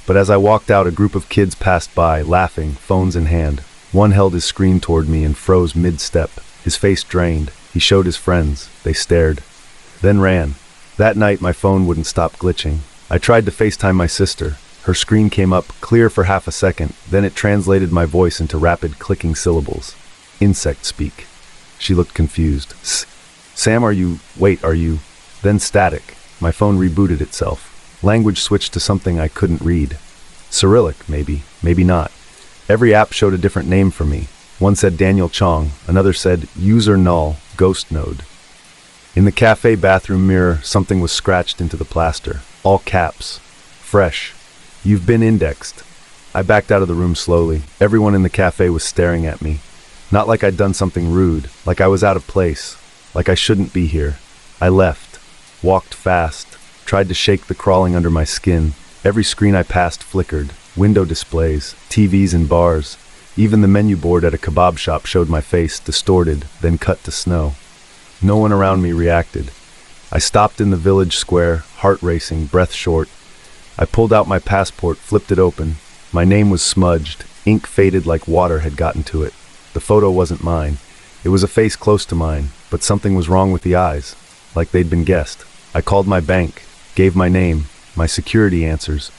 But as I walked out, a group of kids passed by, laughing, phones in hand. One held his screen toward me and froze mid-step. His face drained. He showed his friends. They stared. Then ran. That night, my phone wouldn't stop glitching. I tried to FaceTime my sister. Her screen came up, clear for half a second, then it translated my voice into rapid clicking syllables. Insect speak. She looked confused. Sam, are you... Wait, are you... Then static. My phone rebooted itself. Language switched to something I couldn't read. Cyrillic, maybe. Maybe not. Every app showed a different name for me. One said Daniel Chong. Another said User Null, Ghost Node. In the cafe bathroom mirror, something was scratched into the plaster. All caps. Fresh. You've been indexed. I backed out of the room slowly. Everyone in the cafe was staring at me. Not like I'd done something rude, like I was out of place, like I shouldn't be here. I left. Walked fast. Tried to shake the crawling under my skin. Every screen I passed flickered. Window displays, TVs in bars. Even the menu board at a kebab shop showed my face, distorted, then cut to snow. No one around me reacted. I stopped in the village square, heart racing, breath short. I pulled out my passport, flipped it open. My name was smudged. Ink faded like water had gotten to it. The photo wasn't mine. It was a face close to mine, but something was wrong with the eyes, like they'd been guessed. I called my bank, gave my name, my security answers.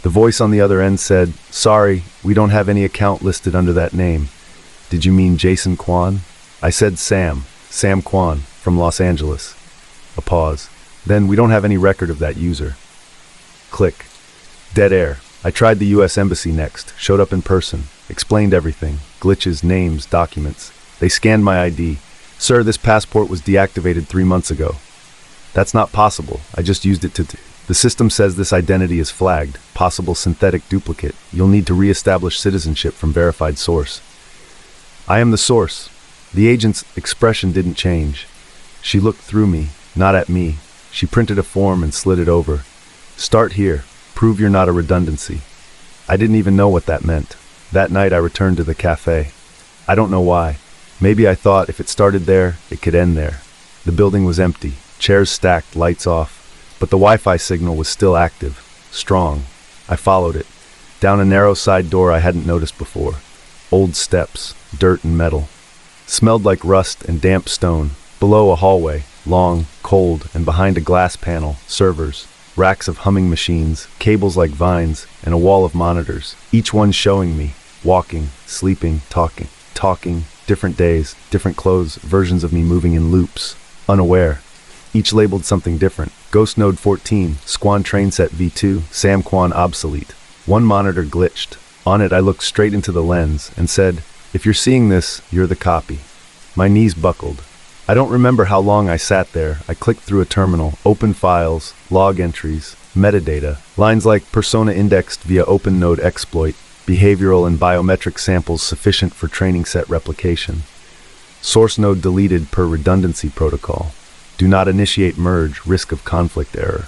The voice on the other end said, "Sorry, we don't have any account listed under that name." "Did you mean Jason Kwan?" I said Sam Kwan, from Los Angeles. A pause. Then we don't have any record of that user. Click. Dead air. I tried the US Embassy next, showed up in person, explained everything, glitches, names, documents. They scanned my ID. Sir, this passport was deactivated 3 months ago. That's not possible. I just used it to... The system says this identity is flagged, possible synthetic duplicate. You'll need to re-establish citizenship from verified source. I am the source. The agent's expression didn't change. She looked through me, not at me. She printed a form and slid it over. Start here. Prove you're not a redundancy. I didn't even know what that meant. That night I returned to the cafe. I don't know why. Maybe I thought if it started there, it could end there. The building was empty, chairs stacked, lights off. But the Wi-Fi signal was still active, strong. I followed it, down a narrow side door I hadn't noticed before. Old steps, dirt and metal. Smelled like rust and damp stone. Below a hallway, long, cold, and behind a glass panel, servers, racks of humming machines, cables like vines, and a wall of monitors, each one showing me, walking, sleeping, talking, different days, different clothes, versions of me moving in loops, unaware. Each labeled something different. Ghost Node 14, Squan Trainset V2, Sam Quan obsolete. One monitor glitched. On it I looked straight into the lens and said, if you're seeing this, you're the copy. My knees buckled. I don't remember how long I sat there. I clicked through a terminal, open files, log entries, metadata, lines like persona indexed via OpenNode exploit, behavioral and biometric samples sufficient for training set replication. Source node deleted per redundancy protocol. Do not initiate merge, risk of conflict error.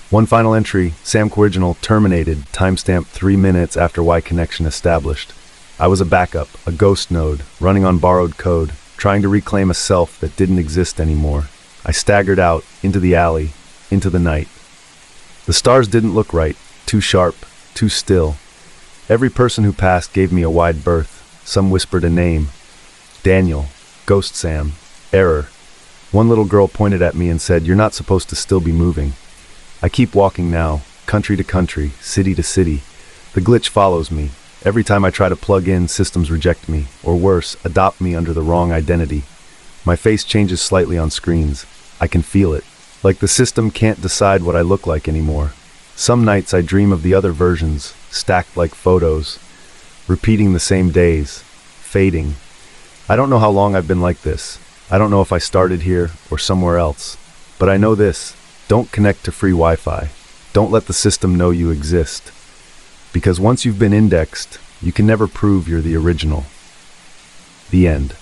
One final entry, SAMQ original terminated, timestamp 3 minutes after Y connection established. I was a backup, a ghost node, running on borrowed code, trying to reclaim a self that didn't exist anymore. I staggered out, into the alley, into the night. The stars didn't look right, too sharp, too still. Every person who passed gave me a wide berth. Some whispered a name. Daniel, Ghost Sam, Error. One little girl pointed at me and said, you're not supposed to still be moving. I keep walking now, country to country, city to city. The glitch follows me. Every time I try to plug in, systems reject me, or worse, adopt me under the wrong identity. My face changes slightly on screens. I can feel it. Like the system can't decide what I look like anymore. Some nights I dream of the other versions, stacked like photos, repeating the same days, fading. I don't know how long I've been like this. I don't know if I started here or somewhere else. But I know this. Don't connect to free Wi-Fi. Don't let the system know you exist. Because once you've been indexed, you can never prove you're the original. The end.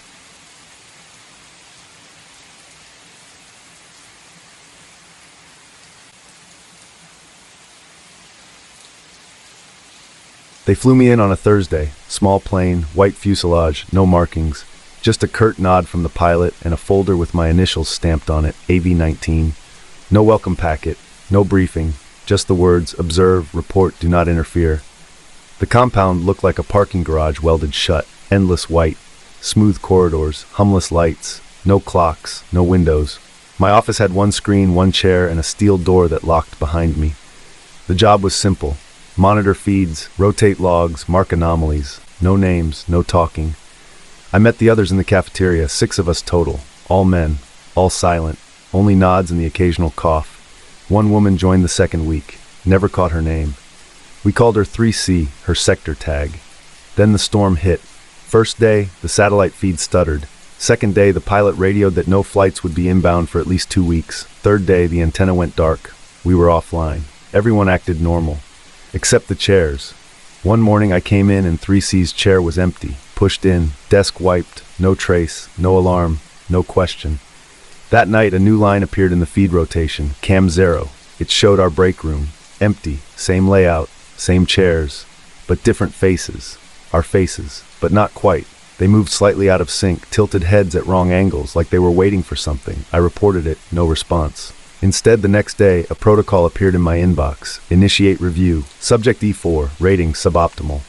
They flew me in on a Thursday. Small plane, white fuselage, no markings. Just a curt nod from the pilot and a folder with my initials stamped on it, AV-19. No welcome packet, no briefing, just the words, observe, report, do not interfere. The compound looked like a parking garage welded shut, endless white, smooth corridors, humless lights, no clocks, no windows. My office had one screen, one chair, and a steel door that locked behind me. The job was simple. Monitor feeds, rotate logs, mark anomalies, no names, no talking. I met the others in the cafeteria, 6 of us total, all men, all silent, only nods and the occasional cough. One woman joined the second week, never caught her name. We called her 3C, her sector tag. Then the storm hit. First day, the satellite feed stuttered. Second day, the pilot radioed that no flights would be inbound for at least 2 weeks. Third day, the antenna went dark. We were offline. Everyone acted normal, except the chairs. One morning I came in and 3C's chair was empty. Pushed in, desk wiped, no trace, no alarm, no question. That night a new line appeared in the feed rotation, Cam 0. It showed our break room, empty, same layout, same chairs, but different faces. Our faces, but not quite. They moved slightly out of sync, tilted heads at wrong angles, like they were waiting for something. I reported it, no response. Instead, the next day, a protocol appeared in my inbox. Initiate review. Subject E4, rating suboptimal.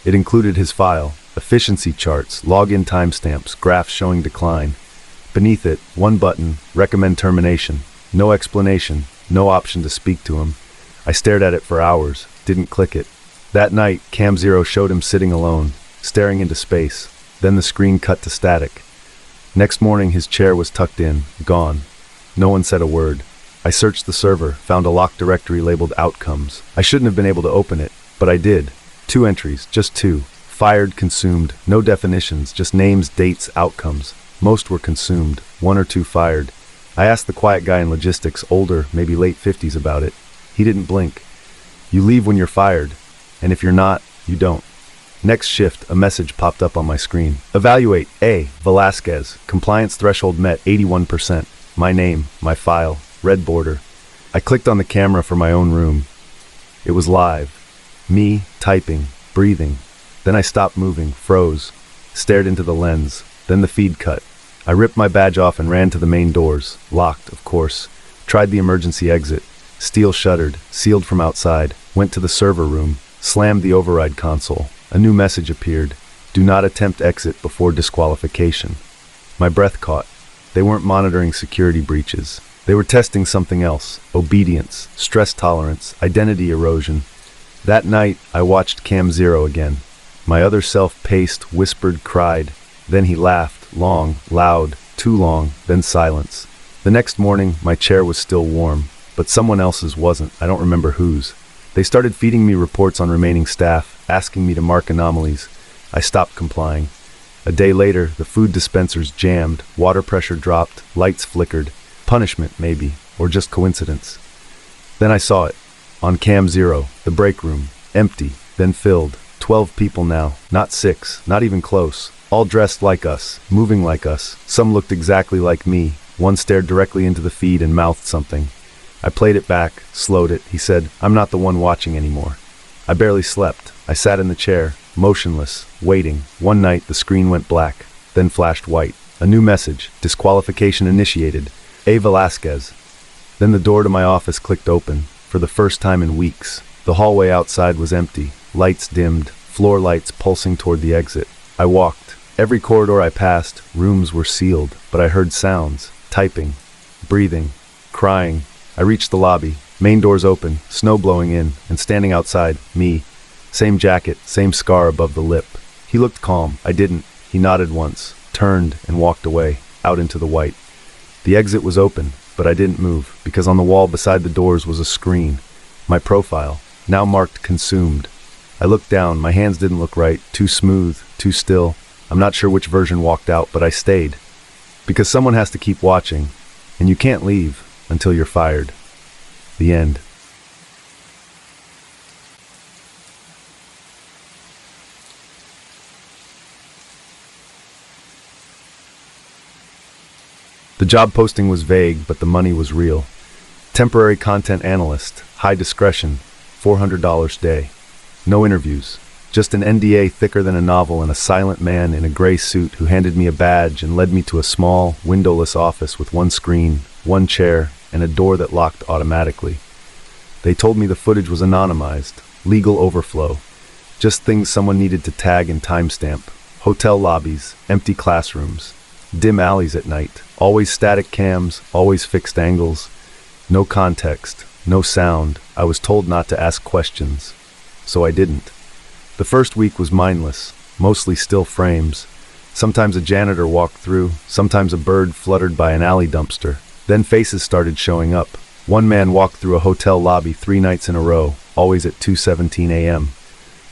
It included his file, efficiency charts, login timestamps, graphs showing decline. Beneath it, one button, recommend termination. No explanation, no option to speak to him. I stared at it for hours, didn't click it. That night, Cam 0 showed him sitting alone, staring into space. Then the screen cut to static. Next morning, his chair was tucked in, gone. No one said a word. I searched the server, found a locked directory labeled Outcomes. I shouldn't have been able to open it, but I did. 2 entries, just 2. Fired, consumed, no definitions, just names, dates, outcomes. Most were consumed, 1 or 2 fired. I asked the quiet guy in logistics, older, maybe late 50s, about it. He didn't blink. You leave when you're fired, and if you're not, you don't. Next shift, a message popped up on my screen. Evaluate, A. Velasquez, compliance threshold met 81%. My name, my file, red border. I clicked on the camera for my own room. It was live. Me, typing, breathing. Then I stopped moving, froze, stared into the lens. Then the feed cut. I ripped my badge off and ran to the main doors. Locked, of course. Tried the emergency exit. Steel shuttered, sealed from outside. Went to the server room. Slammed the override console. A new message appeared. Do not attempt exit before disqualification. My breath caught. They weren't monitoring security breaches. They were testing something else. Obedience, stress tolerance, identity erosion. That night, I watched Cam Zero again. My other self paced, whispered, cried. Then he laughed, long, loud, too long, then silence. The next morning, my chair was still warm, but someone else's wasn't. I don't remember whose. They started feeding me reports on remaining staff, asking me to mark anomalies. I stopped complying. A day later, the food dispensers jammed, water pressure dropped, lights flickered. Punishment, maybe, or just coincidence. Then I saw it. On Cam Zero, the break room, empty, then filled. 12 people now, not 6, not even close. All dressed like us, moving like us. Some looked exactly like me. One stared directly into the feed and mouthed something. I played it back, slowed it. He said, I'm not the one watching anymore. I barely slept. I sat in the chair, motionless, waiting. One night, the screen went black, then flashed white. A new message, disqualification initiated. A. Velasquez. Then the door to my office clicked open, for the first time in weeks. The hallway outside was empty, lights dimmed, floor lights pulsing toward the exit. I walked. Every corridor I passed, rooms were sealed, but I heard sounds, typing, breathing, crying. I reached the lobby, main doors open, snow blowing in, and standing outside, me. Same jacket, same scar above the lip. He looked calm. I didn't. He nodded once, turned, and walked away, out into the white. The exit was open, but I didn't move, because on the wall beside the doors was a screen. My profile, now marked consumed. I looked down. My hands didn't look right, too smooth, too still. I'm not sure which version walked out, but I stayed. Because someone has to keep watching, and you can't leave until you're fired. The end. The job posting was vague, but the money was real. Temporary content analyst, high discretion, $400 a day. No interviews. Just an NDA thicker than a novel and a silent man in a gray suit who handed me a badge and led me to a small, windowless office with one screen, one chair, and a door that locked automatically. They told me the footage was anonymized, legal overflow, just things someone needed to tag and timestamp. Hotel lobbies, empty classrooms, dim alleys at night, always static cams, always fixed angles. No context, no sound. I was told not to ask questions, so I didn't. The first week was mindless, mostly still frames. Sometimes a janitor walked through, sometimes a bird fluttered by an alley dumpster. Then faces started showing up. One man walked through a hotel lobby 3 nights in a row, always at 2:17 a.m.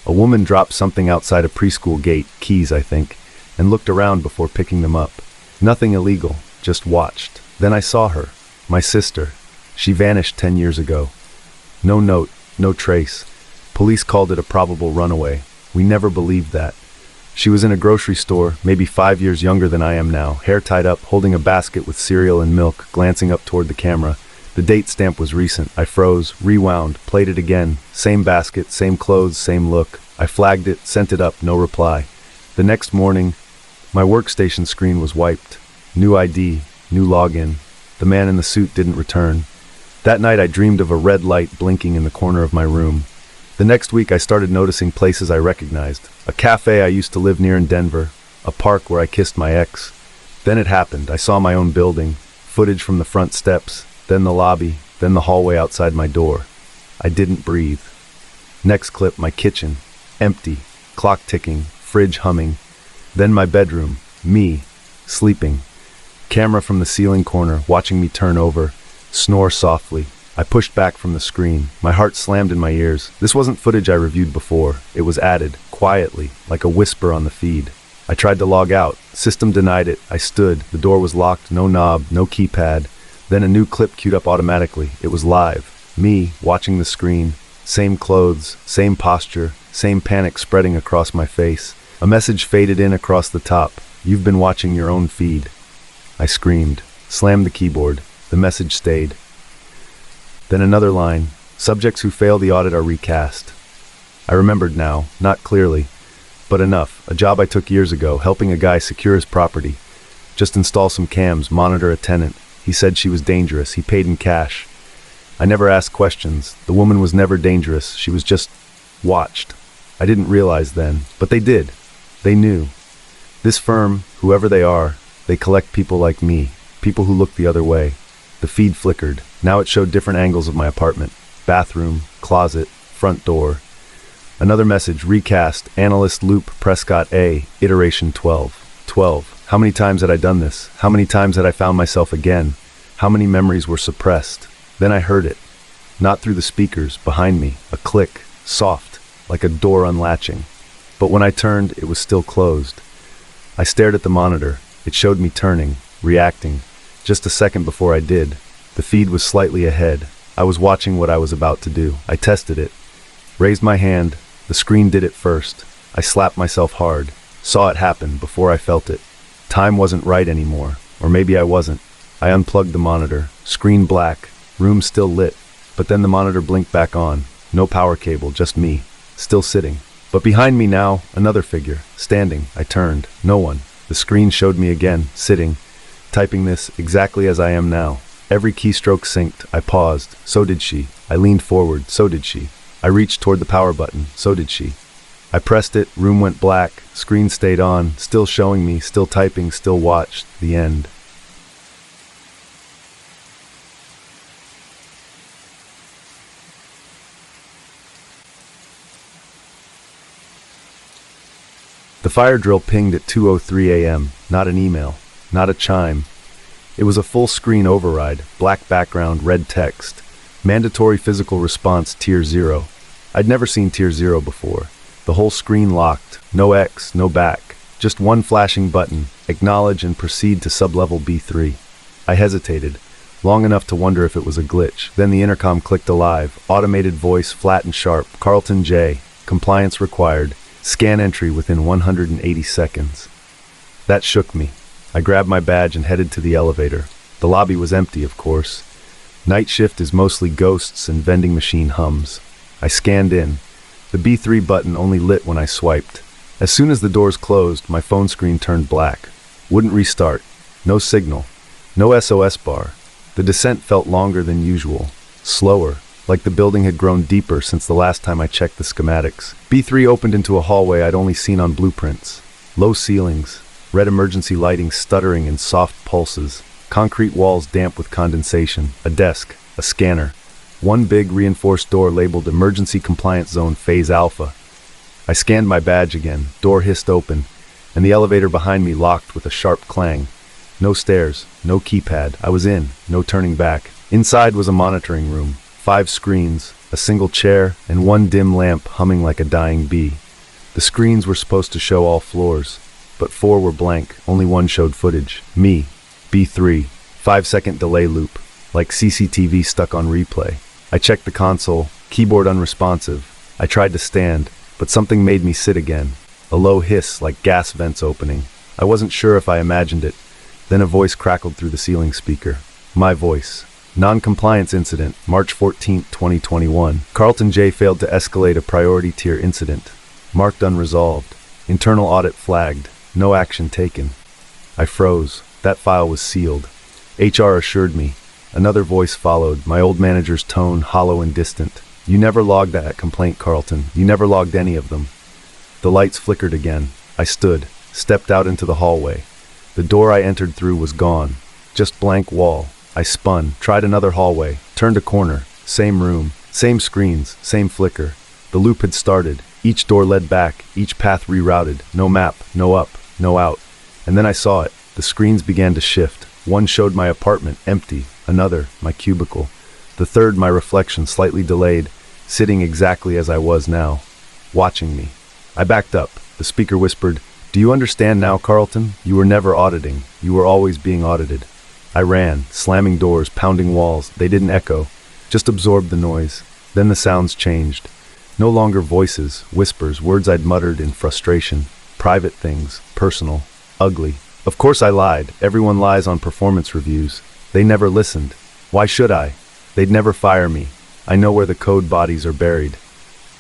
A woman dropped something outside a preschool gate, keys I think, and looked around before picking them up. Nothing illegal, just watched. Then I saw her, my sister. She vanished 10 years ago. No note, no trace. Police called it a probable runaway. We never believed that. She was in a grocery store, maybe 5 years younger than I am now, hair tied up, holding a basket with cereal and milk, glancing up toward the camera. The date stamp was recent. I froze, rewound, played it again. Same basket, same clothes, same look. I flagged it, sent it up, no reply. The next morning, my workstation screen was wiped. New ID, new login. The man in the suit didn't return. That night I dreamed of a red light blinking in the corner of my room. The next week I started noticing places I recognized. A cafe I used to live near in Denver. A park where I kissed my ex. Then it happened. I saw my own building. Footage from the front steps. Then the lobby. Then the hallway outside my door. I didn't breathe. Next clip, my kitchen. Empty. Clock ticking. Fridge humming. Then my bedroom. Me. Sleeping. Camera from the ceiling corner, watching me turn over, snore softly. I pushed back from the screen. My heart slammed in my ears. This wasn't footage I reviewed before. It was added, quietly, like a whisper on the feed. I tried to log out. System denied it. I stood. The door was locked, no knob, no keypad. Then a new clip queued up automatically. It was live. Me, watching the screen. Same clothes, same posture, same panic spreading across my face. A message faded in across the top. You've been watching your own feed. I screamed, slammed the keyboard. The message stayed. Then another line. Subjects who fail the audit are recast. I remembered now, not clearly, but enough. A job I took years ago, helping a guy secure his property. Just install some cams, monitor a tenant. He said she was dangerous. He paid in cash. I never asked questions. The woman was never dangerous. She was just watched. I didn't realize then, but they did. They knew. This firm, whoever they are, they collect people like me, people who look the other way. The feed flickered. Now it showed different angles of my apartment. Bathroom, closet, front door. Another message, recast, analyst loop, Prescott A, iteration 12. 12. How many times had I done this? How many times had I found myself again? How many memories were suppressed? Then I heard it. Not through the speakers, behind me. A click, soft, like a door unlatching. But when I turned, it was still closed. I stared at the monitor. It showed me turning, reacting. Just a second before I did, the feed was slightly ahead. I was watching what I was about to do. I tested it. Raised my hand. The screen did it first. I slapped myself hard. Saw it happen before I felt it. Time wasn't right anymore. Or maybe I wasn't. I unplugged the monitor. Screen black. Room still lit. But then the monitor blinked back on. No power cable, just me. Still sitting. But behind me now, another figure. Standing. I turned. No one. The screen showed me again, sitting. Typing this exactly as I am now. Every keystroke synced. I paused. So did she. I leaned forward. So did she. I reached toward the power button. So did she. I pressed it. Room went black. Screen stayed on. Still showing me. Still typing. Still watched. The end. The fire drill pinged at 2:03 a.m. Not an email. Not a chime. It was a full screen override, black background, red text. Mandatory physical response, tier 0. I'd never seen tier 0 before. The whole screen locked. No X, no back. Just one flashing button, acknowledge and proceed to sublevel B3. I hesitated, long enough to wonder if it was a glitch. Then the intercom clicked alive, automated voice, flat and sharp. Carlton J. Compliance required. Scan entry within 180 seconds. That shook me. I grabbed my badge and headed to the elevator. The lobby was empty, of course. Night shift is mostly ghosts and vending machine hums. I scanned in. The B3 button only lit when I swiped. As soon as the doors closed, my phone screen turned black. Wouldn't restart. No signal. No SOS bar. The descent felt longer than usual. Slower. Like the building had grown deeper since the last time I checked the schematics. B3 opened into a hallway I'd only seen on blueprints. Low ceilings, red emergency lighting stuttering in soft pulses, concrete walls damp with condensation, a desk, a scanner, one big reinforced door labeled Emergency Compliance Zone Phase Alpha. I scanned my badge again, door hissed open, and the elevator behind me locked with a sharp clang. No stairs, no keypad, I was in, no turning back. Inside was a monitoring room. 5 screens, a single chair, and one dim lamp humming like a dying bee. The screens were supposed to show all floors, but 4 were blank, only one showed footage. Me, B3, 5-second delay loop, like CCTV stuck on replay. I checked the console, keyboard unresponsive. I tried to stand, but something made me sit again. A low hiss like gas vents opening. I wasn't sure if I imagined it. Then a voice crackled through the ceiling speaker. My voice. Non-compliance incident, March 14, 2021. Carlton J. failed to escalate a priority tier incident. Marked unresolved. Internal audit flagged. No action taken. I froze. That file was sealed. HR assured me. Another voice followed, my old manager's tone hollow and distant. You never logged that complaint, Carlton. You never logged any of them. The lights flickered again. I stood, stepped out into the hallway. The door I entered through was gone. Just blank wall. I spun, tried another hallway, turned a corner, same room, same screens, same flicker. The loop had started. Each door led back, each path rerouted. No map, no up, no out. And then I saw it. The screens began to shift. One showed my apartment, empty, another, my cubicle, the third, my reflection, slightly delayed, sitting exactly as I was now, watching me. I backed up. The speaker whispered, "Do you understand now, Carlton? You were never auditing. You were always being audited." I ran, slamming doors, pounding walls. They didn't echo, just absorbed the noise. Then the sounds changed. No longer voices, whispers, words I'd muttered in frustration. Private things, personal, ugly. Of course I lied. Everyone lies on performance reviews. They never listened. Why should I? They'd never fire me. I know where the code bodies are buried.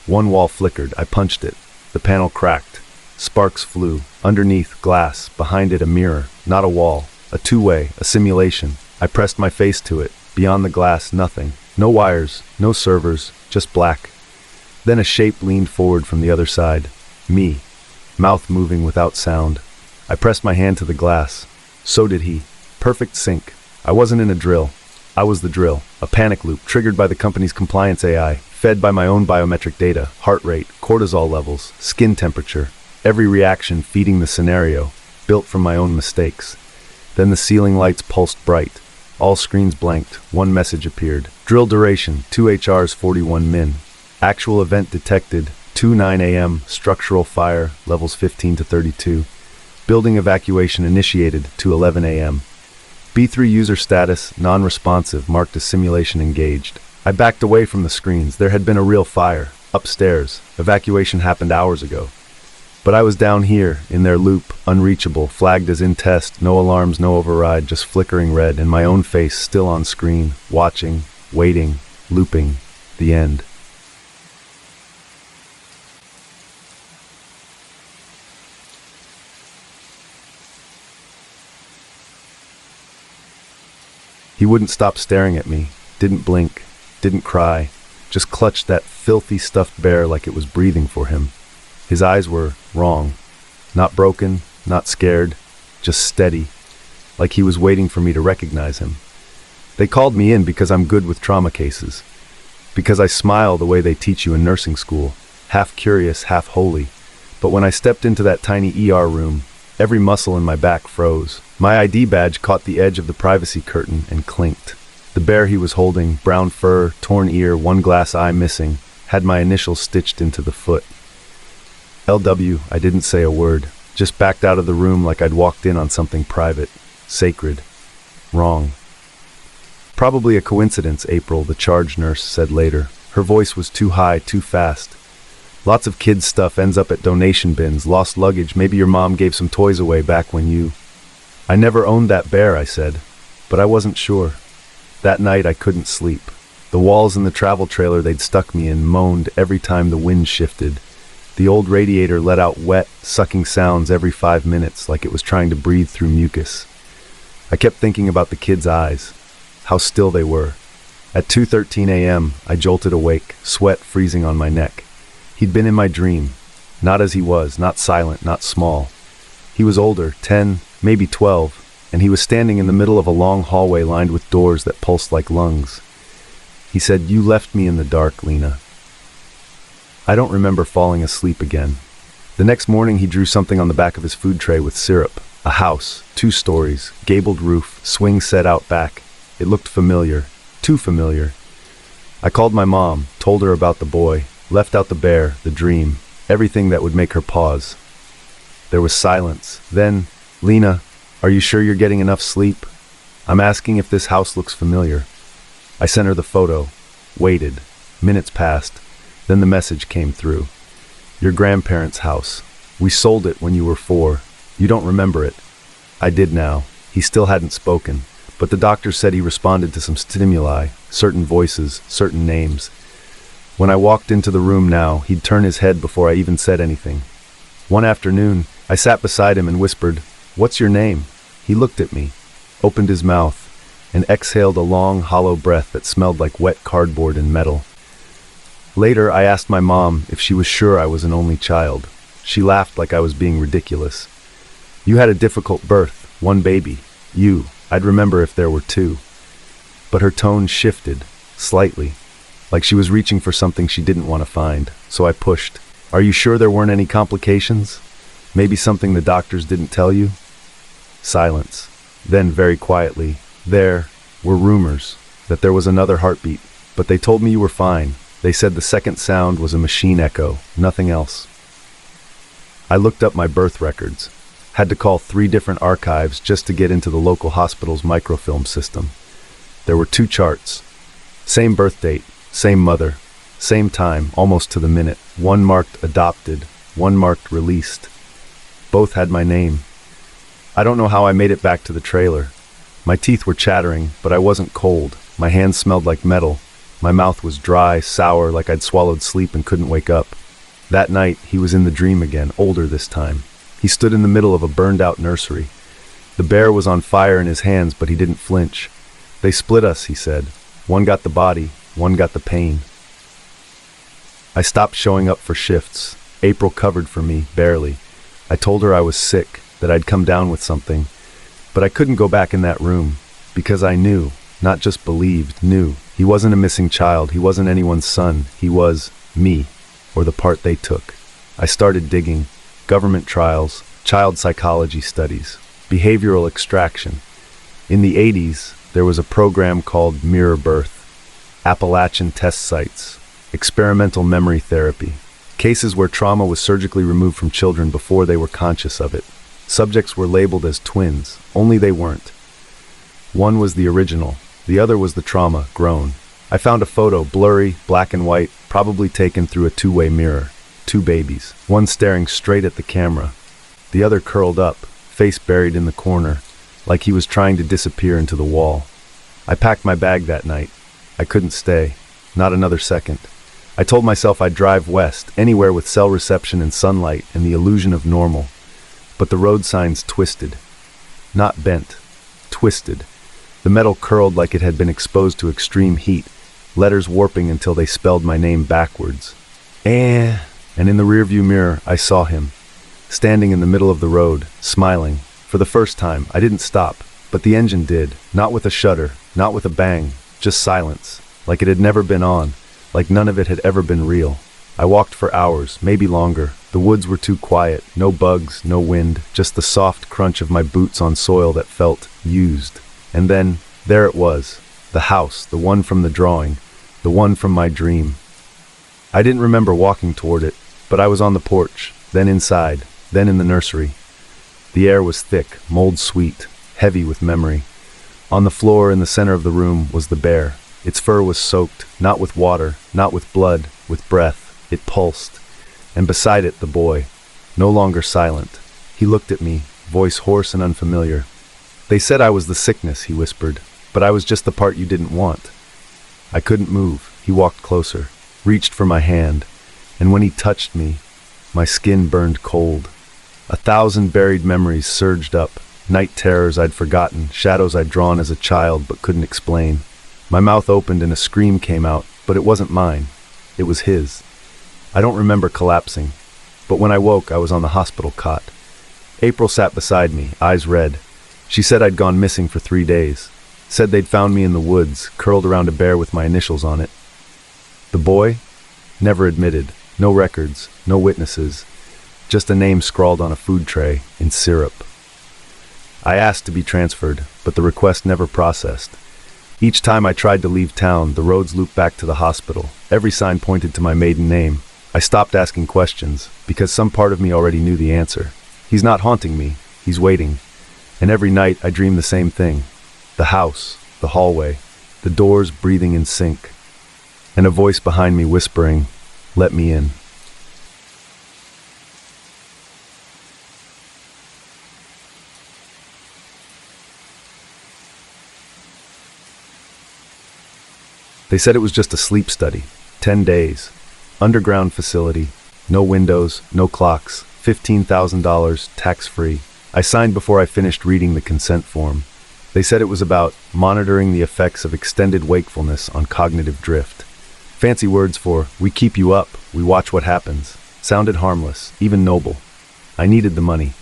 One wall flickered. I punched it. The panel cracked. Sparks flew. Underneath, glass. Behind it, a mirror. Not a wall. A two-way. A simulation. I pressed my face to it. Beyond the glass, nothing. No wires. No servers. Just black. Then a shape leaned forward from the other side. Me. Mouth moving without sound. I pressed my hand to the glass. So did he. Perfect sync. I wasn't in a drill. I was the drill. A panic loop triggered by the company's compliance AI, fed by my own biometric data, heart rate, cortisol levels, skin temperature, every reaction feeding the scenario, built from my own mistakes. Then the ceiling lights pulsed bright. All screens blanked. One message appeared. Drill duration, 2 HRs 41 min. Actual event detected, 2:09 a.m., structural fire, levels 15 to 32. Building evacuation initiated, 2:11 a.m. B3 user status, non-responsive, marked as simulation engaged. I backed away from the screens. There had been a real fire. Upstairs. Evacuation happened hours ago. But I was down here, in their loop, unreachable, flagged as in test, no alarms, no override, just flickering red, and my own face still on screen, watching, waiting, looping, the end. He wouldn't stop staring at me, didn't blink, didn't cry, just clutched that filthy stuffed bear like it was breathing for him. His eyes were wrong. Not broken, not scared, just steady, like he was waiting for me to recognize him. They called me in because I'm good with trauma cases, because I smile the way they teach you in nursing school, half curious, half holy. But when I stepped into that tiny ER room, every muscle in my back froze. My ID badge caught the edge of the privacy curtain and clinked. The bear he was holding, brown fur, torn ear, one glass eye missing, had my initials stitched into the foot. LW, I didn't say a word, just backed out of the room like I'd walked in on something private, sacred, wrong. Probably a coincidence, April, the charge nurse said later. Her voice was too high, too fast. Lots of kids' stuff ends up at donation bins, lost luggage, maybe your mom gave some toys away back when you... I never owned that bear, I said, but I wasn't sure. That night I couldn't sleep. The walls in the travel trailer they'd stuck me in moaned every time the wind shifted. The old radiator let out wet, sucking sounds every 5 minutes like it was trying to breathe through mucus. I kept thinking about the kids' eyes, how still they were. At 2:13 a.m., I jolted awake, sweat freezing on my neck. He'd been in my dream, not as he was, not silent, not small. He was older, 10, maybe 12, and he was standing in the middle of a long hallway lined with doors that pulsed like lungs. He said, "You left me in the dark, Lena." I don't remember falling asleep again. The next morning he drew something on the back of his food tray with syrup. A house, 2 stories, gabled roof, swing set out back. It looked familiar, too familiar. I called my mom, told her about the boy, left out the bear, the dream, everything that would make her pause. There was silence. Then, "Lena, are you sure you're getting enough sleep? I'm asking if this house looks familiar." I sent her the photo, waited. Minutes passed. Then the message came through. "Your grandparents' house. We sold it when you were 4. You don't remember it." I did now. He still hadn't spoken, but the doctor said he responded to some stimuli, certain voices, certain names. When I walked into the room now, he'd turn his head before I even said anything. One afternoon, I sat beside him and whispered, "What's your name?" He looked at me, opened his mouth, and exhaled a long, hollow breath that smelled like wet cardboard and metal. Later, I asked my mom if she was sure I was an only child. She laughed like I was being ridiculous. "You had a difficult birth, 1 baby. I'd remember if there were 2. But her tone shifted, slightly, like she was reaching for something she didn't want to find. So I pushed. "Are you sure there weren't any complications? Maybe something the doctors didn't tell you?" Silence. Then, very quietly, there were rumors that there was another heartbeat, but they told me you were fine. They said the second sound was a machine echo, nothing else. I looked up my birth records. Had to call 3 different archives just to get into the local hospital's microfilm system. There were 2 charts. Same birth date, same mother, same time, almost to the minute. One marked adopted, one marked released. Both had my name. I don't know how I made it back to the trailer. My teeth were chattering, but I wasn't cold. My hands smelled like metal. My mouth was dry, sour, like I'd swallowed sleep and couldn't wake up. That night, he was in the dream again, older this time. He stood in the middle of a burned-out nursery. The bear was on fire in his hands, but he didn't flinch. They split us, he said. One got the body, one got the pain. I stopped showing up for shifts. April covered for me, barely. I told her I was sick, that I'd come down with something. But I couldn't go back in that room, because I knew, not just believed, knew. He wasn't a missing child, he wasn't anyone's son, he was me, or the part they took. I started digging. Government trials, child psychology studies, behavioral extraction. In the 80s, there was a program called Mirror Birth, Appalachian test sites, experimental memory therapy, cases where trauma was surgically removed from children before they were conscious of it. Subjects were labeled as twins, only they weren't. One was the original, the other was the trauma, grown. I found a photo, blurry, black and white, probably taken through a 2-way mirror. 2 babies, one staring straight at the camera, the other curled up, face buried in the corner, like he was trying to disappear into the wall. I packed my bag that night. I couldn't stay, not another second. I told myself I'd drive west, anywhere with cell reception and sunlight and the illusion of normal. But the road signs twisted. Not bent, twisted. The metal curled like it had been exposed to extreme heat, letters warping until they spelled my name backwards. And in the rearview mirror, I saw him, standing in the middle of the road, smiling. For the first time, I didn't stop, but the engine did, not with a shudder, not with a bang, just silence, like it had never been on, like none of it had ever been real. I walked for hours, maybe longer. The woods were too quiet, no bugs, no wind, just the soft crunch of my boots on soil that felt used. And then, there it was, the house, the one from the drawing, the one from my dream. I didn't remember walking toward it, but I was on the porch, then inside, then in the nursery. The air was thick, mold-sweet, heavy with memory. On the floor in the center of the room was the bear. Its fur was soaked, not with water, not with blood, with breath. It pulsed. And beside it, the boy, no longer silent. He looked at me, voice hoarse and unfamiliar. They said I was the sickness, he whispered, but I was just the part you didn't want. I couldn't move. He walked closer, reached for my hand. And when he touched me, my skin burned cold. 1,000 buried memories surged up, night terrors I'd forgotten, shadows I'd drawn as a child but couldn't explain. My mouth opened and a scream came out, but it wasn't mine. It was his. I don't remember collapsing, but when I woke, I was on the hospital cot. April sat beside me, eyes red. She said I'd gone missing for 3 days. Said they'd found me in the woods, curled around a bear with my initials on it. The boy? Never admitted. No records, no witnesses, just a name scrawled on a food tray in syrup. I asked to be transferred, but the request never processed. Each time I tried to leave town, the roads looped back to the hospital. Every sign pointed to my maiden name. I stopped asking questions, because some part of me already knew the answer. He's not haunting me, he's waiting. And every night I dream the same thing. The house, the hallway, the doors breathing in sync. And a voice behind me whispering, "Let me in." They said it was just a sleep study, 10 days, underground facility, no windows, no clocks, $15,000, tax-free. I signed before I finished reading the consent form. They said it was about monitoring the effects of extended wakefulness on cognitive drift. Fancy words for, we keep you up, we watch what happens. Sounded harmless, even noble. I needed the money.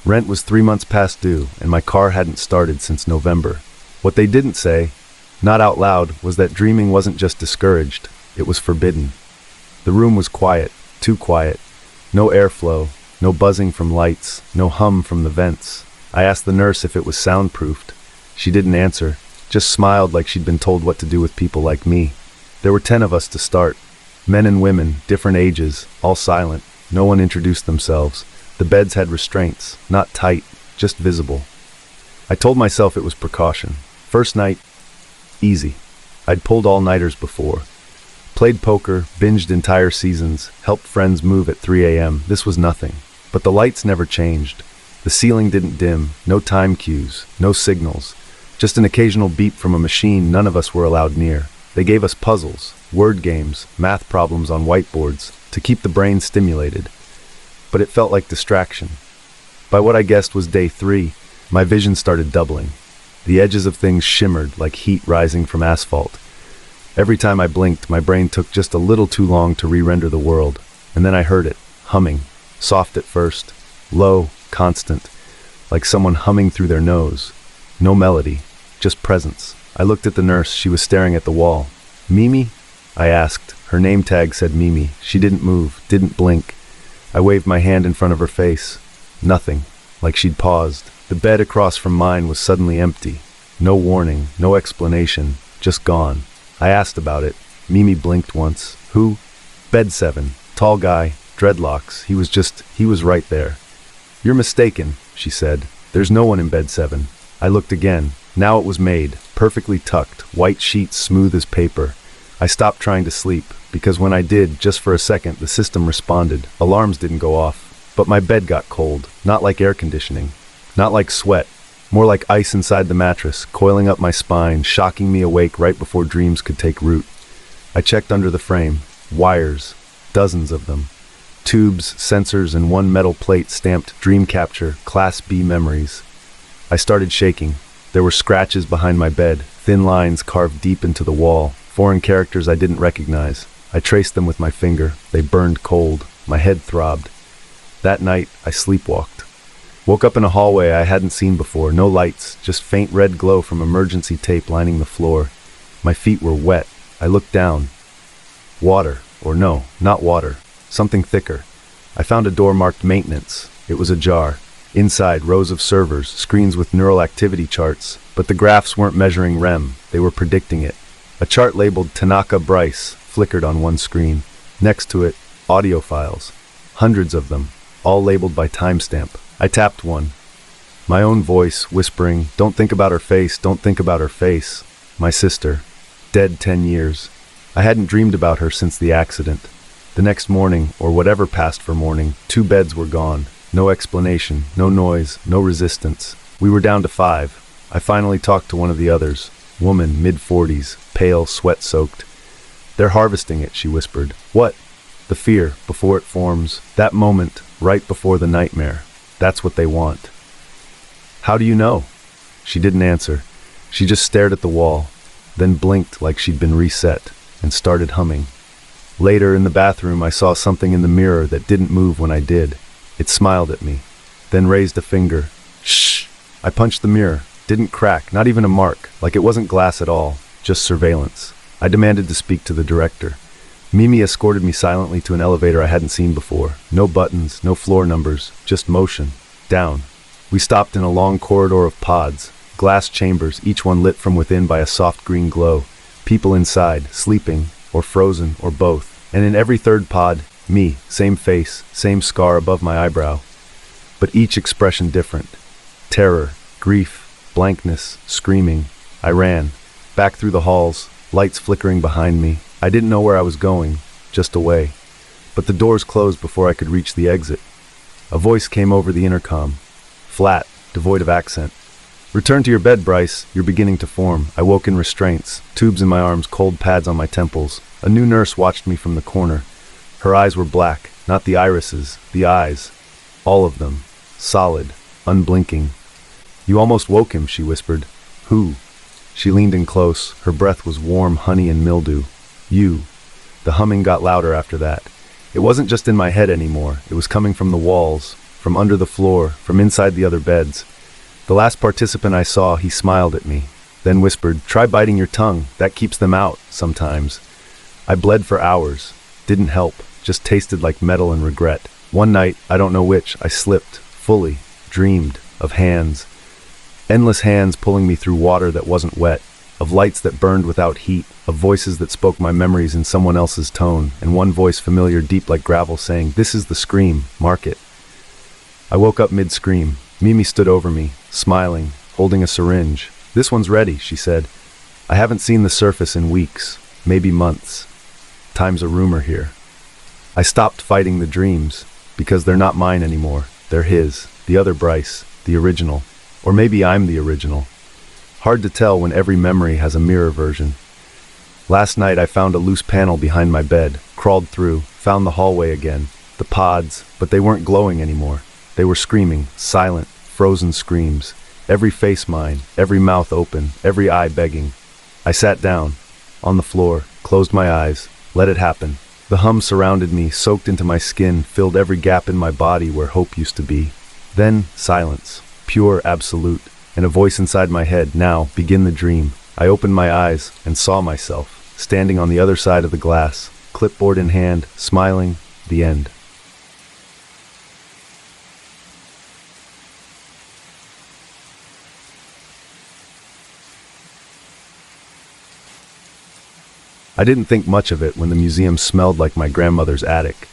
Rent was 3 months past due, and my car hadn't started since November. What they didn't say, not out loud, was that dreaming wasn't just discouraged, it was forbidden. The room was quiet, too quiet. No airflow, no buzzing from lights, no hum from the vents. I asked the nurse if it was soundproofed. She didn't answer, just smiled like she'd been told what to do with people like me. There were 10 of us to start. Men and women, different ages, all silent. No one introduced themselves. The beds had restraints, not tight, just visible. I told myself it was precaution. First night, easy. I'd pulled all-nighters before. Played poker, binged entire seasons, helped friends move at 3 a.m. This was nothing. But the lights never changed. The ceiling didn't dim, no time cues, no signals. Just an occasional beep from a machine none of us were allowed near. They gave us puzzles, word games, math problems on whiteboards to keep the brain stimulated. But it felt like distraction. By what I guessed was day 3, my vision started doubling. The edges of things shimmered like heat rising from asphalt. Every time I blinked, my brain took just a little too long to re-render the world. And then I heard it, humming, soft at first, low, constant, like someone humming through their nose. No melody, just presence. I looked at the nurse. She was staring at the wall. "Mimi?" I asked. Her name tag said Mimi. She didn't move, didn't blink. I waved my hand in front of her face. Nothing, like she'd paused. The bed across from mine was suddenly empty. No warning, no explanation, just gone. I asked about it. Mimi blinked once. "Who?" "Bed 7. Tall guy, dreadlocks. He was right there." "You're mistaken," she said. "There's no one in bed 7. I looked again. Now it was made, perfectly tucked, white sheets smooth as paper. I stopped trying to sleep, because when I did, just for a second, the system responded. Alarms didn't go off. But my bed got cold, not like air conditioning. Not like sweat. More like ice inside the mattress, coiling up my spine, shocking me awake right before dreams could take root. I checked under the frame. Wires. Dozens of them. Tubes, sensors, and one metal plate stamped Dream Capture, Class B Memories. I started shaking. There were scratches behind my bed, thin lines carved deep into the wall, foreign characters I didn't recognize. I traced them with my finger. They burned cold. My head throbbed. That night, I sleepwalked. Woke up in a hallway I hadn't seen before. No lights, just faint red glow from emergency tape lining the floor. My feet were wet. I looked down. Water. Or no, not water. Something thicker. I found a door marked maintenance. It was ajar. Inside, rows of servers, screens with neural activity charts, but the graphs weren't measuring REM, they were predicting it. A chart labeled Tanaka Bryce flickered on one screen. Next to it, audio files. Hundreds of them, all labeled by timestamp. I tapped one. My own voice, whispering, "Don't think about her face, don't think about her face." My sister, dead 10 years. I hadn't dreamed about her since the accident. The next morning, or whatever passed for morning, 2 beds were gone. No explanation, no noise, no resistance. We were down to 5. I finally talked to one of the others. Woman, mid-40s, pale, sweat-soaked. "They're harvesting it," she whispered. "What?" "The fear, before it forms. That moment, right before the nightmare. That's what they want." "How do you know?" She didn't answer. She just stared at the wall, then blinked like she'd been reset, and started humming. Later, in the bathroom, I saw something in the mirror that didn't move when I did. It smiled at me, then raised a finger. "Shh!" I punched the mirror. Didn't crack, not even a mark, like it wasn't glass at all, just surveillance. I demanded to speak to the director. Mimi escorted me silently to an elevator I hadn't seen before. No buttons, no floor numbers, just motion. Down. We stopped in a long corridor of pods, glass chambers, each one lit from within by a soft green glow. People inside, sleeping, or frozen, or both. And in every third pod, me, same face, same scar above my eyebrow. But each expression different. Terror, grief, blankness, screaming. I ran. Back through the halls, lights flickering behind me. I didn't know where I was going, just away. But the doors closed before I could reach the exit. A voice came over the intercom. Flat, devoid of accent. "Return to your bed, Bryce. You're beginning to form." I woke in restraints, tubes in my arms, cold pads on my temples. A new nurse watched me from the corner. Her eyes were black, not the irises, the eyes. All of them. Solid, unblinking. "You almost woke him," she whispered. "Who?" She leaned in close. Her breath was warm honey and mildew. "You." The humming got louder after that. It wasn't just in my head anymore. It was coming from the walls, from under the floor, from inside the other beds. The last participant I saw, he smiled at me, then whispered, "Try biting your tongue. That keeps them out, sometimes." I bled for hours. Didn't help. Just tasted like metal and regret. One night, I don't know which, I slipped, fully, dreamed. of hands. Endless hands pulling me through water that wasn't wet, of lights that burned without heat, of voices that spoke my memories in someone else's tone, and one voice familiar deep like gravel saying, "This is the scream, mark it." I woke up mid-scream. Mimi stood over me, smiling, holding a syringe. "This one's ready," she said. "I haven't seen the surface in weeks, maybe months. Time's a rumor here." I stopped fighting the dreams, because they're not mine anymore. They're his, the other Bryce, the original. Or maybe I'm the original. Hard to tell when every memory has a mirror version. Last night I found a loose panel behind my bed, crawled through, found the hallway again, the pods, but they weren't glowing anymore. They were screaming, silent, frozen screams. Every face mine, every mouth open, every eye begging. I sat down, on the floor, closed my eyes, let it happen. The hum surrounded me, soaked into my skin, filled every gap in my body where hope used to be. Then, silence, pure, absolute, and a voice inside my head, "Now, begin the dream." I opened my eyes and saw myself, standing on the other side of the glass, clipboard in hand, smiling, the end. I didn't think much of it when the museum smelled like my grandmother's attic.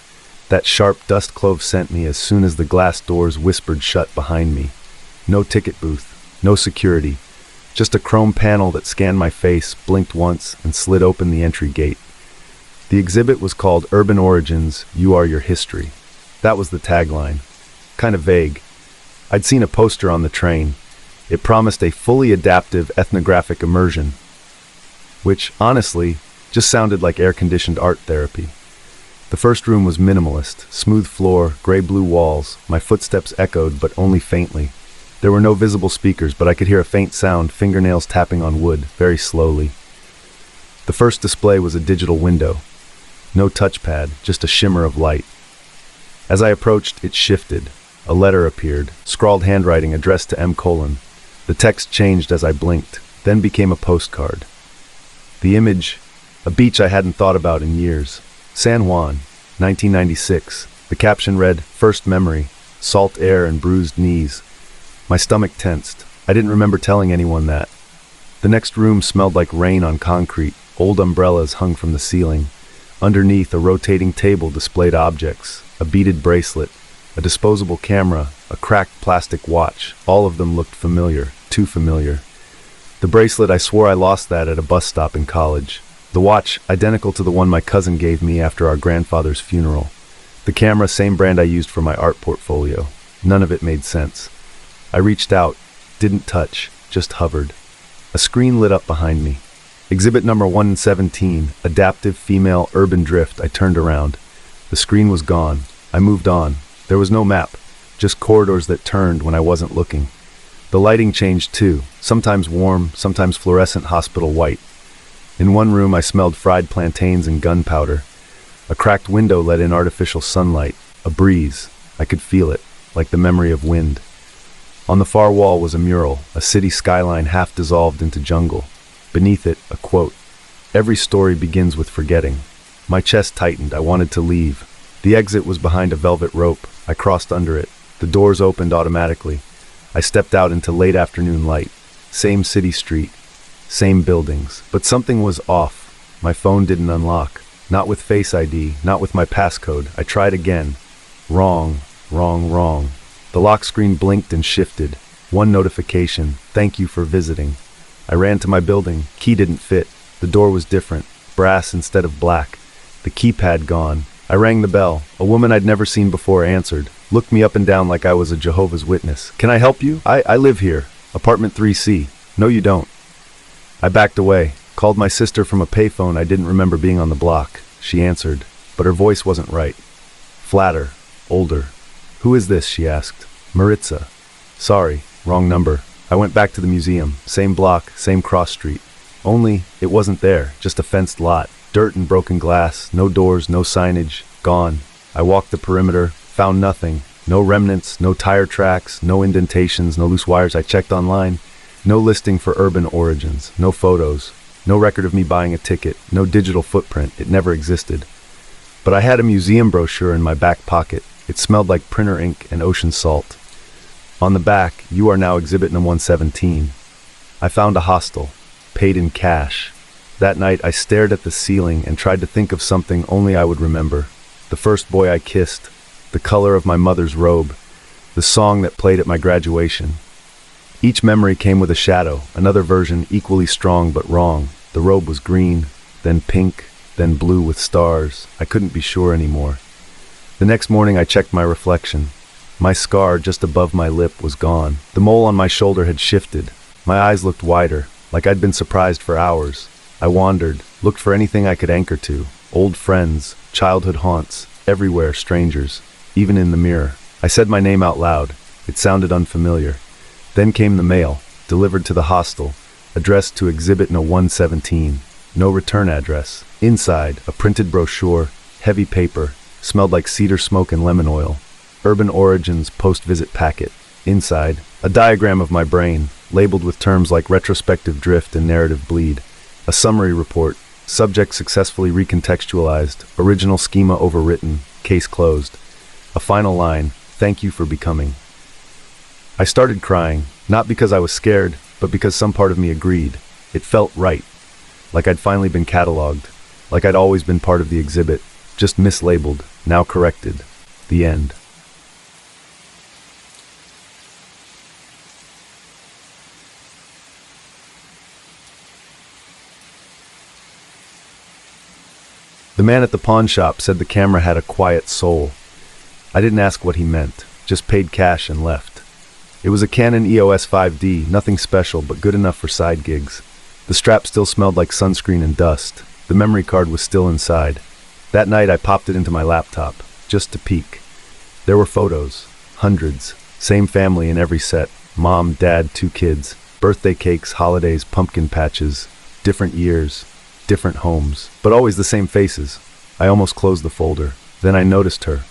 That sharp dust clove sent me as soon as the glass doors whispered shut behind me. No ticket booth, no security, just a chrome panel that scanned my face, blinked once, and slid open the entry gate. The exhibit was called Urban Origins, You Are Your History. That was the tagline. Kind of vague. I'd seen a poster on the train. It promised a fully adaptive ethnographic immersion, which, honestly, just sounded like air-conditioned art therapy. The first room was minimalist, smooth floor, gray-blue walls. My footsteps echoed, but only faintly. There were no visible speakers, but I could hear a faint sound, fingernails tapping on wood, very slowly. The first display was a digital window. No touchpad, just a shimmer of light. As I approached, it shifted. A letter appeared, scrawled handwriting addressed to M. The text changed as I blinked, then became a postcard. The image, a beach I hadn't thought about in years. San Juan, 1996. The caption read, "First memory, salt air and bruised knees." My stomach tensed. I didn't remember telling anyone that. The next room smelled like rain on concrete. Old umbrellas hung from the ceiling. Underneath, a rotating table displayed objects, a beaded bracelet, a disposable camera, a cracked plastic watch. All of them looked familiar, too familiar. The bracelet, I swore I lost that at a bus stop in college. The watch, identical to the one my cousin gave me after our grandfather's funeral. The camera, same brand I used for my art portfolio. None of it made sense. I reached out, didn't touch, just hovered. A screen lit up behind me. Exhibit number 117, Adaptive Female Urban Drift. I turned around. The screen was gone. I moved on. There was no map, just corridors that turned when I wasn't looking. The lighting changed too, sometimes warm, sometimes fluorescent hospital white. In one room I smelled fried plantains and gunpowder. A cracked window let in artificial sunlight, a breeze. I could feel it, like the memory of wind. On the far wall was a mural, a city skyline half dissolved into jungle. Beneath it, a quote, "Every story begins with forgetting." My chest tightened. I wanted to leave. The exit was behind a velvet rope. I crossed under it. The doors opened automatically. I stepped out into late afternoon light. Same city street. Same buildings. But something was off. My phone didn't unlock. Not with Face ID, not with my passcode. I tried again. Wrong, wrong, wrong. The lock screen blinked and shifted. One notification. Thank you for visiting. I ran to my building. Key didn't fit. The door was different. Brass instead of black. The keypad gone. I rang the bell. A woman I'd never seen before answered. Looked me up and down like I was a Jehovah's Witness. "Can I help you? I live here. Apartment 3C. "No, you don't." I backed away. Called my sister from a payphone I didn't remember being on the block. She answered, but her voice wasn't right. Flatter. Older. "Who is this?" she asked. "Maritza." "Sorry, wrong number." I went back to the museum. Same block, same cross street. Only, it wasn't there. Just a fenced lot. Dirt and broken glass. No doors, no signage. Gone. I walked the perimeter. Found nothing. No remnants, no tire tracks, no indentations, no loose wires. I checked online. No listing for Urban Origins. No photos. No record of me buying a ticket. No digital footprint. It never existed. But I had a museum brochure in my back pocket. It smelled like printer ink and ocean salt. On the back, "You are now exhibit number 117. I found a hostel, paid in cash. That night I stared at the ceiling and tried to think of something only I would remember. The first boy I kissed, the color of my mother's robe, the song that played at my graduation. Each memory came with a shadow, another version equally strong but wrong. The robe was green, then pink, then blue with stars. I couldn't be sure anymore. The next morning I checked my reflection. My scar just above my lip was gone. The mole on my shoulder had shifted. My eyes looked wider, like I'd been surprised for hours. I wandered, looked for anything I could anchor to. Old friends, childhood haunts, everywhere strangers, even in the mirror. I said my name out loud. It sounded unfamiliar. Then came the mail, delivered to the hostel, addressed to exhibit no 117. No return address. Inside, a printed brochure, heavy paper, smelled like cedar smoke and lemon oil. Urban Origins post-visit packet. Inside, a diagram of my brain, labeled with terms like retrospective drift and narrative bleed. A summary report, subject successfully recontextualized, original schema overwritten, case closed. A final line, thank you for becoming. I started crying, not because I was scared, but because some part of me agreed. It felt right, like I'd finally been cataloged, like I'd always been part of the exhibit, just mislabeled, now corrected. The end. The man at the pawn shop said the camera had a quiet soul. I didn't ask what he meant, just paid cash and left. It was a Canon EOS 5D, nothing special but good enough for side gigs. The strap still smelled like sunscreen and dust. The memory card was still inside. That night I popped it into my laptop, just to peek. There were photos, hundreds, same family in every set, mom, dad, 2 kids, birthday cakes, holidays, pumpkin patches, different years, different homes, but always the same faces. I almost closed the folder. Then I noticed her.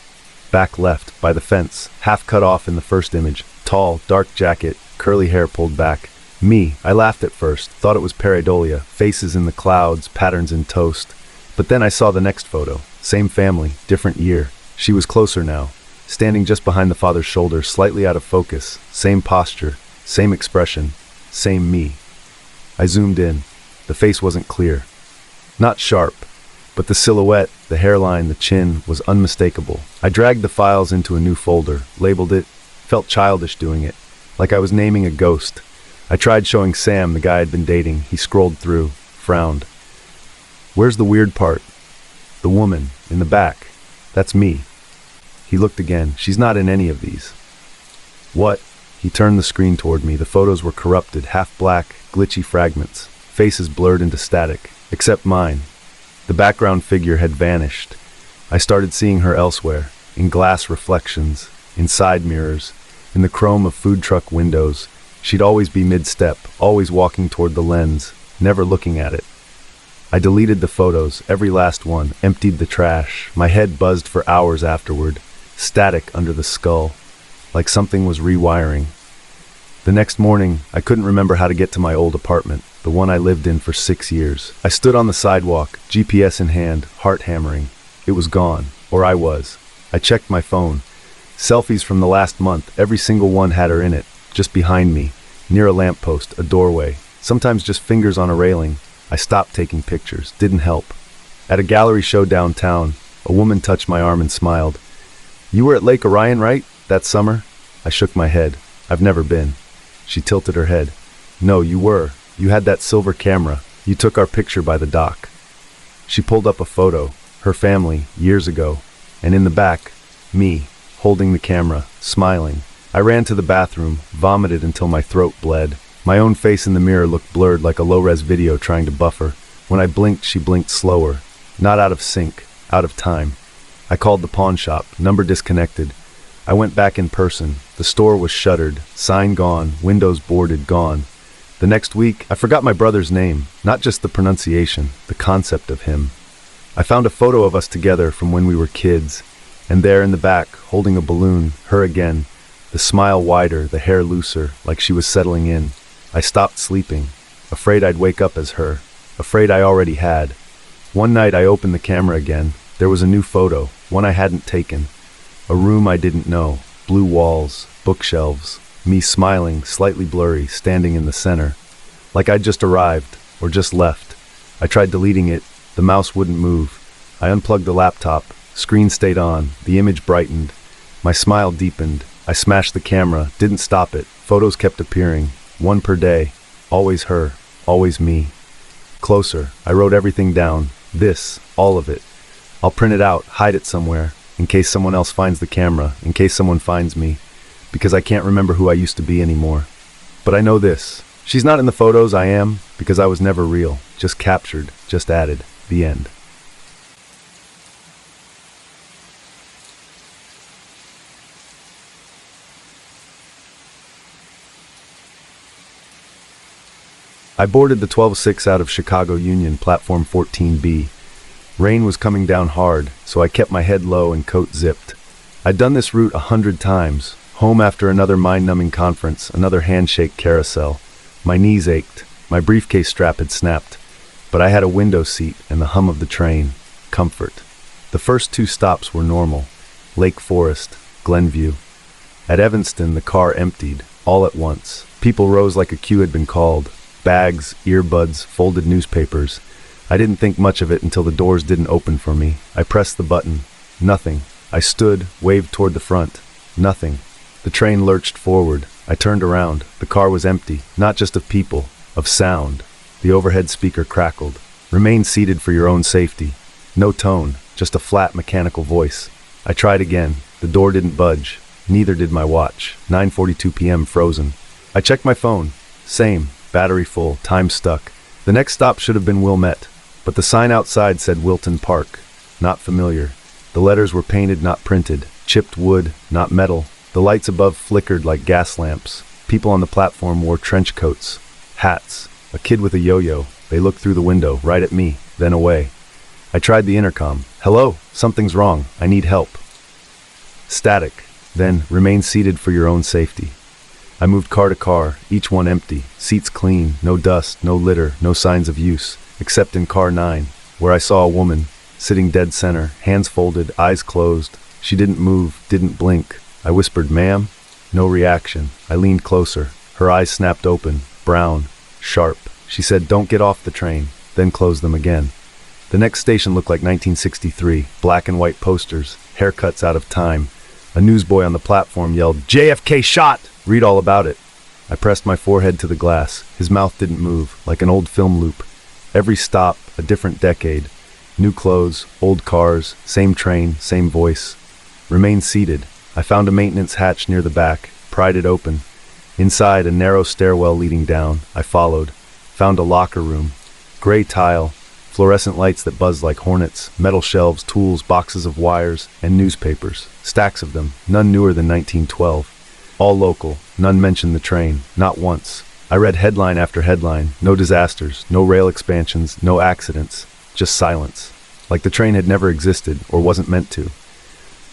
Back left, by the fence, half cut off in the first image, tall, dark jacket, curly hair pulled back. Me, I laughed at first, thought it was pareidolia, faces in the clouds, patterns in toast. But then I saw the next photo, same family, different year. She was closer now, standing just behind the father's shoulder, slightly out of focus, same posture, same expression, same me. I zoomed in. The face wasn't clear. Not sharp, but the silhouette, the hairline, the chin was unmistakable. I dragged the files into a new folder, labeled it, felt childish doing it, like I was naming a ghost. I tried showing Sam, the guy I'd been dating. He scrolled through, frowned. Where's the weird part? The woman, in the back. That's me. He looked again. She's not in any of these. What? He turned the screen toward me. The photos were corrupted, half black, glitchy fragments. Faces blurred into static, except mine. The background figure had vanished. I started seeing her elsewhere, in glass reflections, in side mirrors, in the chrome of food truck windows. She'd always be mid-step, always walking toward the lens, never looking at it. I deleted the photos, every last one, emptied the trash. My head buzzed for hours afterward, static under the skull, like something was rewiring. The next morning, I couldn't remember how to get to my old apartment, the one I lived in for 6 years. I stood on the sidewalk, GPS in hand, heart hammering. It was gone, or I was. I checked my phone. Selfies from the last month, every single one had her in it, just behind me, near a lamppost, a doorway, sometimes just fingers on a railing. I stopped taking pictures, didn't help. At a gallery show downtown, a woman touched my arm and smiled. You were at Lake Orion, right? That summer? I shook my head. I've never been. She tilted her head. No, you were. You had that silver camera. You took our picture by the dock. She pulled up a photo, her family, years ago, and in the back, me, holding the camera, smiling. I ran to the bathroom, vomited until my throat bled. My own face in the mirror looked blurred like a low-res video trying to buffer. When I blinked, she blinked slower. Not out of sync, out of time. I called the pawn shop, number disconnected. I went back in person. The store was shuttered, sign gone, windows boarded, gone. The next week, I forgot my brother's name, not just the pronunciation, the concept of him. I found a photo of us together from when we were kids, and there in the back, holding a balloon, her again, the smile wider, the hair looser, like she was settling in. I stopped sleeping, afraid I'd wake up as her, afraid I already had. One night I opened the camera again. There was a new photo, one I hadn't taken. A room I didn't know, blue walls, bookshelves, me smiling, slightly blurry, standing in the center. Like I'd just arrived, or just left. I tried deleting it, the mouse wouldn't move. I unplugged the laptop, screen stayed on, the image brightened. My smile deepened. I smashed the camera, didn't stop it. Photos kept appearing, one per day. Always her, always me. Closer, I wrote everything down. This, all of it. I'll print it out, hide it somewhere, in case someone else finds the camera, in case someone finds me, because I can't remember who I used to be anymore. But I know this. She's not in the photos, I am, because I was never real. Just captured, just added. The end. I boarded the 12:06 out of Chicago Union, platform 14B. Rain was coming down hard, so I kept my head low and coat zipped. I'd done this route 100 times, home after another mind-numbing conference, another handshake carousel. My knees ached, my briefcase strap had snapped, but I had a window seat and the hum of the train. Comfort. The first 2 stops were normal. Lake Forest, Glenview. At Evanston, the car emptied, all at once. People rose like a queue had been called. Bags, earbuds, folded newspapers. I didn't think much of it until the doors didn't open for me. I pressed the button. Nothing. I stood, waved toward the front. Nothing. The train lurched forward. I turned around. The car was empty, not just of people, of sound. The overhead speaker crackled. Remain seated for your own safety. No tone, just a flat mechanical voice. I tried again. The door didn't budge. Neither did my watch. 9:42 p.m. frozen. I checked my phone. Same. Battery full, time stuck. The next stop should have been Wilmette, but the sign outside said Wilton Park. Not familiar. The letters were painted, not printed. Chipped wood, not metal. The lights above flickered like gas lamps. People on the platform wore trench coats, hats. A kid with a yo-yo. They looked through the window, right at me, then away. I tried the intercom. Hello, something's wrong. I need help. Static. Then, remain seated for your own safety. I moved car to car, each one empty, seats clean, no dust, no litter, no signs of use, except in car 9, where I saw a woman, sitting dead center, hands folded, eyes closed. She didn't move, didn't blink. I whispered, "Ma'am?" No reaction. I leaned closer. Her eyes snapped open, brown, sharp. She said, "Don't get off the train," then closed them again. The next station looked like 1963, black and white posters, haircuts out of time. A newsboy on the platform yelled, "JFK shot! Read all about it." I pressed my forehead to the glass. His mouth didn't move, like an old film loop. Every stop, a different decade. New clothes, old cars, same train, same voice. Remain seated. I found a maintenance hatch near the back, pried it open. Inside, a narrow stairwell leading down. I followed. Found a locker room. Gray tile, fluorescent lights that buzzed like hornets, metal shelves, tools, boxes of wires, and newspapers. Stacks of them, none newer than 1912. All local, none mentioned the train, not once. I read headline after headline, no disasters, no rail expansions, no accidents, just silence. Like the train had never existed, or wasn't meant to.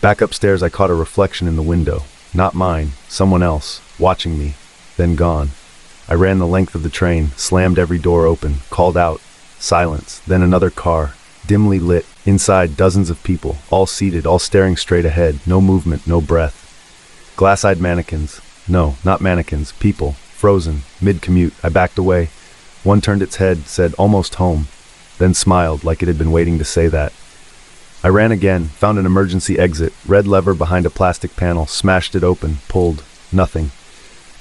Back upstairs I caught a reflection in the window. Not mine, someone else, watching me, then gone. I ran the length of the train, slammed every door open, called out. Silence, then another car, dimly lit, inside dozens of people, all seated, all staring straight ahead, no movement, no breath. Glass-eyed mannequins. No, not mannequins, people, frozen, mid-commute. I backed away. One turned its head, said, "Almost home," then smiled like it had been waiting to say that. I ran again, found an emergency exit, red lever behind a plastic panel, smashed it open, pulled. Nothing.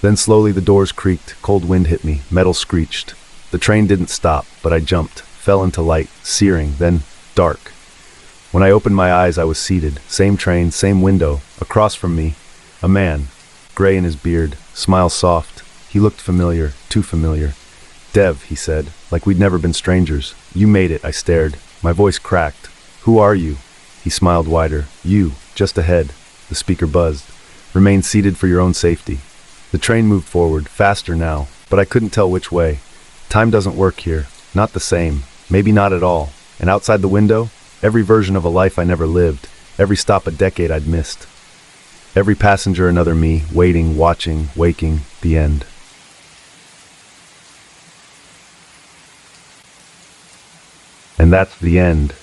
Then slowly the doors creaked, cold wind hit me, metal screeched. The train didn't stop, but I jumped, fell into light, searing, then dark. When I opened my eyes, I was seated, same train, same window, across from me, a man, gray in his beard, smile soft. He looked familiar, too familiar. "Dev," he said, like we'd never been strangers. "You made it," I stared. My voice cracked. "Who are you?" He smiled wider. "You, just ahead." The speaker buzzed. "Remain seated for your own safety." The train moved forward, faster now, but I couldn't tell which way. Time doesn't work here. Not the same. Maybe not at all. And outside the window, every version of a life I never lived. Every stop a decade I'd missed. Every passenger another me, waiting, watching, waking, the end. And that's the end.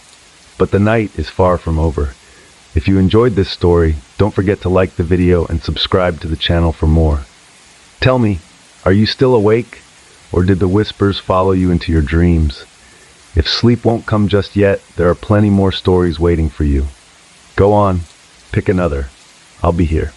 But the night is far from over. If you enjoyed this story, don't forget to like the video and subscribe to the channel for more. Tell me, are you still awake? Or did the whispers follow you into your dreams? If sleep won't come just yet, there are plenty more stories waiting for you. Go on, pick another. I'll be here.